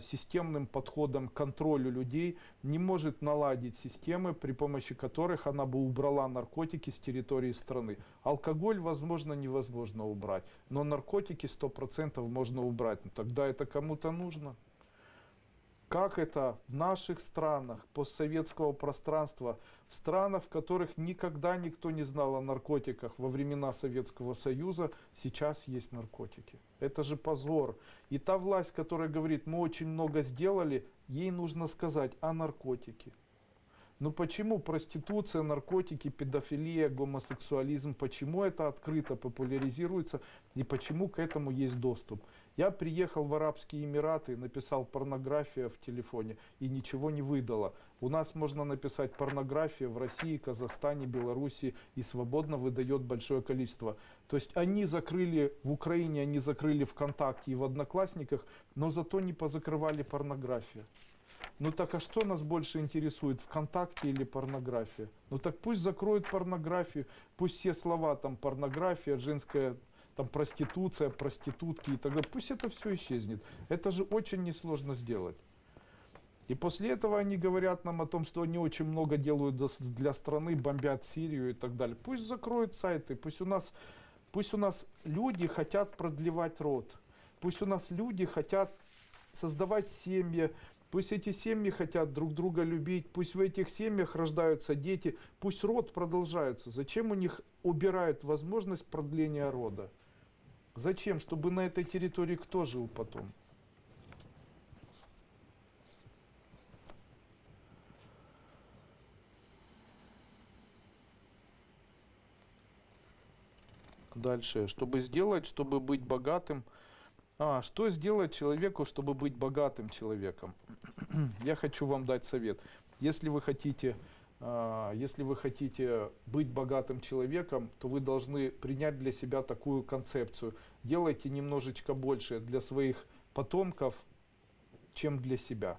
системным подходом к контролю людей, не может наладить системы, при помощи которых она бы убрала наркотики с территории страны. Алкоголь, возможно, невозможно убрать, но наркотики 100% можно убрать. Но тогда это кому-то нужно. Как это в наших странах постсоветского пространства, в странах, в которых никогда никто не знал о наркотиках во времена Советского Союза, сейчас есть наркотики? Это же позор. И та власть, которая говорит: мы очень много сделали, ей нужно сказать: а наркотики? Ну почему проституция, наркотики, педофилия, гомосексуализм, почему это открыто популяризируется и почему к этому есть доступ? Я приехал в Арабские Эмираты, написал порнография в телефоне и ничего не выдало. У нас можно написать порнография в России, Казахстане, Беларуси и свободно выдает большое количество. То есть они закрыли в Украине, они закрыли ВКонтакте и в Одноклассниках, но зато не позакрывали порнографию. Ну так а что нас больше интересует, ВКонтакте или порнография? Ну так пусть закроют порнографию, пусть все слова там порнография, женская там проституция, проститутки и так далее, пусть это все исчезнет. Это же очень несложно сделать. И после этого они говорят нам о том, что они очень много делают для страны, бомбят Сирию и так далее. Пусть закроют сайты, пусть у нас люди хотят продлевать род, пусть у нас люди хотят создавать семьи, пусть эти семьи хотят друг друга любить, пусть в этих семьях рождаются дети, пусть род продолжается. Зачем у них убирают возможность продления рода? Зачем? Чтобы на этой территории кто жил потом? Дальше. Чтобы сделать, чтобы быть богатым. Что сделать человеку, чтобы быть богатым человеком? Я хочу вам дать совет. Если вы хотите Если вы хотите быть богатым человеком, то вы должны принять для себя такую концепцию. Делайте немножечко больше для своих потомков, чем для себя.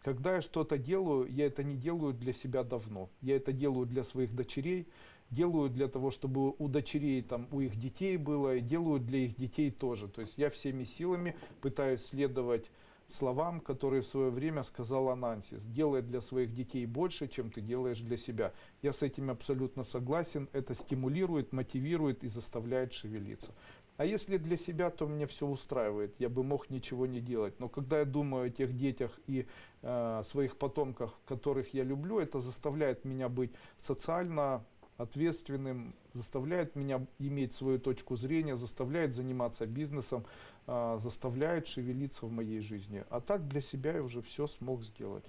Когда я что-то делаю, я это не делаю для себя давно. Я это делаю для своих дочерей, делаю для того, чтобы у дочерей, там, у их детей было, и делаю для их детей тоже. То есть я всеми силами пытаюсь следовать словам, которые в свое время сказал Анансис. Делай для своих детей больше, чем ты делаешь для себя. Я с этим абсолютно согласен. Это стимулирует, мотивирует и заставляет шевелиться. А если для себя, то меня все устраивает. Я бы мог ничего не делать. Но когда я думаю о тех детях и своих потомках, которых я люблю, это заставляет меня быть социально ответственным, заставляет меня иметь свою точку зрения, заставляет заниматься бизнесом, заставляет шевелиться в моей жизни. А так для себя я уже все смог сделать.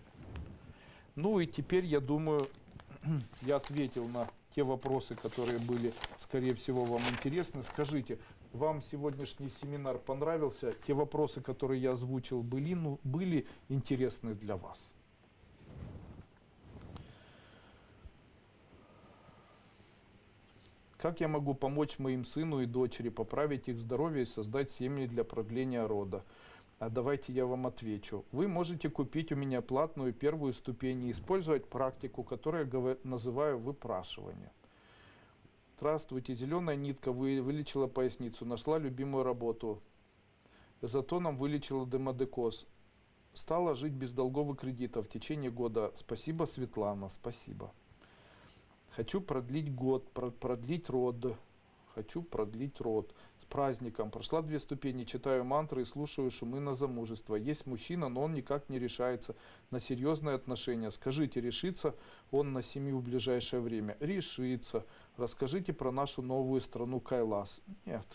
Ну и теперь, я думаю, я ответил на те вопросы, которые были, скорее всего, вам интересны. Скажите, вам сегодняшний семинар понравился? Те вопросы, которые я озвучил, были интересны для вас? Как я могу помочь моим сыну и дочери поправить их здоровье и создать семьи для продления рода? А давайте я вам отвечу. Вы можете купить у меня платную первую ступень и использовать практику, которую я называю выпрашивание. Здравствуйте, зеленая нитка вылечила поясницу, нашла любимую работу. Эзотоном вылечила демодекоз. Стала жить без долговых кредитов в течение года. Спасибо, Светлана, спасибо. Хочу продлить год, продлить род. Хочу продлить род. С праздником. Прошла 2 ступени, читаю мантры и слушаю шумы на замужество. Есть мужчина, но он никак не решается на серьезные отношения. Скажите, решится он на семью в ближайшее время? Решится. Расскажите про нашу новую страну Кайлас. Нет.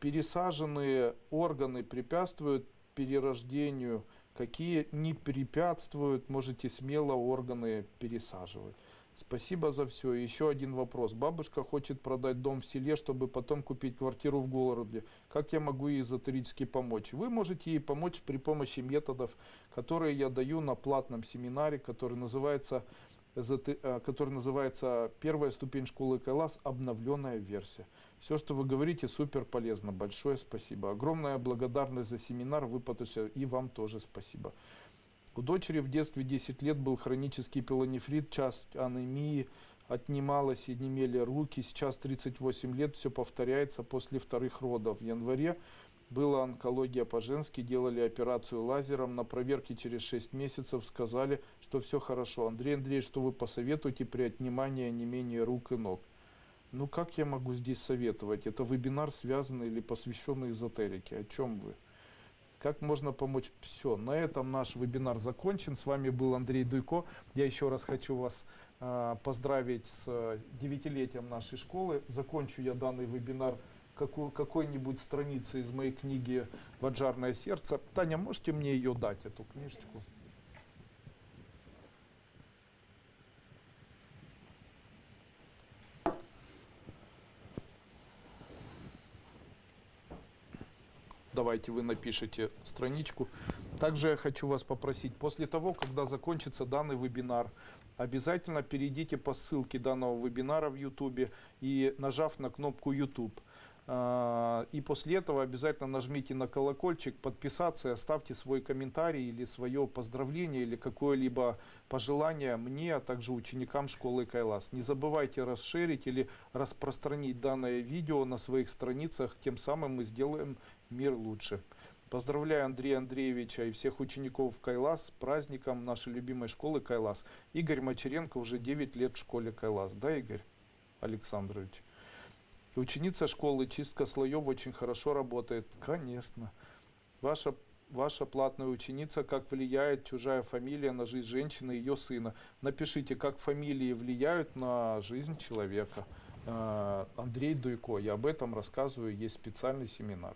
Пересаженные органы препятствуют перерождению. Какие не препятствуют, можете смело органы пересаживать. Спасибо за все. Еще один вопрос. Бабушка хочет продать дом в селе, чтобы потом купить квартиру в городе. Как я могу ей эзотерически помочь? Вы можете ей помочь при помощи методов, которые я даю на платном семинаре, который называется «Первая ступень школы Кайлас. Обновленная версия». Все, что вы говорите, супер полезно. Большое спасибо. Огромная благодарность за семинар. Вы потушили. И вам тоже спасибо. У дочери в детстве 10 лет был хронический пилонефрит, часть анемии, отнималось и немели руки. Сейчас 38 лет, все повторяется после 2-х родов. В январе была онкология по-женски, делали операцию лазером. На проверке через 6 месяцев сказали, что все хорошо. Андрей Андреевич, что вы посоветуете при отнимании онемения рук и ног? Ну как я могу здесь советовать? Это вебинар, связанный или посвященный эзотерике. О чем вы? Как можно помочь? Все, на этом наш вебинар закончен. С вами был Андрей Дуйко. Я еще раз хочу вас поздравить с 9-летием нашей школы. Закончу я данный вебинар какой-нибудь страницей из моей книги «Ваджарное сердце». Таня, можете мне ее дать, эту книжечку? Давайте вы напишите страничку. Также я хочу вас попросить, после того, когда закончится данный вебинар, обязательно перейдите по ссылке данного вебинара в YouTube и нажав на кнопку YouTube. И после этого обязательно нажмите на колокольчик, подписаться и оставьте свой комментарий или свое поздравление или какое-либо пожелание мне, а также ученикам школы Кайлас. Не забывайте расширить или распространить данное видео на своих страницах, тем самым мы сделаем мир лучше. Поздравляю Андрея Андреевича и всех учеников Кайлас с праздником нашей любимой школы Кайлас. Игорь Мачеренко уже 9 лет в школе Кайлас. Да, Игорь Александрович? Ученица школы, чистка слоев очень хорошо работает. Конечно. Ваша платная ученица, как влияет чужая фамилия на жизнь женщины и ее сына. Напишите, как фамилии влияют на жизнь человека. Андрей Дуйко. Я об этом рассказываю. Есть специальный семинар.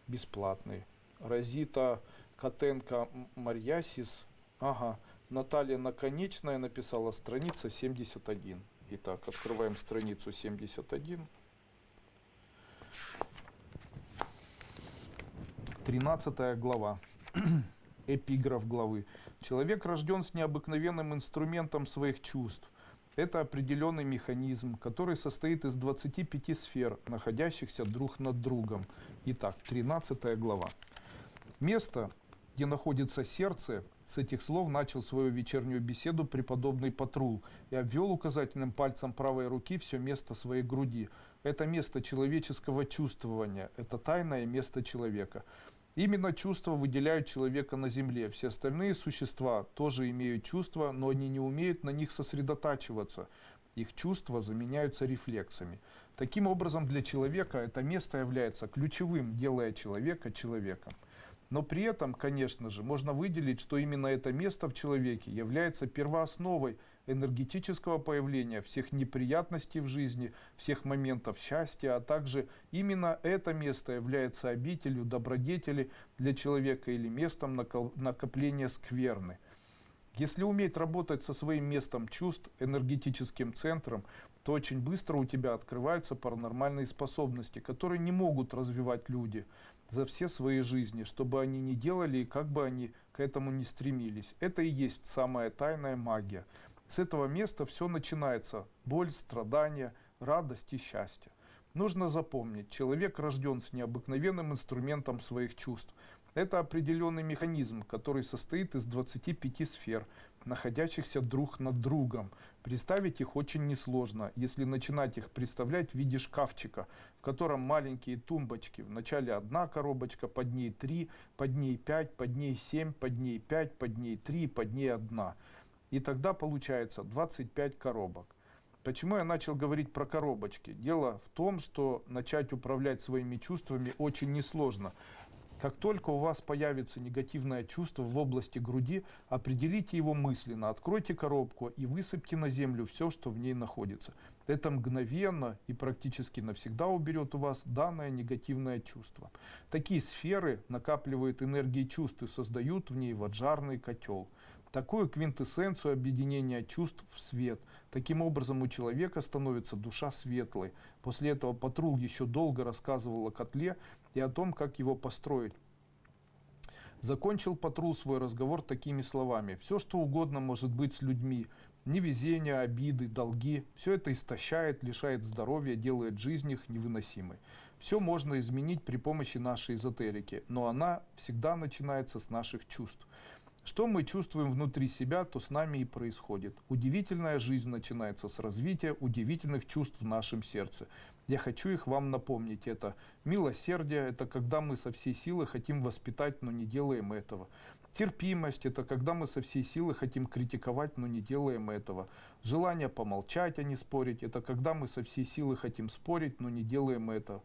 Бесплатный. Розита Котенко Марьясис. Ага. Наталья Наконечная написала страница 71. Итак, открываем страницу 71. 13 глава. Эпиграф главы. Человек рожден с необыкновенным инструментом своих чувств. Это определенный механизм, который состоит из 25 сфер, находящихся друг над другом. Итак, 13 глава. Место, где находится сердце, с этих слов начал свою вечернюю беседу преподобный Патрул и обвел указательным пальцем правой руки все место своей груди. Это место человеческого чувствования, это тайное место человека. Именно чувства выделяют человека на земле. Все остальные существа тоже имеют чувства, но они не умеют на них сосредотачиваться. Их чувства заменяются рефлексами. Таким образом, для человека это место является ключевым, делая человека человеком. Но при этом, конечно же, можно выделить, что именно это место в человеке является первоосновой энергетического появления всех неприятностей в жизни, всех моментов счастья, а также именно это место является обителью добродетели для человека или местом накопления скверны. Если уметь работать со своим местом чувств, энергетическим центром, то очень быстро у тебя открываются паранормальные способности, которые не могут развивать люди за все свои жизни, что бы они ни делали и как бы они к этому ни стремились. Это и есть самая тайная магия. С этого места все начинается. Боль, страдания, радость и счастье. Нужно запомнить, человек рожден с необыкновенным инструментом своих чувств. Это определенный механизм, который состоит из 25 сфер, находящихся друг над другом. Представить их очень несложно, если начинать их представлять в виде шкафчика, в котором маленькие тумбочки. Вначале одна коробочка, под ней 3, под ней 5, под ней 7, под ней 5, под ней 3, под ней 1. И тогда получается 25 коробок. Почему я начал говорить про коробочки? Дело в том, что начать управлять своими чувствами очень несложно. Как только у вас появится негативное чувство в области груди, определите его мысленно, откройте коробку и высыпьте на землю все, что в ней находится. Это мгновенно и практически навсегда уберет у вас данное негативное чувство. Такие сферы накапливают энергии чувств и создают в ней ваджарный котел. Такую квинтэссенцию объединения чувств в свет. Таким образом у человека становится душа светлой. После этого Патрул еще долго рассказывал о котле и о том, как его построить. Закончил Патрул свой разговор такими словами. Все, что угодно может быть с людьми. Невезение, обиды, долги. Все это истощает, лишает здоровья, делает жизнь их невыносимой. Все можно изменить при помощи нашей эзотерики, но она всегда начинается с наших чувств. Что мы чувствуем внутри себя, то с нами и происходит. Удивительная жизнь начинается с развития удивительных чувств в нашем сердце. Я хочу их вам напомнить. Это милосердие, это когда мы со всей силы хотим воспитать, но не делаем этого. Терпимость – это когда мы со всей силы хотим критиковать, но не делаем этого. Желание помолчать, а не спорить – это когда мы со всей силы хотим спорить, но не делаем этого.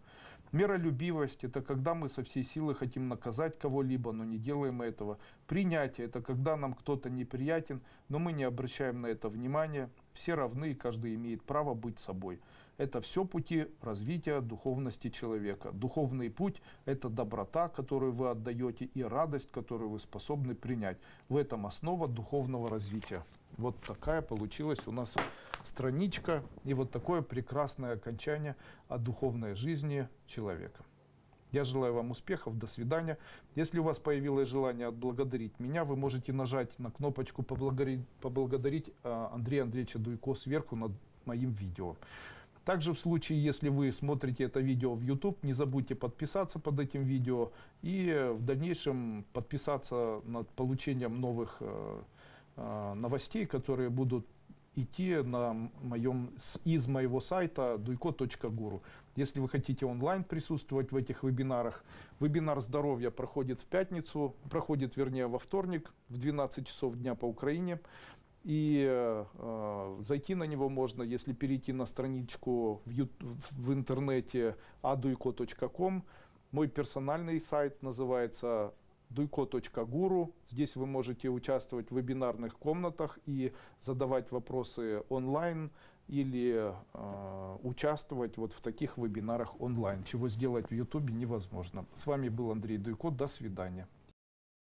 Миролюбивость – это когда мы со всей силы хотим наказать кого-либо, но не делаем этого. Принятие – это когда нам кто-то неприятен, но мы не обращаем на это внимания. Все равны, и каждый имеет право быть собой. Это все пути развития духовности человека. Духовный путь – это доброта, которую вы отдаете, и радость, которую вы способны принять. В этом основа духовного развития. Вот такая получилась у нас страничка и вот такое прекрасное окончание о духовной жизни человека. Я желаю вам успехов, до свидания. Если у вас появилось желание отблагодарить меня, вы можете нажать на кнопочку «Поблагодарить Андрея Андреевича Дуйко» сверху над моим видео. Также в случае, если вы смотрите это видео в YouTube, не забудьте подписаться под этим видео и в дальнейшем подписаться над получением новых новостей, которые будут идти из моего сайта duiko.guru. Если вы хотите онлайн присутствовать в этих вебинарах, вебинар здоровья проходит в пятницу, во вторник в 12 часов дня по Украине. И зайти на него можно, если перейти на страничку в интернете aduiko.com. Мой персональный сайт называется duiko.guru. Здесь вы можете участвовать в вебинарных комнатах и задавать вопросы онлайн или участвовать вот в таких вебинарах онлайн, чего сделать в YouTube невозможно. С вами был Андрей Дуйко. До свидания.